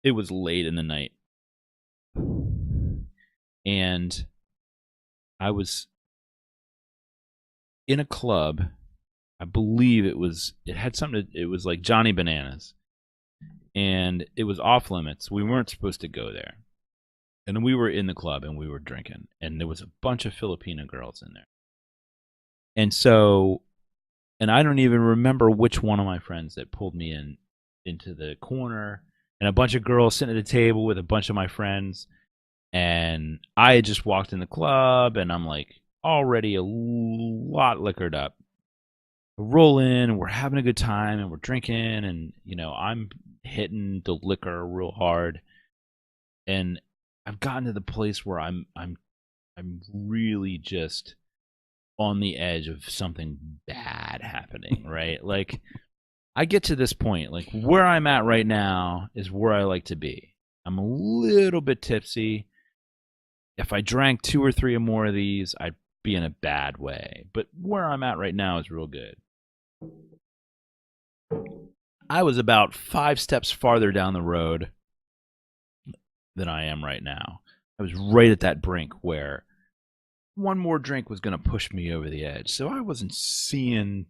It was late in the night, and I was in a club. I believe it had something it was like Johnny Bananas, and it was off limits. We weren't supposed to go there. And we were in the club and we were drinking, and there was a bunch of Filipino girls in there. And so, and I don't even remember which one of my friends that pulled me into the corner, and a bunch of girls sitting at a table with a bunch of my friends. And I had just walked in the club, and I'm like already a lot liquored up. Roll in, and we're having a good time, and we're drinking, and I'm hitting the liquor real hard, and I've gotten to the place where I'm really just on the edge of something bad happening, right? Like I get to this point, like where I'm at right now is where I like to be. I'm a little bit tipsy. If I drank 2 or 3 or more of these, I'd be in a bad way. But where I'm at right now is real good. I was about 5 steps farther down the road than I am right now. I was right at that brink where one more drink was going to push me over the edge. So I wasn't seeing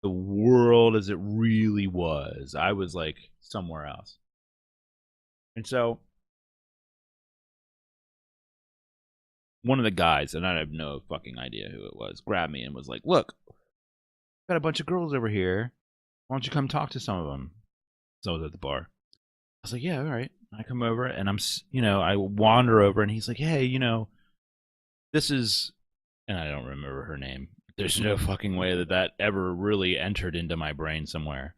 the world as it really was. I was like somewhere else. And so one of the guys, and I have no fucking idea who it was, grabbed me and was like, "Look, got a bunch of girls over here. Why don't you come talk to some of them?" So I was at the bar. I was like, "Yeah, all right." I come over and I wander over and he's like, "Hey, this is," and I don't remember her name. There's no fucking way that ever really entered into my brain somewhere.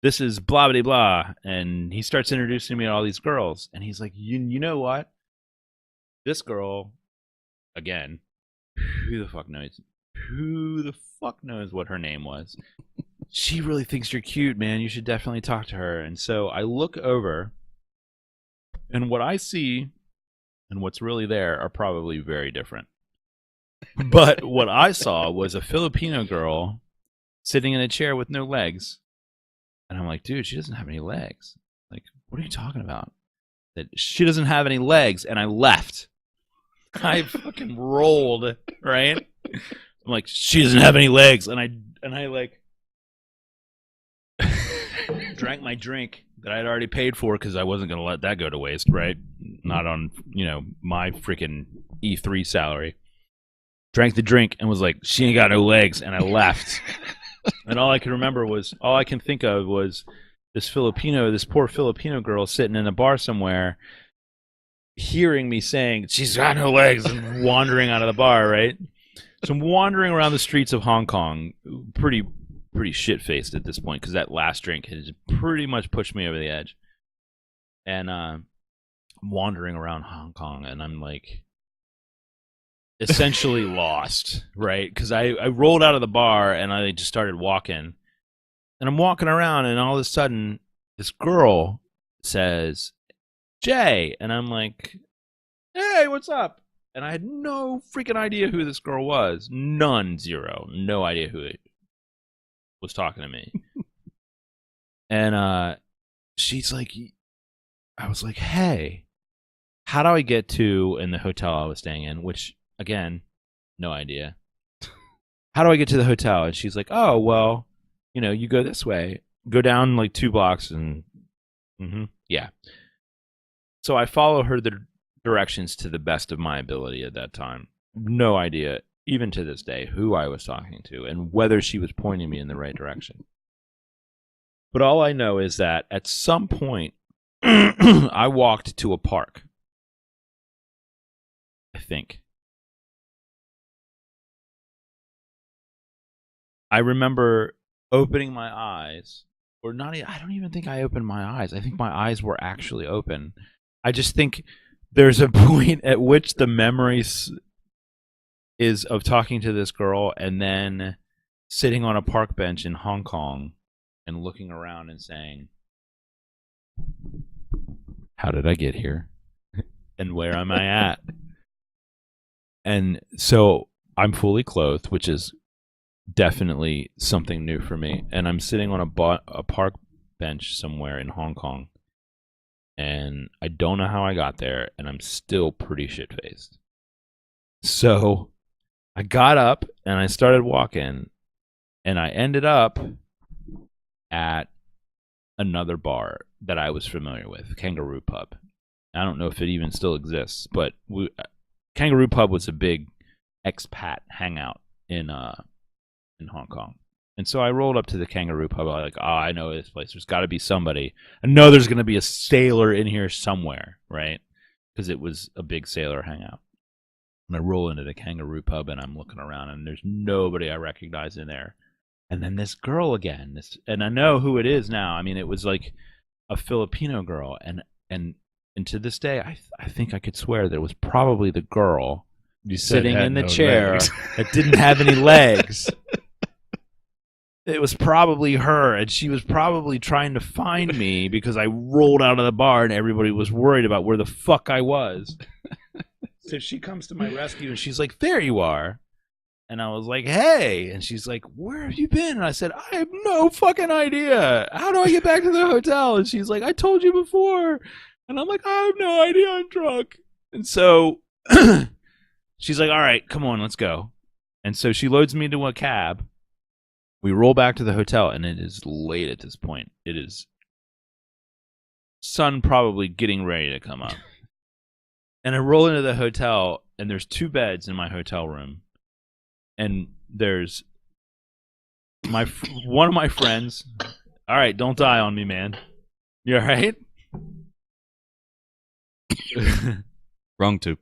"This is blah blah blah," and he starts introducing me to all these girls, and he's like, "You know what? This girl, again, who the fuck knows? Who the fuck knows what her name was? She really thinks you're cute, man. You should definitely talk to her." And so I look over, and what I see and what's really there are probably very different. But what I saw was a Filipino girl sitting in a chair with no legs. And I'm like, "Dude, she doesn't have any legs. Like, what are you talking about? That she doesn't have any legs." And I left. I fucking rolled, right? I'm like, she doesn't have any legs, and I like drank my drink that I'd already paid for because I wasn't gonna let that go to waste, right? Not on my freaking E3 salary. Drank the drink and was like, she ain't got no legs, and I left. And all I can think of was this poor Filipino girl sitting in a bar somewhere, hearing me saying she's got no legs, and wandering out of the bar, right? So I'm wandering around the streets of Hong Kong, pretty shit faced at this point because that last drink has pretty much pushed me over the edge. And I'm wandering around Hong Kong, and I'm like essentially lost, right? Because I rolled out of the bar and I just started walking, and I'm walking around, and all of a sudden this girl says, "Jay," and I'm like, "Hey, what's up?" And I had no freaking idea who this girl was. None, zero, no idea who it was talking to me. And she's like, I was like, "Hey, how do I get to," in the hotel I was staying in, which again, no idea. How do I get to the hotel? And she's like, "Oh, well, you go this way, go down like 2 blocks, and yeah." So I follow her the directions to the best of my ability at that time. No idea, even to this day, who I was talking to and whether she was pointing me in the right direction. But all I know is that at some point, I walked to a park. I think. I remember opening my eyes, or not. I don't even think I opened my eyes. I think my eyes were actually open. I just think there's a point at which the memories is of talking to this girl and then sitting on a park bench in Hong Kong and looking around and saying, "How did I get here? And where am I at?" And so I'm fully clothed, which is definitely something new for me. And I'm sitting on a park bench somewhere in Hong Kong. And I don't know how I got there, and I'm still pretty shit-faced. So I got up, and I started walking, and I ended up at another bar that I was familiar with, Kangaroo Pub. I don't know if it even still exists, but Kangaroo Pub was a big expat hangout in Hong Kong. And so I rolled up to the Kangaroo Pub. I was like, "Oh, I know this place. There's got to be somebody. I know there's going to be a sailor in here somewhere," right? Because it was a big sailor hangout. And I roll into the Kangaroo Pub, and I'm looking around, and there's nobody I recognize in there. And then this girl again, and I know who it is now. I mean, it was like a Filipino girl, and to this day, I think I could swear that it was probably the girl sitting in the chair that didn't have any legs. It was probably her, and she was probably trying to find me because I rolled out of the bar and everybody was worried about where the fuck I was. So she comes to my rescue and she's like, "There you are." And I was like, "Hey." And she's like, "Where have you been?" And I said, "I have no fucking idea. How do I get back to the hotel?" And she's like, "I told you before." And I'm like, "I have no idea. I'm drunk." And so she's like, "All right, come on, let's go." And so she loads me into a cab. We roll back to the hotel, and it is late at this point. It is sun probably getting ready to come up. And I roll into the hotel, and there's 2 beds in my hotel room. And there's one of my friends. All right, don't die on me, man. You all right? Wrong tube.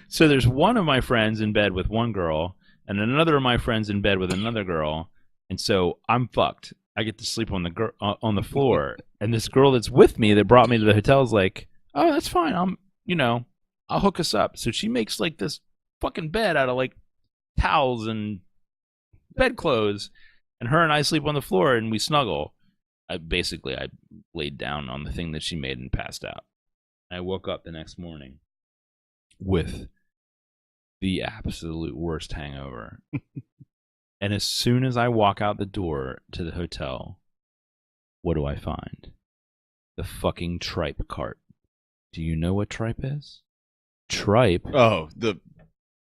So there's one of my friends in bed with one girl, and another of my friends in bed with another girl, and so I'm fucked. I get to sleep on the floor, and this girl that's with me that brought me to the hotel is like, "Oh, that's fine. I'll hook us up." So she makes like this fucking bed out of like towels and bedclothes, and her and I sleep on the floor and we snuggle. I laid down on the thing that she made and passed out. I woke up the next morning with the absolute worst hangover. And as soon as I walk out the door to the hotel, what do I find? The fucking tripe cart. Do you know what tripe is? Tripe. Oh, the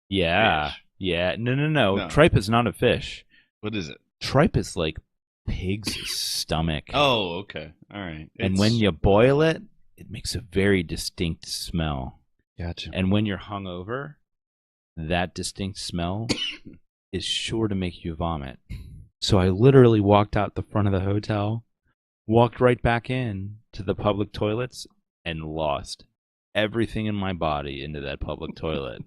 Yeah. fish. Yeah. No. No. Tripe is not a fish. What is it? Tripe is like pig's stomach. Oh, okay. All right. And when you boil it, it makes a very distinct smell. Gotcha. And when you're hungover, that distinct smell is sure to make you vomit. So I literally walked out the front of the hotel, walked right back in to the public toilets, and lost everything in my body into that public toilet.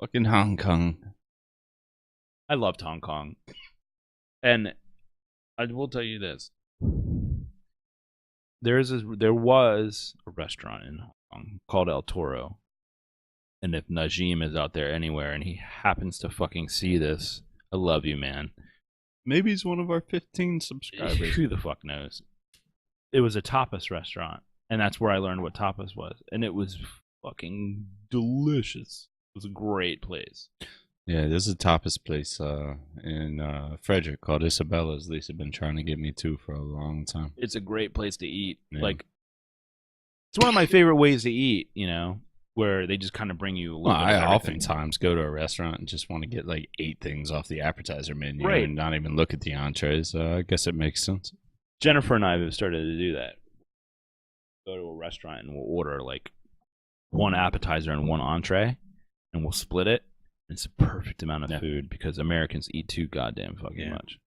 Fucking Hong Kong. I loved Hong Kong. And I will tell you this. There was a restaurant in Hong Kong called El Toro. And if Najim is out there anywhere and he happens to fucking see this, I love you, man. Maybe he's one of our 15 subscribers. Who the fuck knows? It was a tapas restaurant, and that's where I learned what tapas was. And it was fucking delicious. It was a great place. Yeah, there's a tapas place in Frederick called Isabella's. Lisa been trying to get me to for a long time. It's a great place to eat. Yeah. Like, it's one of my favorite ways to eat, you know, where they just kind of bring you a little bit of I everything. oftentimes go to a restaurant and just want to get like 8 things off the appetizer menu Right. and not even look at the entrees. I guess it makes sense. Jennifer and I have started to do that. Go to a restaurant and we'll order like one appetizer and one entree, and we'll split it. It's a perfect amount of food because Americans eat too goddamn fucking much.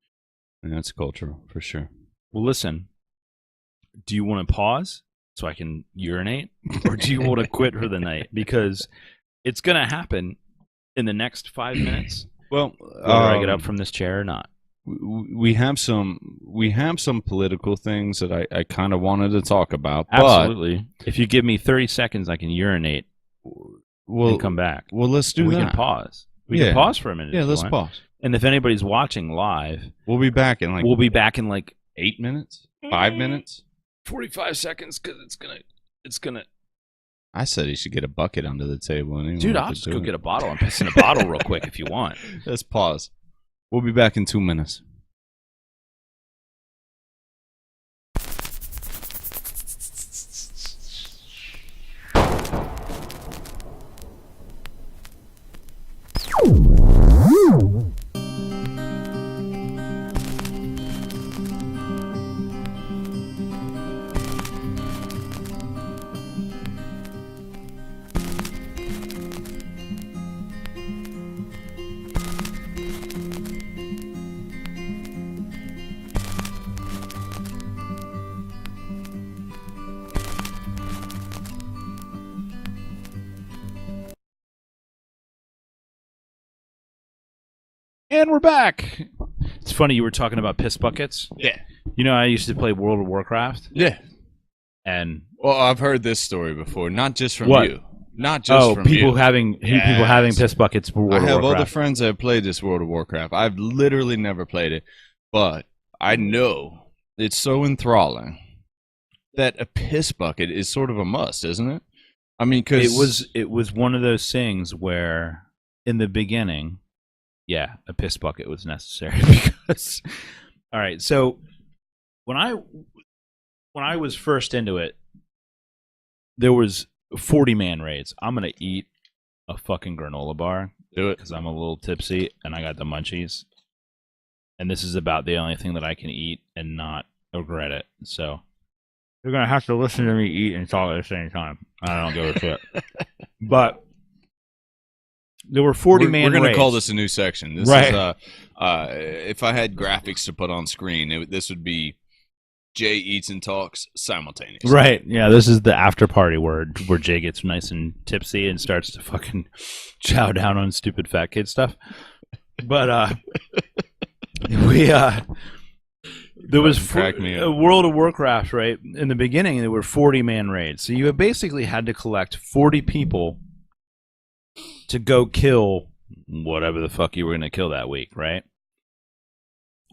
And that's cultural for sure. Well, listen, do you want to pause so I can urinate, or do you want to quit for the night? Because it's going to happen in the next 5 minutes, Well, whether I get up from this chair or not. we have some political things that I kind of wanted to talk about. Absolutely. If you give me 30 seconds, I can urinate and come back. Well, let's do we that. can pause. We can pause for a minute. Yeah, if you let's want. pause. And if anybody's watching live, We'll be back in we'll be back in like 8 minutes, 5 minutes. 45 seconds because it's gonna. I said he should get a bucket under the table. And Dude, I'll just go get a bottle and piss in a bottle real quick if you want. Let's pause. We'll be back in 2 minutes. And we're back. It's funny you were talking about piss buckets. Yeah. You know, I used to play World of Warcraft, Yeah. and Well, I've heard this story before, not just from What? you. Not just from people you. having people having piss buckets for World I of have Warcraft. other friends that have played this World of Warcraft. I've literally never played it, but I know it's so enthralling that a piss bucket is sort of a must, isn't it? I mean, because It was one of those things where in the beginning, yeah, a piss bucket was necessary because. All right, so when I was first into it, there was 40-man raids. I'm gonna eat a fucking granola bar. Do it. Because I'm a little tipsy and I got the munchies. And this is about the only thing that I can eat and not regret it. So you're going to have to listen to me eat and talk at the same time. I don't give a shit. But there were 40-man raids. We're going to call this a new section. This Right. is if I had graphics to put on screen, this would be Jay eats and talks simultaneously. Right. Yeah, this is the after party where Jay gets nice and tipsy and starts to fucking chow down on stupid fat kid stuff. But there was Crack me up. World of Warcraft, right? In the beginning, there were 40-man raids. So you basically had to collect 40 people to go kill whatever the fuck you were going to kill that week, right?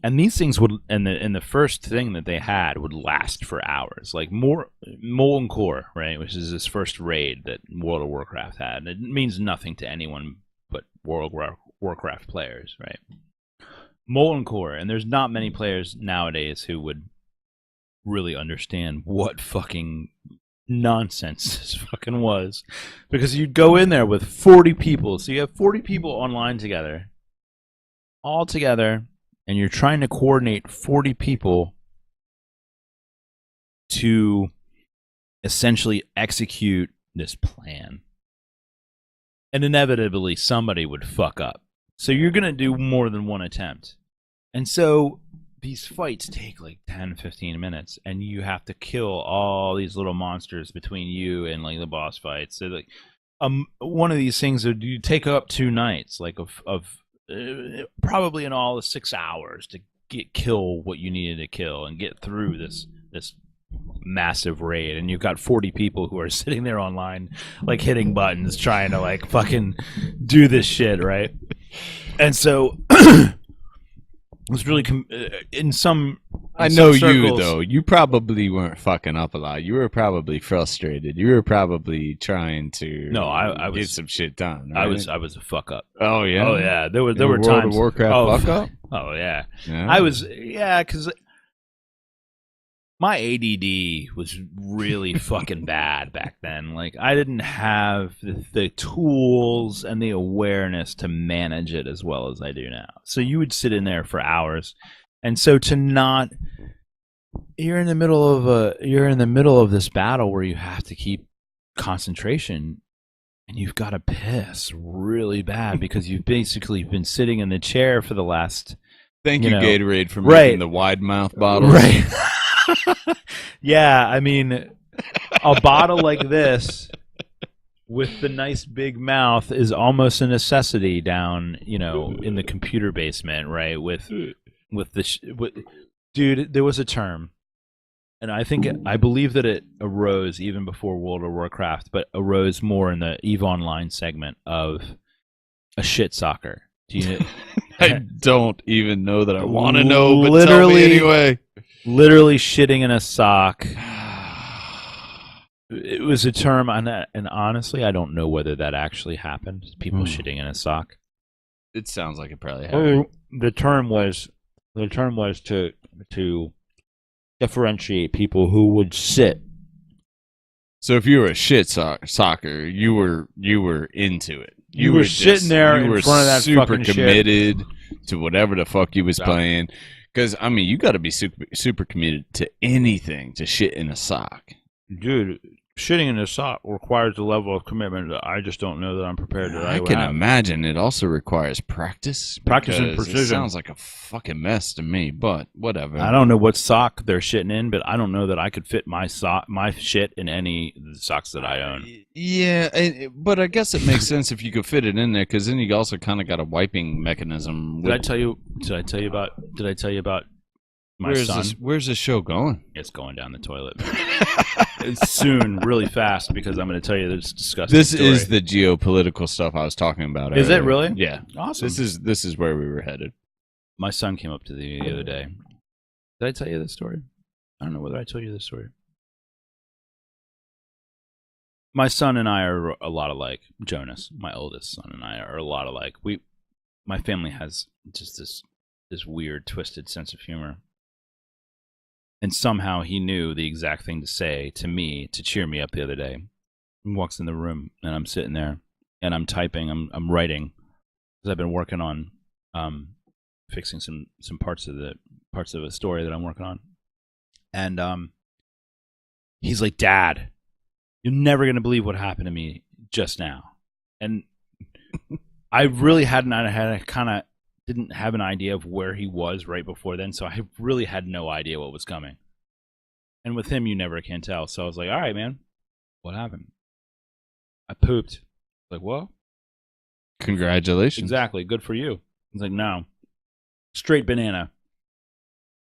And these things would, and the first thing that they had would last for hours. Like Molten Core, right? Which is this first raid that World of Warcraft had. It means nothing to anyone but World of Warcraft players, right? Molten Core, and there's not many players nowadays who would really understand what fucking nonsense this fucking was. Because you'd go in there with 40 people. So you have 40 people online together, all together, and you're trying to coordinate 40 people to essentially execute this plan. And inevitably, somebody would fuck up. So you're going to do more than one attempt. And so these fights take like 10, 15 minutes, and you have to kill all these little monsters between you and like the boss fights. So like, one of these things would you take up 2 nights, like of probably in all 6 hours to kill what you needed to kill and get through this massive raid. And you've got 40 people who are sitting there online, like hitting buttons, trying to like fucking do this shit, right? And so it was really in some. I know you though. You probably weren't fucking up a lot. You were probably frustrated. You were probably trying to I get was some shit done. Right? I was a fuck up. Oh yeah. Oh yeah. There were World times. of Warcraft fuck up. Oh yeah. Yeah. I was because my ADD was really fucking bad back then. Like I didn't have the tools and the awareness to manage it as well as I do now. So you would sit in there for hours, and so to not, you're in the middle of this battle where you have to keep concentration, and you've got to piss really bad because you've basically been sitting in the chair for the last. Thank you, Gatorade, for right. making the wide mouth bottles. Right. Yeah, I mean, a bottle like this with the nice big mouth is almost a necessity down, in the computer basement, right? With dude, there was a term, and I believe that it arose even before World of Warcraft, but arose more in the EVE Online segment of a shit soccer. Do you? I don't even know that I want to know, but tell me anyway. Literally shitting in a sock. It was a term, and honestly, I don't know whether that actually happened. People shitting in a sock. It sounds like it probably happened. The term was to differentiate people who would sit. So if you were a shit soccer, you were into it. You were sitting there in front of that super fucking committed shit. to whatever the fuck you was playing. Because I mean, you got to be super committed to anything to shit in a sock. Dude, shitting in a sock requires a level of commitment that I just don't know that I'm prepared to. I can imagine it also requires practice. Practice and precision. It sounds like a fucking mess to me, but whatever. I don't know what sock they're shitting in, but I don't know that I could fit my shit in any of the socks that I own. Yeah, but I guess it makes sense if you could fit it in there, because then you also kind of got a wiping mechanism. Did I tell you about my son? Where's this show going? It's going down the toilet. It's soon, really fast, because I'm going to tell you this disgusting This story. is the geopolitical stuff I was talking about. Is it really? Yeah. Awesome. This is where we were headed. My son came up to me the other day. Did I tell you this story? I don't know whether I told you this story. My son and I are a lot alike. Jonas, my oldest son, and I are a lot alike. My family has just this weird, twisted sense of humor. And somehow he knew the exact thing to say to me to cheer me up the other day. He walks in the room, and I'm sitting there, and I'm typing, I'm writing, because I've been working on fixing some parts of a story that I'm working on. And he's like, "Dad, you're never gonna believe what happened to me just now." And I really didn't have an idea of where he was right before then, so I really had no idea what was coming. And with him, you never can tell. So I was like, "All right, man, what happened?" I pooped. Like, well, congratulations. Exactly, good for you. He's like, "No, straight banana,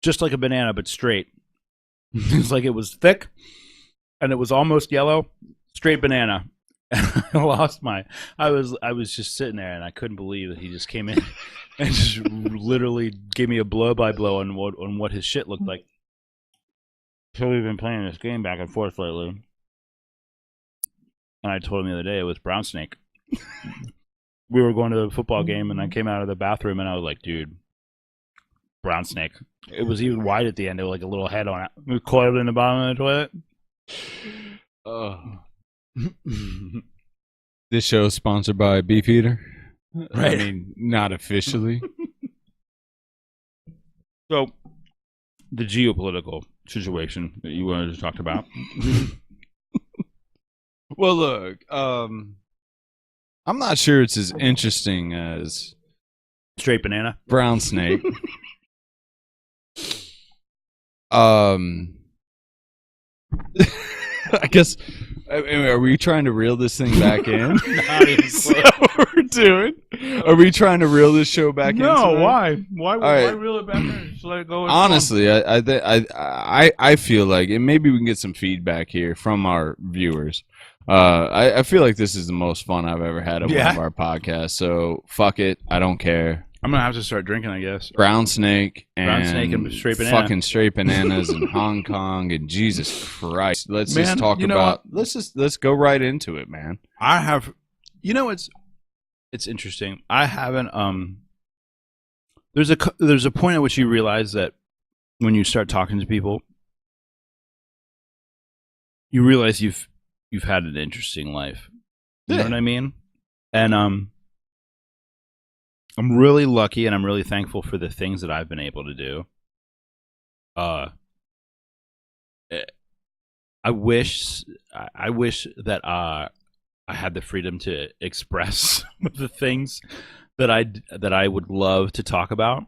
just like a banana, but straight." It's like it was thick, and it was almost yellow. Straight banana. I lost I was just sitting there, and I couldn't believe that he just came in and just literally gave me a blow by blow on what his shit looked like. So we've been playing this game back and forth lately, and I told him the other day it was brown snake. We were going to the football game, and I came out of the bathroom, and I was like, "Dude, brown snake." It was even wide at the end. It was like a little head on it. It was coiled in the bottom of the toilet. Oh. This show is sponsored by Beefeater. Right. I mean, not officially. So, the geopolitical situation that you wanted to talk about. Well, look, I'm not sure it's as interesting as Straight banana. brown snake. I guess. Are we trying to reel this thing back in? Not even Is that what we're doing? Are we trying to reel this show back into No, it? why? Why right. reel it back in? Just let it go. Honestly, I feel like, and maybe we can get some feedback here from our viewers. I feel like this is the most fun I've ever had at one of our podcasts. So fuck it, I don't care. I'm gonna have to start drinking, I guess. Brown snake and straight banana. fucking straight bananas in Hong Kong and Jesus Christ. Let's Man, just talk you know about. Let's go right into it, man. I have, it's interesting. I haven't. There's a point at which you realize that when you start talking to people, you realize you've had an interesting life. You know what I mean? And I'm really lucky and I'm really thankful for the things that I've been able to do. I wish that I had the freedom to express some of the things that I would love to talk about.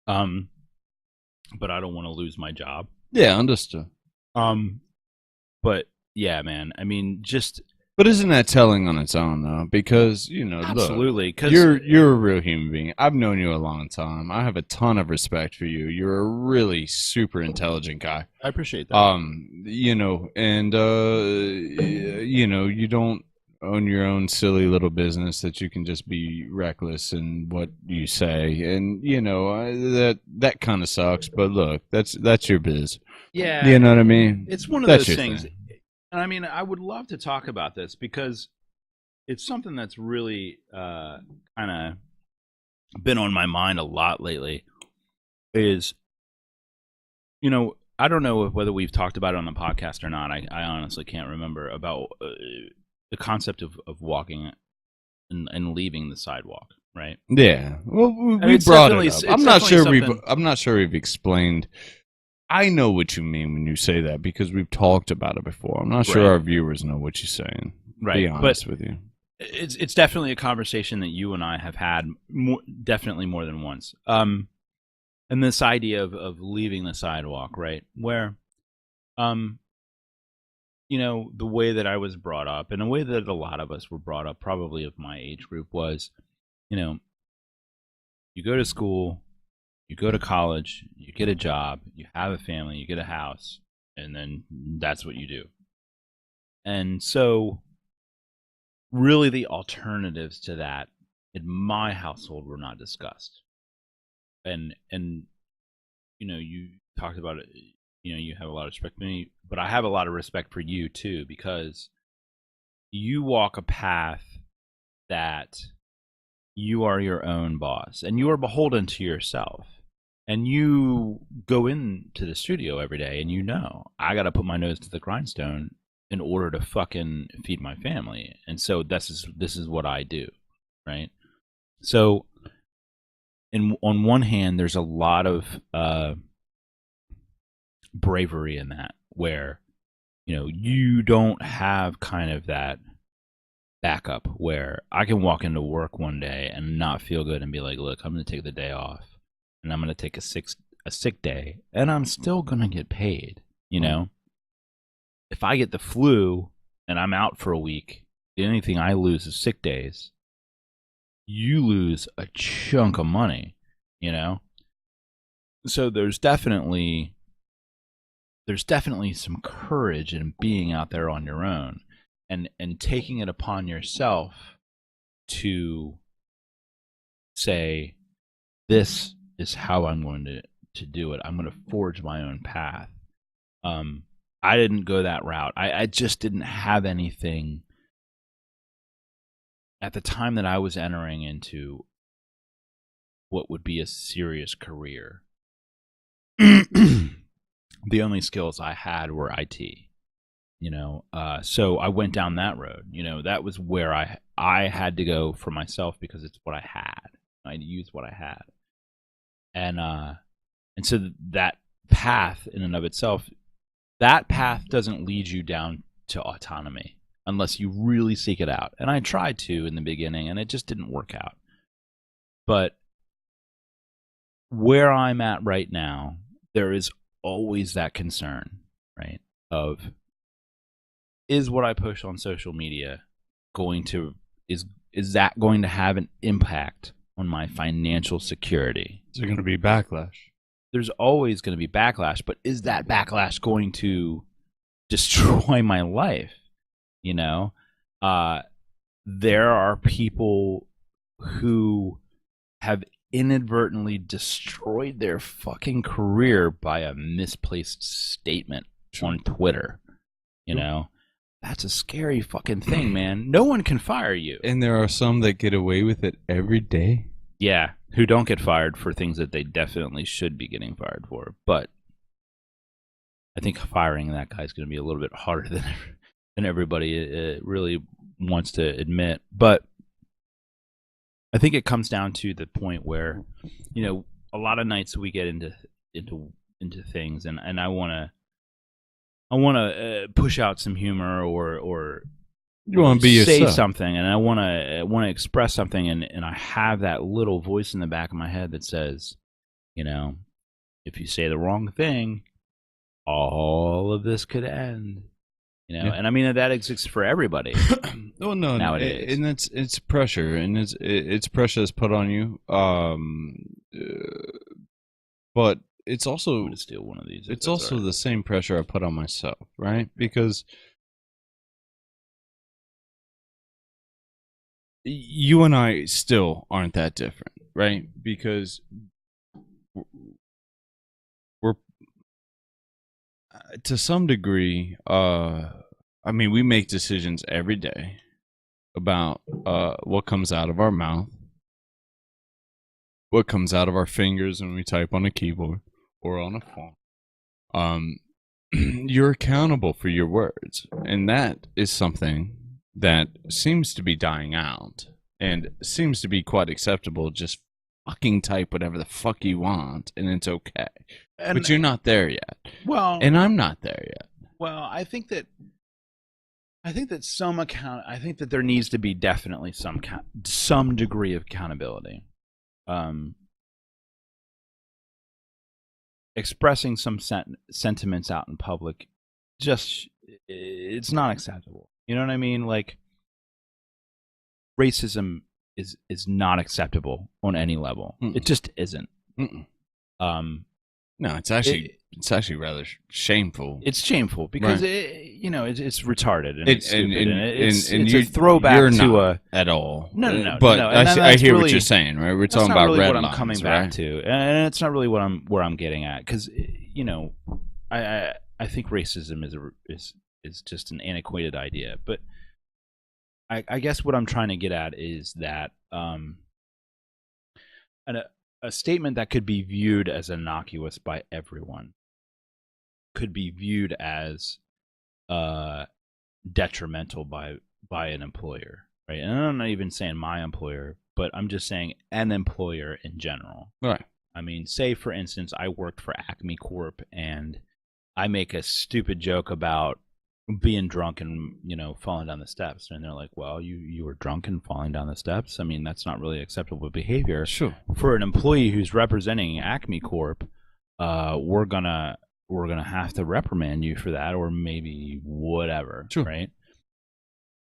But I don't want to lose my job. Yeah, understood. But yeah, man. I mean, just. But isn't that telling on its own, though? Because, absolutely, look, you're a real human being. I've known you a long time. I have a ton of respect for you. You're a really super intelligent guy. I appreciate that. And you don't own your own silly little business that you can just be reckless in what you say, and that kind of sucks. But look, that's your biz. Yeah, you know what I mean. It's one of That's those your things. thing. And I mean, I would love to talk about this because it's something that's really kind of been on my mind a lot lately. Is, I don't know whether we've talked about it on the podcast or not. I honestly can't remember about the concept of walking and leaving the sidewalk, right? Yeah. Well, we it's brought it definitely- up. it's I'm not sure we've explained. I know what you mean when you say that because we've talked about it before. I'm not sure Right. our viewers know what you're saying. Right. Be honest with you. It's definitely a conversation that you and I have had definitely more than once. And this idea of leaving the sidewalk, right? Where, the way that I was brought up and the way that a lot of us were brought up, probably of my age group, was, you go to school, you go to college, you get a job, you have a family, you get a house, and then that's what you do. And so really the alternatives to that in my household were not discussed. And you talked about it, you have a lot of respect for me, but I have a lot of respect for you too, because you walk a path that you are your own boss and you are beholden to yourself. And you go into the studio every day and I got to put my nose to the grindstone in order to fucking feed my family. And so this is what I do, right? So on one hand, there's a lot of bravery in that, where you don't have kind of that backup where I can walk into work one day and not feel good and be like, look, I'm going to take the day off and I'm going to take a sick day and I'm still going to get paid. If I get the flu and I'm out for a week, the only thing I lose is sick days. You lose a chunk of money, So there's definitely some courage in being out there on your own and taking it upon yourself to say, this is how I'm going to do it. I'm going to forge my own path. I didn't go that route. I just didn't have anything at the time that I was entering into what would be a serious career. The only skills I had were IT, So I went down that road. That was where I had to go for myself because it's what I had. I had to use what I had, and so that path in and of itself, that path doesn't lead you down to autonomy unless you really seek it out. And I tried to in the beginning, and it just didn't work out. But where I'm at right now, there is always that concern, right? Of, is what I push on social media is that going to have an impact on my financial security? Is there going to be backlash? There's always going to be backlash, but is that backlash going to destroy my life? There are people who have inadvertently destroyed their fucking career by a misplaced statement on Twitter. That's a scary fucking thing, man. No one can fire you. And there are some that get away with it every day. Yeah, who don't get fired for things that they definitely should be getting fired for. But I think firing that guy is going to be a little bit harder than everybody really wants to admit. But I think it comes down to the point where, a lot of nights we get into things, and I want to push out some humor or you want to be say yourself. Something, and I want to express something, and I have that little voice in the back of my head that says, if you say the wrong thing, all of this could end. Yeah. And I mean that exists for everybody. Oh no, nowadays. And it's pressure, and it's pressure that's put on you. But it's also, I'm gonna steal one of these. It's also the same pressure I put on myself, right? Because you and I still aren't that different, right? Because we're to some degree, we make decisions every day about what comes out of our mouth, what comes out of our fingers when we type on a keyboard or on a phone. You're accountable for your words, and that is something that seems to be dying out and seems to be quite acceptable. Just fucking type whatever the fuck you want, and it's okay. But you're not there yet. Well, and I'm not there yet. Well, I think that there needs to be definitely some degree of accountability. Expressing some sentiments out in public, it's not acceptable. You know what I mean? Like, racism is not acceptable on any level. Mm-mm. It just isn't. Mm-mm. No, it's actually rather shameful. It's shameful because right. It's retarded and it's stupid and it's a throwback you're to not at all. No. But no. I hear what you're saying, right? We're talking about really red what lines, I'm coming right? back to, and it's not really where I'm getting at, because I think racism is just an antiquated idea, but I guess what I'm trying to get at is that a statement that could be viewed as innocuous by everyone could be viewed as detrimental by an employer, right? And I'm not even saying my employer, but I'm just saying an employer in general. Right. I mean, say for instance, I worked for Acme Corp, and I make a stupid joke about being drunk and falling down the steps, and they're like, well, you were drunk and falling down the steps. I mean, that's not really acceptable behavior. Sure. For an employee who's representing Acme Corp, we're gonna have to reprimand you for that, or maybe whatever. Sure. Right.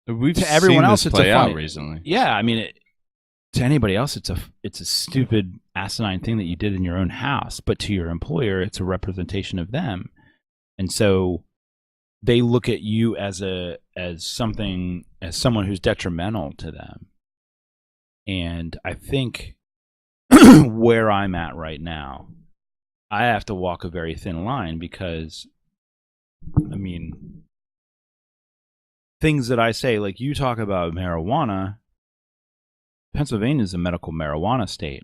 We've to everyone seen else this it's play a funny, out recently. Yeah, I mean, to anybody else it's a stupid asinine thing that you did in your own house, but to your employer it's a representation of them, and so they look at you as someone who's detrimental to them. And I think where I'm at right now, I have to walk a very thin line, because I mean, things that I say, like you talk about marijuana, Pennsylvania is a medical marijuana state.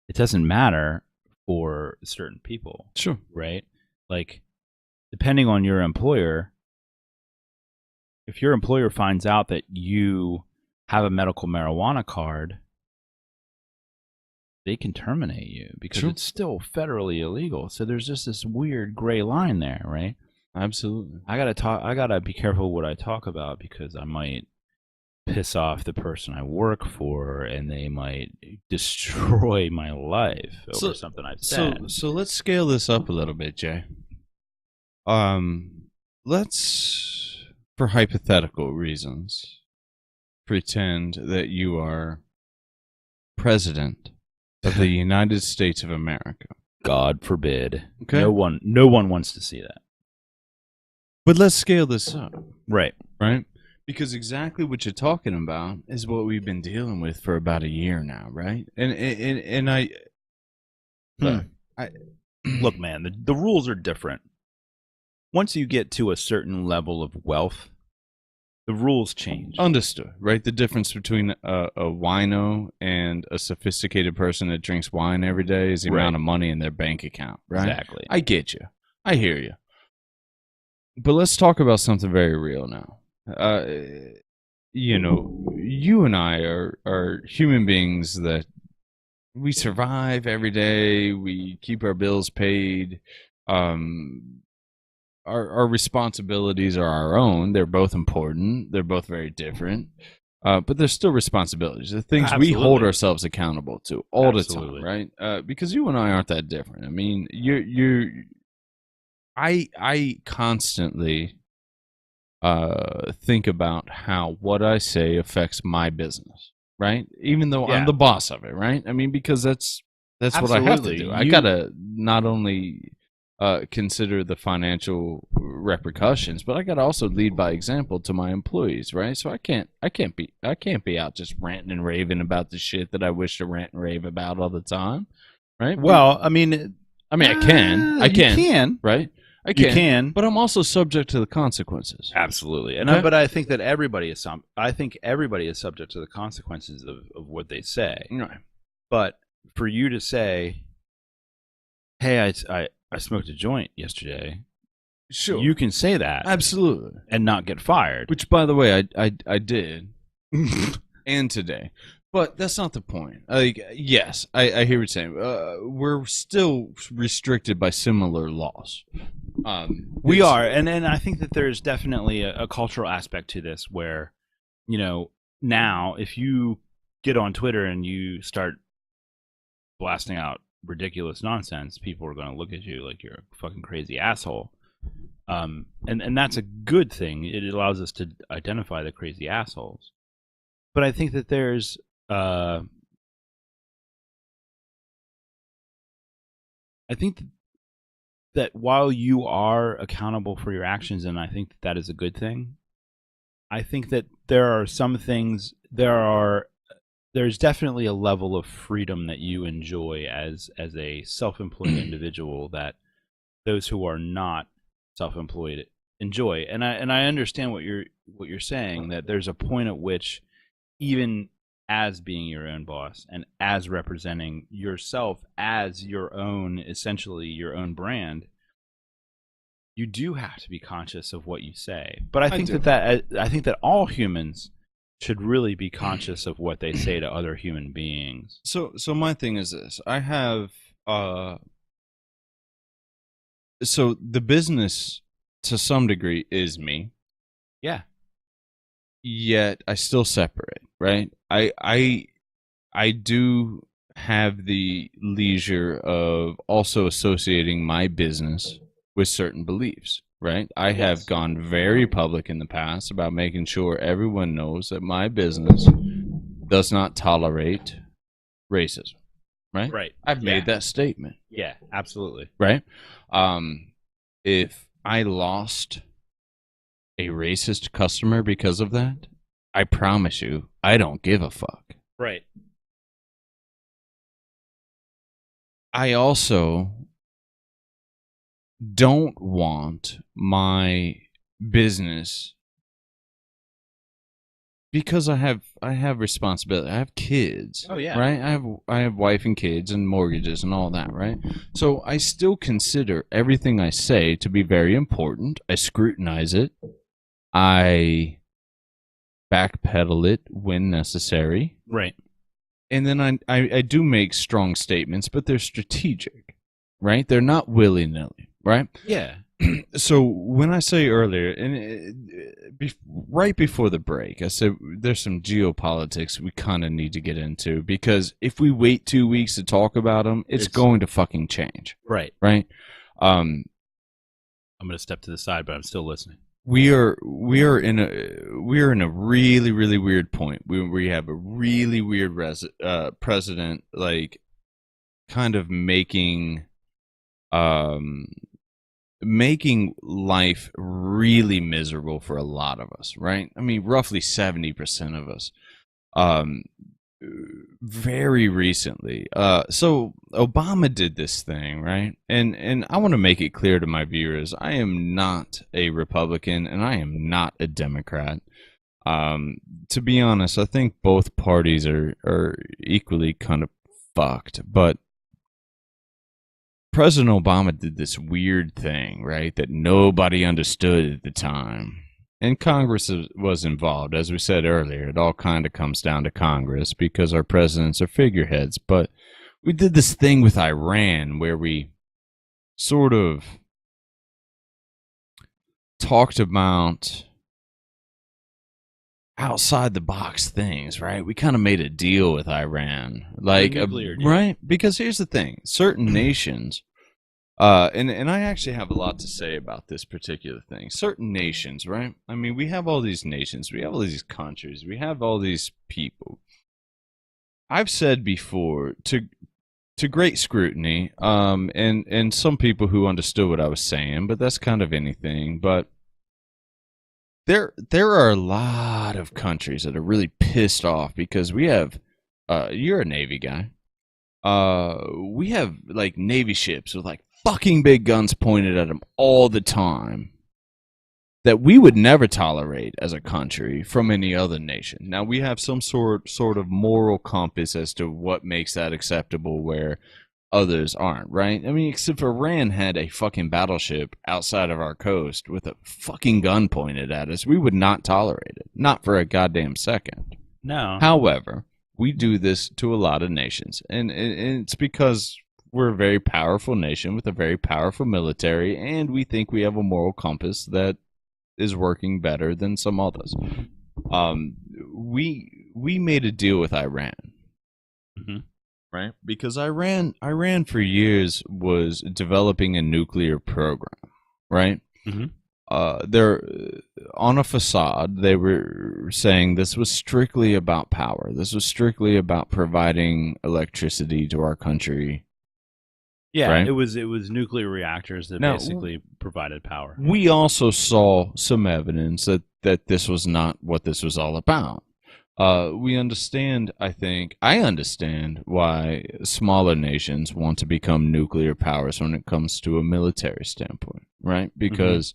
It doesn't matter for certain people. Sure. Right? Like, depending on your employer, if your employer finds out that you have a medical marijuana card, they can terminate you because Sure. it's still federally illegal. So there's just this weird gray line there, right? Absolutely. I gotta be careful what I talk about because I might piss off the person I work for and they might destroy my life over something I've said. So let's scale this up a little bit, Jay. Let's, for hypothetical reasons, pretend that you are president of the United States of America. God forbid. Okay. No one wants to see that. But let's scale this up, Right. right? Because exactly what you're talking about is what we've been dealing with for about a year now, right? And I, Look, man, the rules are different. Once you get to a certain level of wealth, the rules change. understood, right? The difference between a wino and a sophisticated person that drinks wine every day is the Right. amount of money in their bank account, right? Exactly. I get you. I hear you. But let's talk about something very real now. You know, you and I are human beings that we survive every day. We keep our bills paid. Our responsibilities are our own. They're both important. They're both very different. But they're still responsibilities. The things we hold Absolutely. ourselves accountable to all Absolutely. the time, right? Because you and I aren't that different. I mean, I constantly think about how what I say affects my business, right? Even though I'm Yeah. the boss of it, right? I mean, because that's what I have to Absolutely. do. I gotta not only consider the financial repercussions, but I gotta also lead by example to my employees, right? So I can't be out just ranting and raving about the shit that I wish to rant and rave about all the time, right? Well, I mean, I can, you can, right? I you can, but I'm also subject to the consequences. absolutely. And Okay. but I think that everybody is subject to the consequences of what they say. Right. But for you to say, "Hey, I smoked a joint yesterday," Sure. you can say that Absolutely. and not get fired. Which, by the way, I did, and today. But that's not the point. Like, yes, I hear what you're saying. We're still restricted by similar laws. We are, and I think that there's definitely a cultural aspect to this where, you know, now if you get on Twitter and you start blasting out ridiculous nonsense, people are going to look at you like you're a fucking crazy asshole. And that's a good thing. It allows us to identify the crazy assholes. But I think that there's I think that while you are accountable for your actions, and I think that is a good thing, I think that there are some things, there's definitely a level of freedom that you enjoy as a self-employed individual that those who are not self-employed enjoy. And I understand what you're saying, that there's a point at which, even as being your own boss and as representing yourself as your own, essentially your own brand, you do have to be conscious of what you say. But I think I think that all humans should really be conscious of what they say to other human beings. So my thing is this: I have so the business to some degree is me. Yeah. Yet I still separate, right? I do have the leisure of also associating my business with certain beliefs, right? I have gone very public in the past about making sure everyone knows that my business does not tolerate racism, right? Right. I've made that statement, Yeah, absolutely. right? If I lost a racist customer because of that, I promise you, I don't give a fuck. Right. I also don't want my business because I have responsibility. I have kids, Oh yeah. right? I have wife and kids and mortgages and all that, right? So I still consider everything I say to be very important. I scrutinize it. I backpedal it when necessary. Right. And then I do make strong statements, but they're strategic, right? They're not willy nilly, right? Yeah. So when I say earlier, and right before the break, I said there's some geopolitics we kind of need to get into because if we wait 2 weeks to talk about them, it's going to fucking change, Right. right? Um, I'm going to step to the side, but I'm still listening. we are in a really really weird point. We have a really weird president, like kind of um making life really miserable for a lot of us, right? I mean, roughly 70% of us. Um, very recently. So Obama did this thing, right? And I want to make it clear to my viewers, I am not a Republican and I am not a Democrat. To be honest, I think both parties are equally kind of fucked, but President Obama did this weird thing, right, that nobody understood at the time. And Congress was involved. As we said earlier, it all kind of comes down to Congress because our presidents are figureheads. But we did this thing with Iran where we sort of talked about outside the box things, right? We kind of made a deal with Iran, like nuclear deal. right? Because here's the thing: certain nations, and I actually have a lot to say about this particular thing. Certain nations, right? I mean, we have all these nations, we have all these countries, we have all these people. I've said before to great scrutiny, and some people who understood what I was saying, but that's kind of anything, but. There are a lot of countries that are really pissed off because we have you're a Navy guy. We have like Navy ships with like fucking big guns pointed at them all the time that we would never tolerate as a country from any other nation. Now we have some sort of moral compass as to what makes that acceptable where others aren't, right? I mean, except for Iran had a fucking battleship outside of our coast with a fucking gun pointed at us. We would not tolerate it. Not for a goddamn second. No. However, we do this to a lot of nations. And it's because we're a very powerful nation with a very powerful military, and we think we have a moral compass that is working better than some others. We made a deal with Iran. Mm-hmm. Right? Because Iran for years was developing a nuclear program, right? Mm-hmm. They're on a facade. They were saying this was strictly about power. This was strictly about providing electricity to our country. Yeah, right? it was nuclear reactors that Now, basically provided power. We also saw some evidence that this was not what this was all about. We understand, I understand why smaller nations want to become nuclear powers when it comes to a military standpoint, right? Because,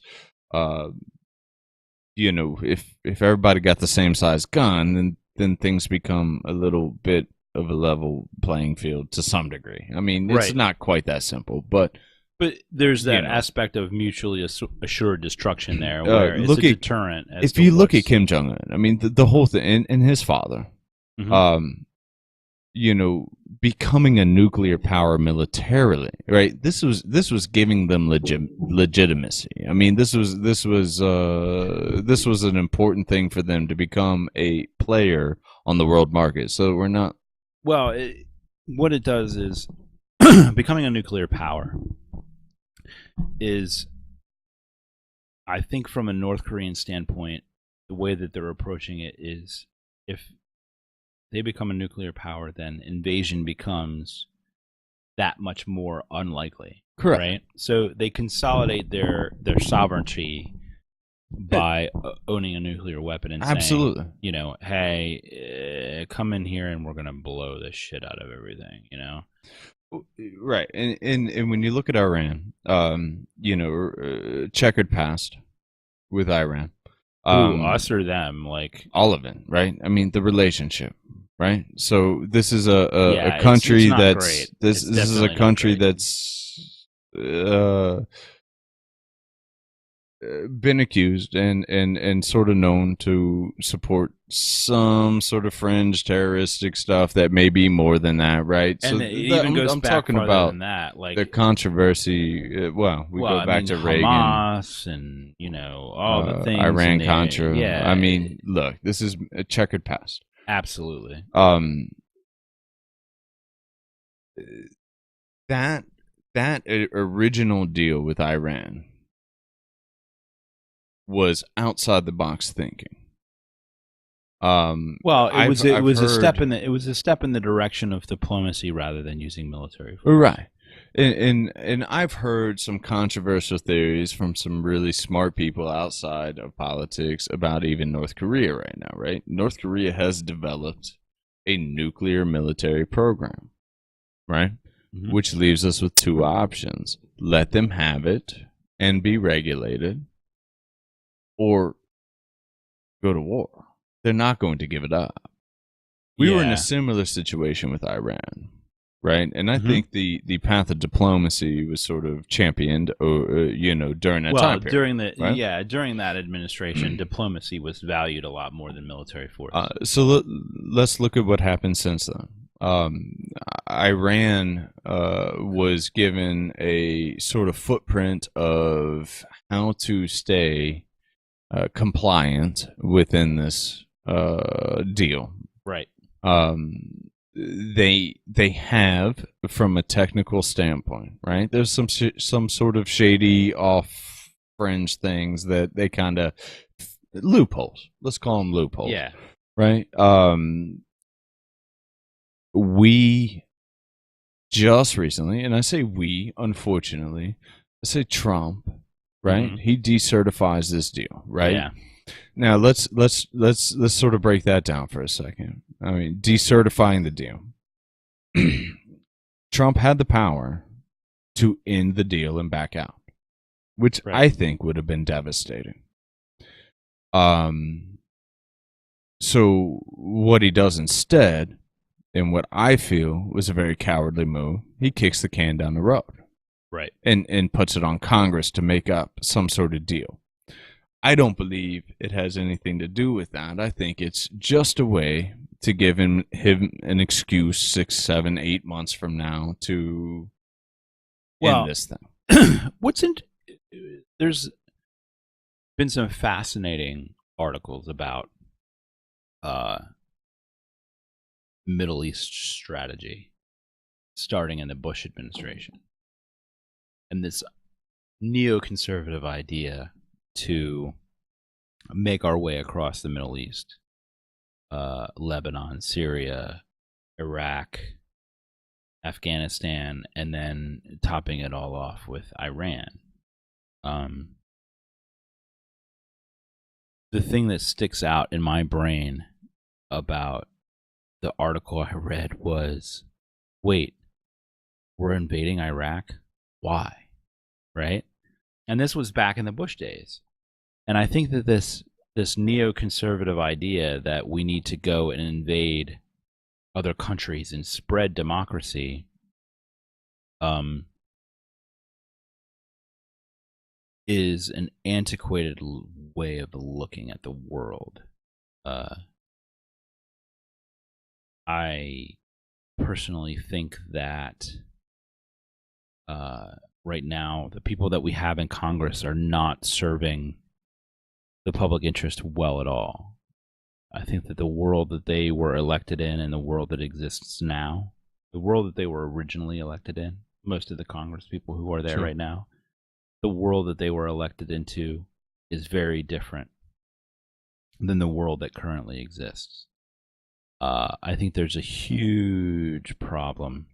if everybody got the same size gun, then things become a little bit of a level playing field to some degree. I mean, it's Right. not quite that simple, but there's that aspect of mutually assured destruction there, where it's a deterrent. If you look at Kim Jong Un, I mean, the whole thing, and his father, becoming a nuclear power militarily, right? This was giving them legitimacy. I mean, this was an important thing for them to become a player on the world market. So we're not. Well, what it does is becoming a nuclear power is, I think, from a North Korean standpoint, the way that they're approaching it is, if they become a nuclear power, then invasion becomes that much more unlikely. Correct. Right? So they consolidate their sovereignty by owning a nuclear weapon and Absolutely. saying, hey, come in here and we're going to blow the shit out of everything, Right, and when you look at Iran, checkered past with Iran, Who, Um, us or them? Like, all of it, right? I mean, the relationship, right? So this is a yeah, it's country not that's great. this It's this is a definitely not country great. that's uh, been accused and sort of known to support some sort of fringe terroristic stuff that may be more than that, right? So And it even goes I'm back talking farther about than that. the Like, controversy. Well, we well, go I back mean, to Reagan, Hamas and, all the things in Iran there. Contra. I Yeah, mean, look, this is a checkered past. absolutely. Um, that original deal with Iran was outside the box thinking. Well, it I've was a step heard in the direction of diplomacy rather than using military force. right, and I've heard some controversial theories from some really smart people outside of politics about even North Korea right now. Right, North Korea has developed a nuclear military program, right, Hmm. which leaves us with two options: let them have it and be regulated, or go to war. They're not going to give it up. We were in a Yeah. similar situation with Iran, right? And I Hmm. think the path of diplomacy was sort of championed, during that Well, time period, right? during that administration, diplomacy was valued a lot more than military force. Let's look at what happened since then. Um, Iran was given a sort of footprint of how to stay compliant within this deal. Right. They have, from a technical standpoint, right? There's some sort of shady off fringe things that they kind of loopholes. Let's call them loopholes, Yeah. right? We just recently, and I say we, unfortunately, I say Trump, right? Hmm. He decertifies this deal, right? Yeah. Now let's sort of break that down for a second. I mean, decertifying the deal. Trump had the power to end the deal and back out, which Right. I think would have been devastating. Um, so what he does instead, and what I feel was a very cowardly move, he kicks the can down the road Right. and puts it on Congress to make up some sort of deal. I don't believe it has anything to do with that. I think it's just a way to give him an excuse 6, 7, 8 months from now to end Well, this thing. what's in there's been some fascinating articles about uh Middle East strategy starting in the Bush administration. And this neoconservative idea to make our way across the Middle East, Lebanon, Syria, Iraq, Afghanistan, and then topping it all off with Iran. Um, the thing that sticks out in my brain about the article I read was, wait, we're invading Iraq? Why? Right? And this was back in the Bush days. And I think that this neoconservative idea that we need to go and invade other countries and spread democracy um, is an antiquated way of looking at the world. Uh, I personally think that right now the people that we have in Congress are not serving the public interest well at all. I think that the world that they were elected in and the world that exists now, the world that they were originally elected in, most of the Congress people who are there Sure. right now, the world that they were elected into is very different than the world that currently exists. I think there's a huge problem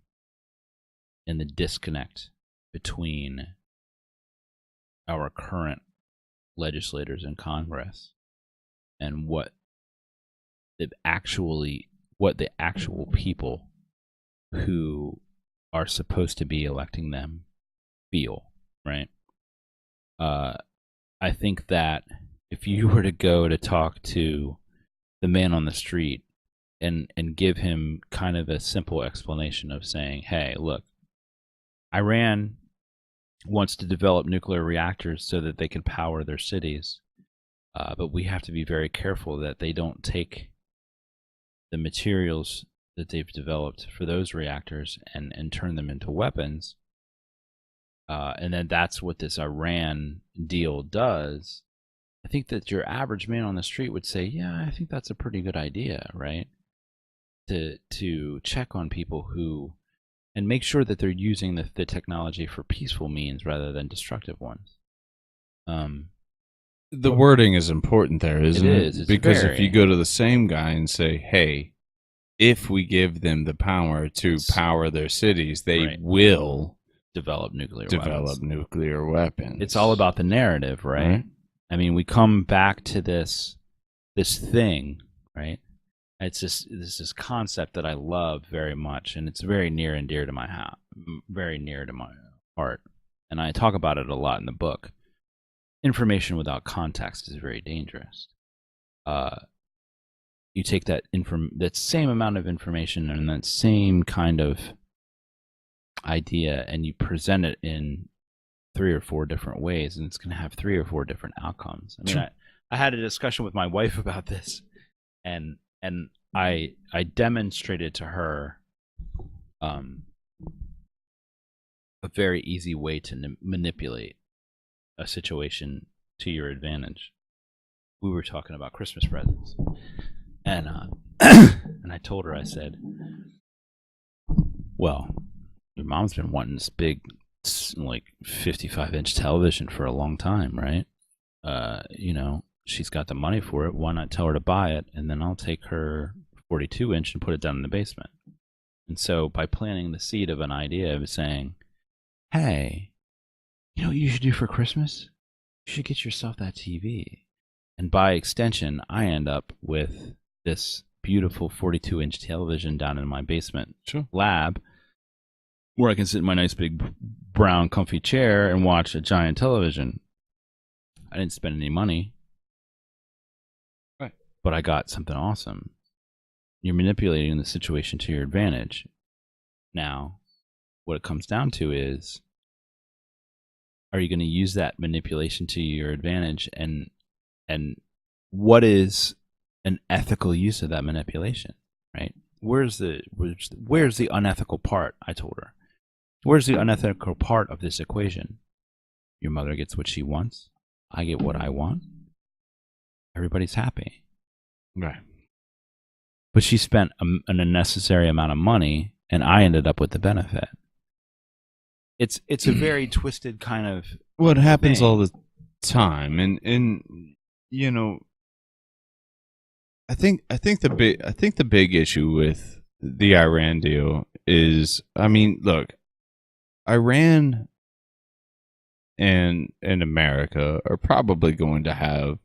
in the disconnect between our current legislators in Congress and what the actual people who are supposed to be electing them feel, right? I think that if you were to go to talk to the man on the street and give him kind of a simple explanation of saying, hey, look, Iran wants to develop nuclear reactors so that they can power their cities, but we have to be very careful that they don't take the materials that they've developed for those reactors and turn them into weapons. And then that's what this Iran deal does. I think that your average man on the street would say, yeah, I think that's a pretty good idea, right? To check on people who, and make sure that they're using the technology for peaceful means rather than destructive ones. The wording is important there, isn't it? Is. It's because very. If you go to the same guy and say, hey, if we give them the power to power their cities, they will develop nuclear weapons. It's all about the narrative, right? I mean, we come back to this thing, right? It's this concept that I love very much, and it's very near and dear to my heart. And I talk about it a lot in the book. Information without context is very dangerous. You take that same amount of information and that same kind of idea, and you present it in 3 or 4 different ways, and it's going to have 3 or 4 different outcomes. I mean, I had a discussion with my wife about this, and I demonstrated to her a very easy way to manipulate a situation to your advantage. We were talking about Christmas presents, and and I told her, I said, well, your mom's been wanting this big, like 55-inch television for a long time, right? You know, she's got the money for it. Why not tell her to buy it, and then I'll take her 42-inch and put it down in the basement. And so by planting the seed of an idea of saying, hey, you know what you should do for Christmas? You should get yourself that TV. And by extension, I end up with this beautiful 42-inch television down in my basement lab, where I can sit in my nice big brown comfy chair and watch a giant television. I didn't spend any money, but I got something awesome. You're manipulating the situation to your advantage. Now, what it comes down to is, are you going to use that manipulation to your advantage, and what is an ethical use of that manipulation, right? Where's the unethical part? I told her. Where's the unethical part of this equation? Your mother gets what she wants. I get what I want. Everybody's happy. Right. But she spent an unnecessary amount of money, and I ended up with the benefit. It's a very twisted kind of what happens all the time, and you know, I think the big issue with the Iran deal is, I mean, look, Iran and America are probably going to have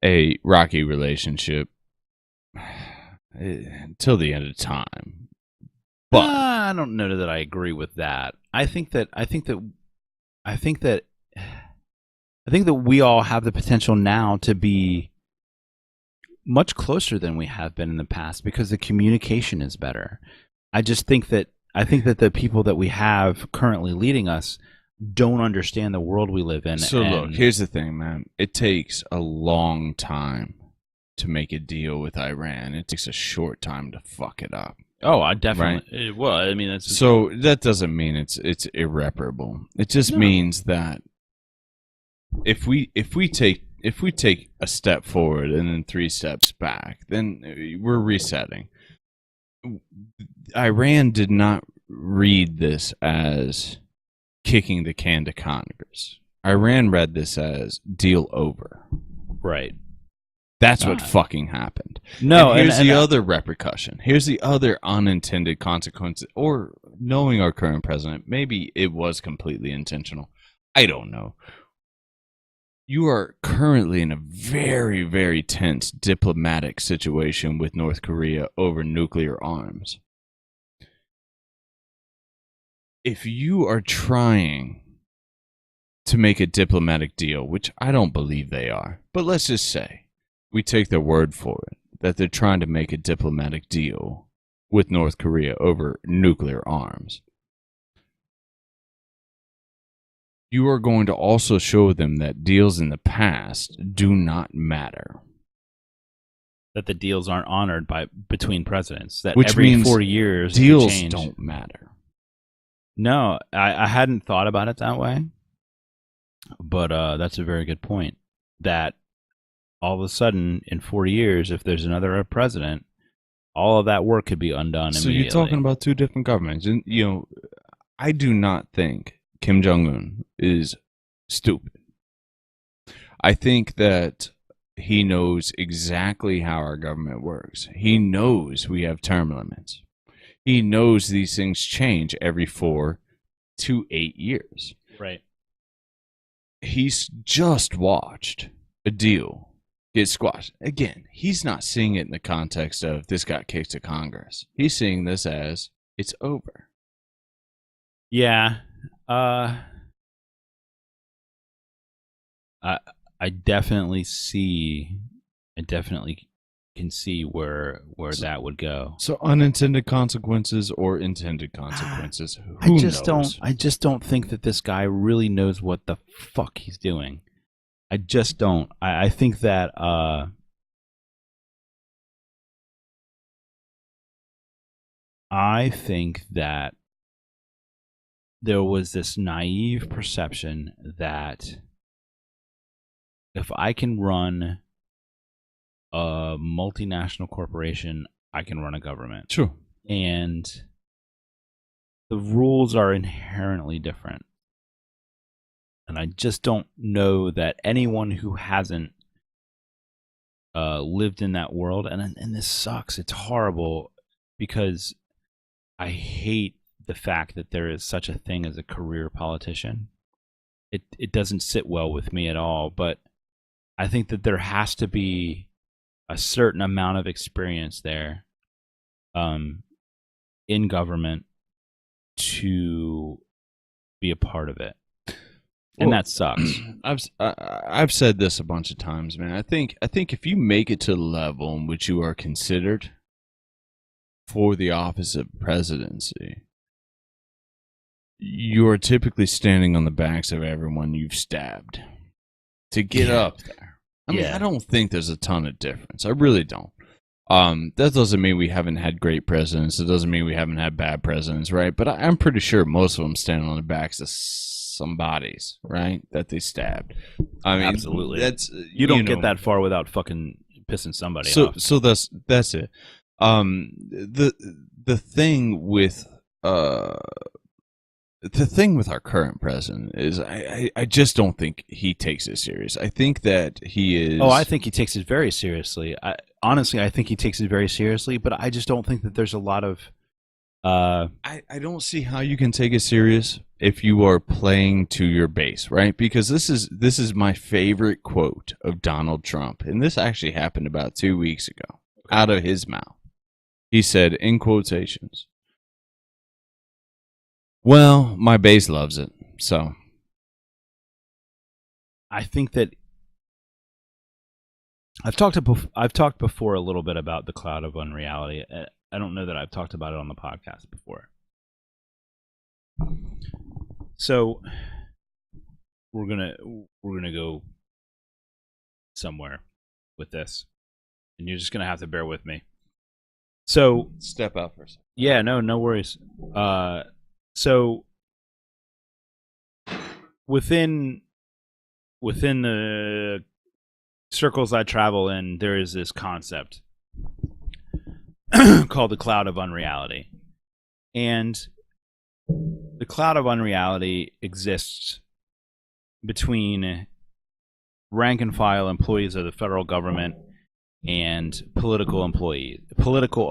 a rocky relationship until the end of time. But I don't know that I agree with that. I think that we all have the potential now to be much closer than we have been in the past because the communication is better. I think that the people that we have currently leading us don't understand the world we live in. So look, here's the thing, man. It takes a long time to make a deal with Iran. It takes a short time to fuck it up. Oh, I definitely. Right? Well, I mean, that's so that doesn't mean it's irreparable. It just means that if we take a step forward and then 3 steps back, then we're resetting. Iran did not read this as kicking the can to Congress. Iran read this as deal over. Right. That's what fucking happened. No, and here's the other repercussion. Here's the other unintended consequence. Or knowing our current president, maybe it was completely intentional. I don't know. You are currently in a very, very tense diplomatic situation with North Korea over nuclear arms. If you are trying to make a diplomatic deal, which I don't believe they are. But let's just say we take their word for it that they're trying to make a diplomatic deal with North Korea over nuclear arms. You are going to also show them that deals in the past do not matter. That the deals aren't honored between presidents. That Which every means 4 years deals change. don't matter. No, I hadn't thought about it that way. But that's a very good point. That all of a sudden, in 40 years, if there's another president, all of that work could be undone So immediately. you're talking about two different governments. And, I do not think Kim Jong-un is stupid. I think that he knows exactly how our government works. He knows we have term limits. He knows these things change every 4 to 8 years. Right. He's just watched a deal get squashed. Again, he's not seeing it in the context of this got kicked to Congress. He's seeing this as it's over. Yeah. I definitely can see where that would go. So unintended consequences or intended consequences. Who knows? I just don't think that this guy really knows what the fuck he's doing. I just don't. I think that there was this naive perception that if I can run a multinational corporation, I can run a government. Sure. And the rules are inherently different. And I just don't know that anyone who hasn't lived in that world, and this sucks, it's horrible, because I hate the fact that there is such a thing as a career politician. It doesn't sit well with me at all, but I think that there has to be a certain amount of experience there in government to be a part of it. And that sucks. I've said this a bunch of times, man. I think if you make it to the level in which you are considered for the office of presidency, you are typically standing on the backs of everyone you've stabbed to get up there. I mean, I don't think there's a ton of difference. I really don't. That doesn't mean we haven't had great presidents. It doesn't mean we haven't had bad presidents, right? But I'm pretty sure most of them stand on the backs of some bodies, right, that they stabbed. I mean, absolutely. That's you don't get that far without fucking pissing somebody off. So that's it. The thing with our current president is I just don't think he takes it serious. I think that he is. Oh, I think he takes it very seriously. Honestly, I think he takes it very seriously, but I just don't think that there's a lot of. I don't see how you can take it serious if you are playing to your base, right? Because this is my favorite quote of Donald Trump, and this actually happened about 2 weeks ago, out of his mouth. He said, in quotations, "Well, my base loves it, so." I think that I've talked before a little bit about the cloud of unreality. I don't know that I've talked about it on the podcast before. So we're gonna go somewhere with this, and you're just gonna have to bear with me. So Step out for a second. Yeah, no worries. So within the circles I travel in, there is this concept called the cloud of unreality. And the cloud of unreality exists between rank and file employees of the federal government and political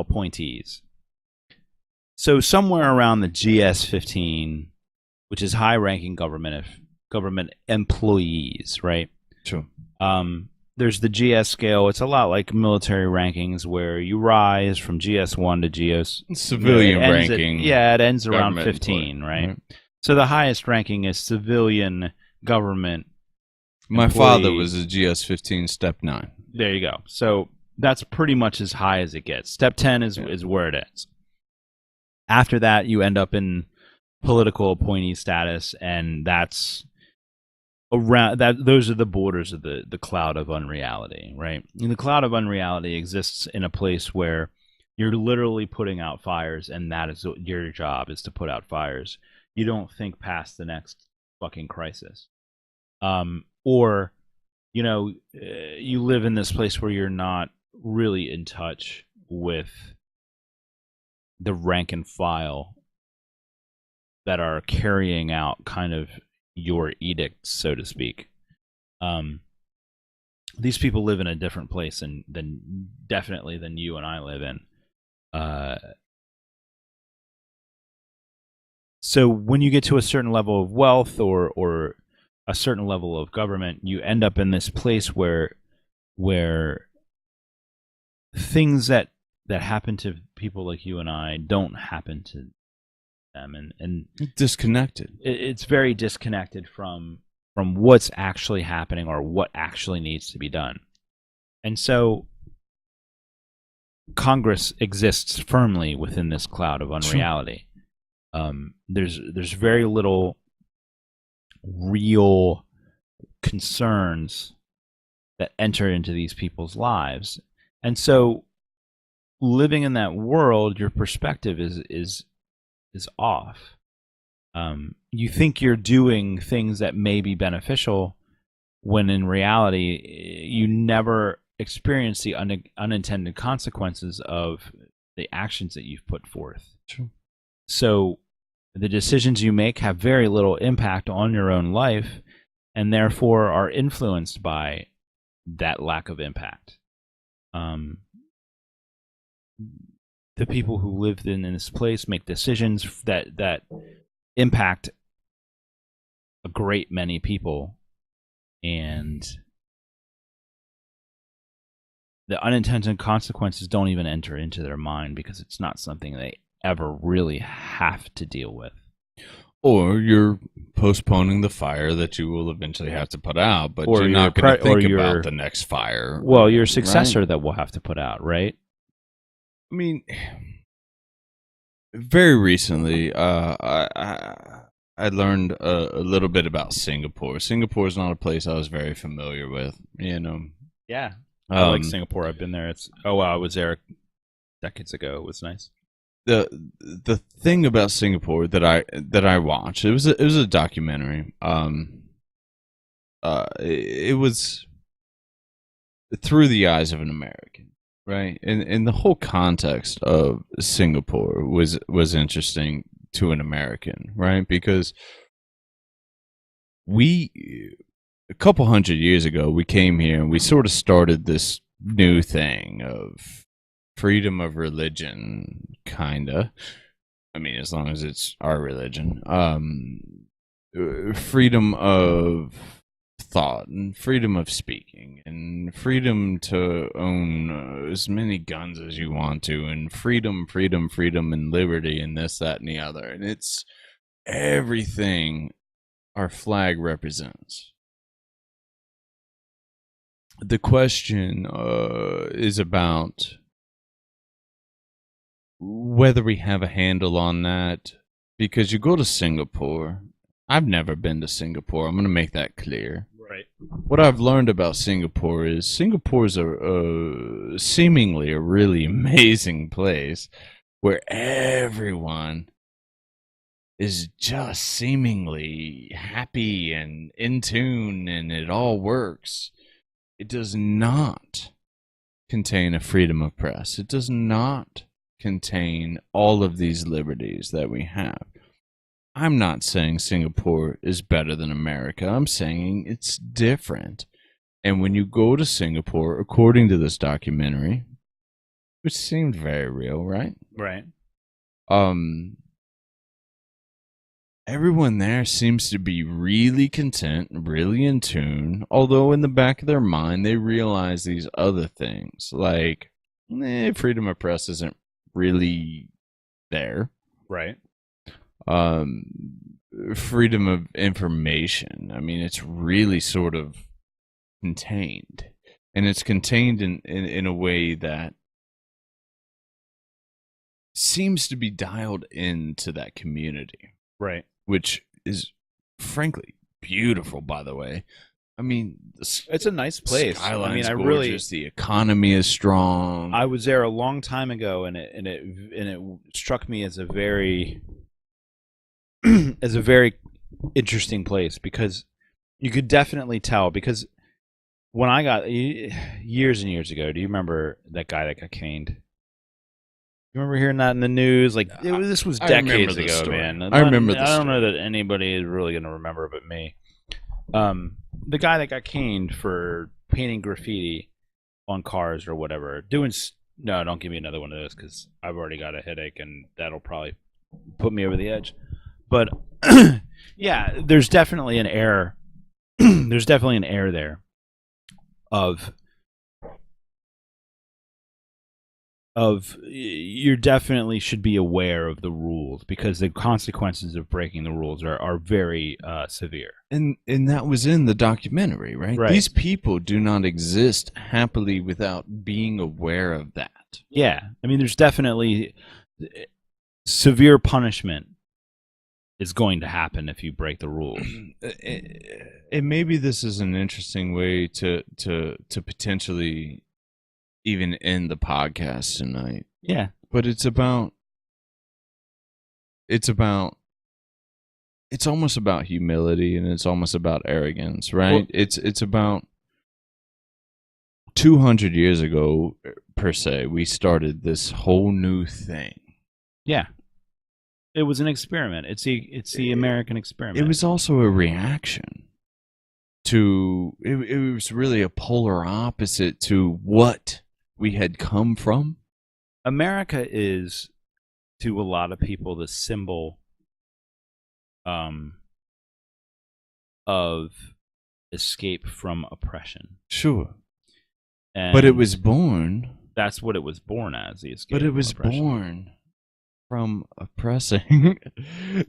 appointees. So somewhere around the GS-15, which is high-ranking government employees, right? True. There's the GS scale. It's a lot like military rankings, where you rise from GS1 to GS civilian ranking. It ends around 15, right? So the highest ranking is civilian government My father employee. was a GS-15 Step 9. There you go. So that's pretty much as high as it gets. Step 10 Yeah. is where it is. After that, you end up in political appointee status, and that's around that. Those are the borders of the cloud of unreality, right? And the cloud of unreality exists in a place where you're literally putting out fires, and that is your job, is to put out fires. You don't think past the next fucking crisis. Or you live in this place where you're not really in touch with the rank and file that are carrying out kind of your edicts, so to speak. These people live in a different place than definitely than you and I live in. So when you get to a certain level of wealth or a certain level of government, you end up in this place where things that happen to people like you and I don't happen to them, and Disconnected. it's very disconnected from what's actually happening or what actually needs to be done. And so Congress exists firmly within this cloud of unreality. There's very little real concerns that enter into these people's lives. And so living in that world, your perspective is off. You think you're doing things that may be beneficial when in reality you never experience the unintended consequences of the actions that you've put forth. True. So the decisions you make have very little impact on your own life, and therefore are influenced by that lack of impact. The people who live in this place make decisions that impact a great many people, and the unintended consequences don't even enter into their mind because it's not something they ever really have to deal with. Or you're postponing the fire that you will eventually have to put out, but Or you're your not going to pre- or think your- about the next fire. Well, your successor Right? that we'll have to put out, right? I mean, very recently, I learned a little bit about Singapore. Singapore is not a place I was very familiar with. Yeah. I like Singapore. I've been there. I was there decades ago. It was nice. The thing about Singapore that I watched, it was a documentary. It was through the eyes of an American, right? And the whole context of Singapore was interesting to an American, right? Because a couple hundred years ago, we came here and we sort of started this new thing of freedom of religion, kinda. I mean, as long as it's our religion. Freedom of thought and freedom of speaking and freedom to own as many guns as you want to, and freedom and liberty and this, that, and the other. And it's everything our flag represents. The question is about whether we have a handle on that, because you go to Singapore. I've never been to Singapore. I'm going to make that clear. Right. What I've learned about Singapore is seemingly a really amazing place where everyone is just seemingly happy and in tune and it all works. It does not contain a freedom of press. It does not contain all of these liberties that we have. I'm not saying Singapore is better than America. I'm saying it's different. And when you go to Singapore, according to this documentary, which seemed very real, right? Right. Everyone there seems to be really content, really in tune, although in the back of their mind they realize these other things, like freedom of press isn't really there. Right. freedom of information. I mean, it's really sort of contained, and it's contained in a way that seems to be dialed into that community, Right. which is frankly beautiful, by the way. I mean, It's a nice place. skyline's I gorgeous. The economy is strong. I was there a long time ago, and it struck me as a very as a very interesting place, because you could definitely tell. Because when I got years and years ago, do you remember that guy that got caned? You remember hearing that in the news? Like this was I remember decades this ago, story. man. I remember the I don't story. know that anybody is really going to remember but me. The guy that got caned for painting graffiti on cars or whatever, no, don't give me another one of those, because I've already got a headache and that'll probably put me over the edge. But yeah, there's definitely an air. There's definitely an air there of you definitely should be aware of the rules, because the consequences of breaking the rules are very severe. And that was in the documentary, right? Right. These people do not exist happily without being aware of that. Yeah, I mean, there's definitely severe punishment is going to happen if you break the rules. And maybe this is an interesting way to potentially even end the podcast tonight. Yeah, But it's almost about humility, and it's almost about arrogance, right? Well, it's about 200 years ago, per se, we started this whole new thing. yeah. It was an experiment. It's the American experiment. It was also a reaction to it was really a polar opposite to what we had come from. America is, to a lot of people, the symbol of escape from oppression. Sure. And But it was born. That's what it was born as, the escape. But it was from oppression. born from oppressing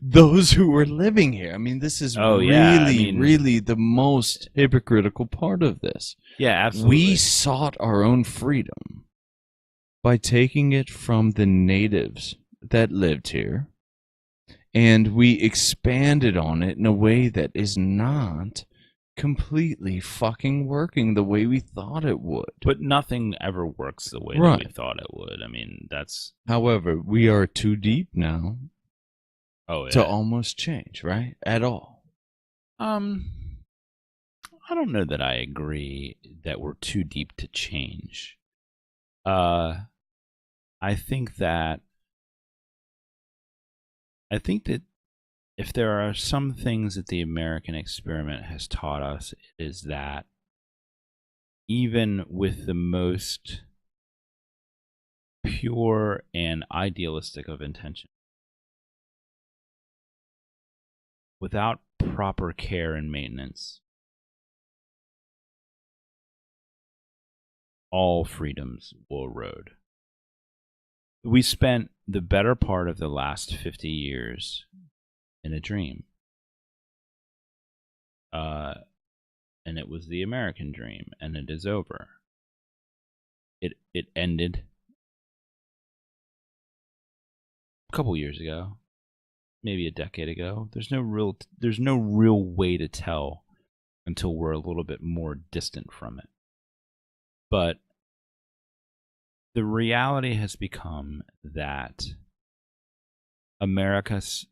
those who were living here. I mean, this is really the most hypocritical part of this. Yeah, absolutely. We sought our own freedom by taking it from the natives that lived here, and we expanded on it in a way that is not completely fucking working the way we thought it would. But nothing ever works the way Right. that we thought it would. I mean, that's... However, we are too deep now to almost change, right? At all. I don't know that I agree that we're too deep to change. I think that if there are some things that the American experiment has taught us, it is that even with the most pure and idealistic of intention, without proper care and maintenance, all freedoms will erode. We spent the better part of the last 50 years in a dream. And it was the American dream, and it is over. It ended a couple years ago, maybe a decade ago. There's no real way to tell until we're a little bit more distant from it. But the reality has become that Americans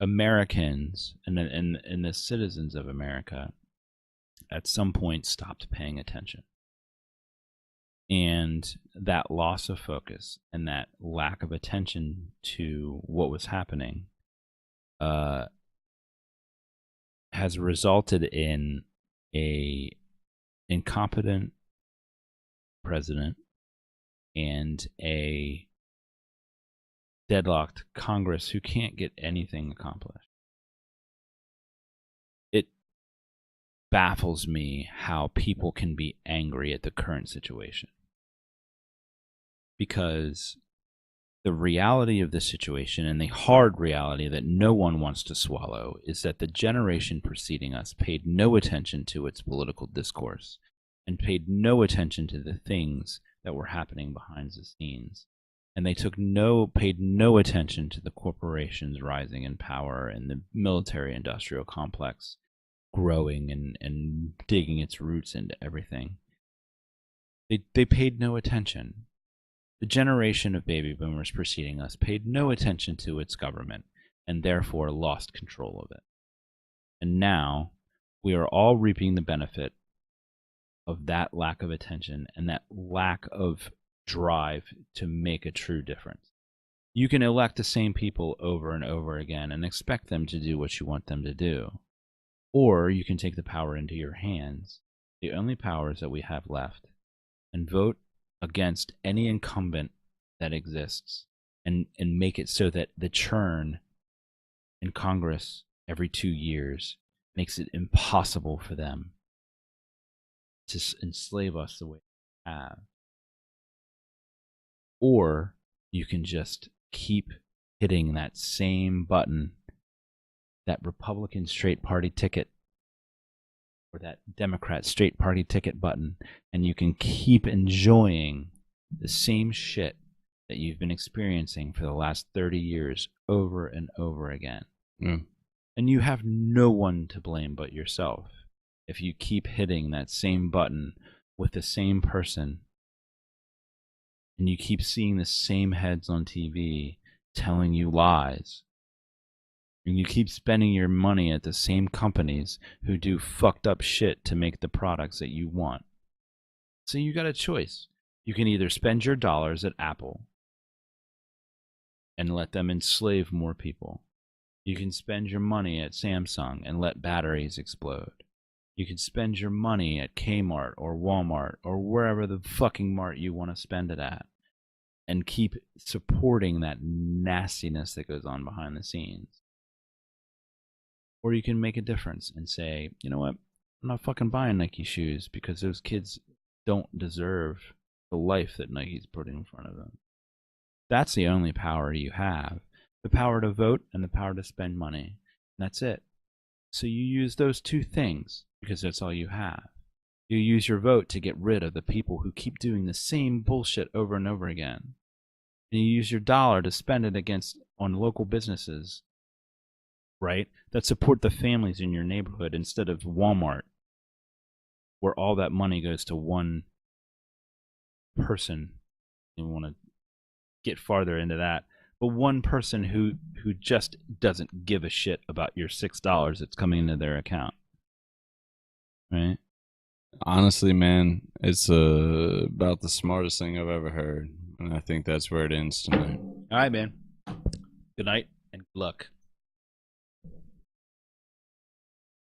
and the citizens of America at some point stopped paying attention. And that loss of focus and that lack of attention to what was happening has resulted in a incompetent president and a deadlocked Congress who can't get anything accomplished. It baffles me how people can be angry at the current situation, because The reality of the situation, and the hard reality that no one wants to swallow, is that the generation preceding us paid no attention to its political discourse and paid no attention to the things that were happening behind the scenes. And they paid no attention to the corporations rising in power and the military industrial complex growing and digging its roots into everything. They paid no attention. The generation of baby boomers preceding us paid no attention to its government and therefore lost control of it. And now we are all reaping the benefit of that lack of attention and that lack of drive to make a true difference. You can elect the same people over and over again and expect them to do what you want them to do. Or you can take the power into your hands, the only powers that we have left, and vote against any incumbent that exists and make it so that the churn in Congress every 2 years makes it impossible for them to enslave us the way they have. Or you can just keep hitting that same button, that Republican straight party ticket, or that Democrat straight party ticket button, and you can keep enjoying the same shit that you've been experiencing for the last 30 years over and over again. Mm. And you have no one to blame but yourself if you keep hitting that same button with the same person and you keep seeing the same heads on TV telling you lies. And you keep spending your money at the same companies who do fucked up shit to make the products that you want. So you got a choice. You can either spend your dollars at Apple and let them enslave more people. You can spend your money at Samsung and let batteries explode. You can spend your money at Kmart or Walmart or wherever the fucking mart you want to spend it at and keep supporting that nastiness that goes on behind the scenes. Or you can make a difference and say, you know what, I'm not fucking buying Nike shoes because those kids don't deserve the life that Nike's putting in front of them. That's the only power you have. The power to vote and the power to spend money. And that's it. So you use those two things because that's all you have. You use your vote to get rid of the people who keep doing the same bullshit over and over again. And you use your dollar to spend it on local businesses, right, that support the families in your neighborhood instead of Walmart, where all that money goes to one person. You want to get farther into that, but one person who just doesn't give a shit about your $6 that's coming into their account, right? Honestly, man, it's about the smartest thing I've ever heard, and I think that's where it ends tonight. All right, man. Good night and good luck.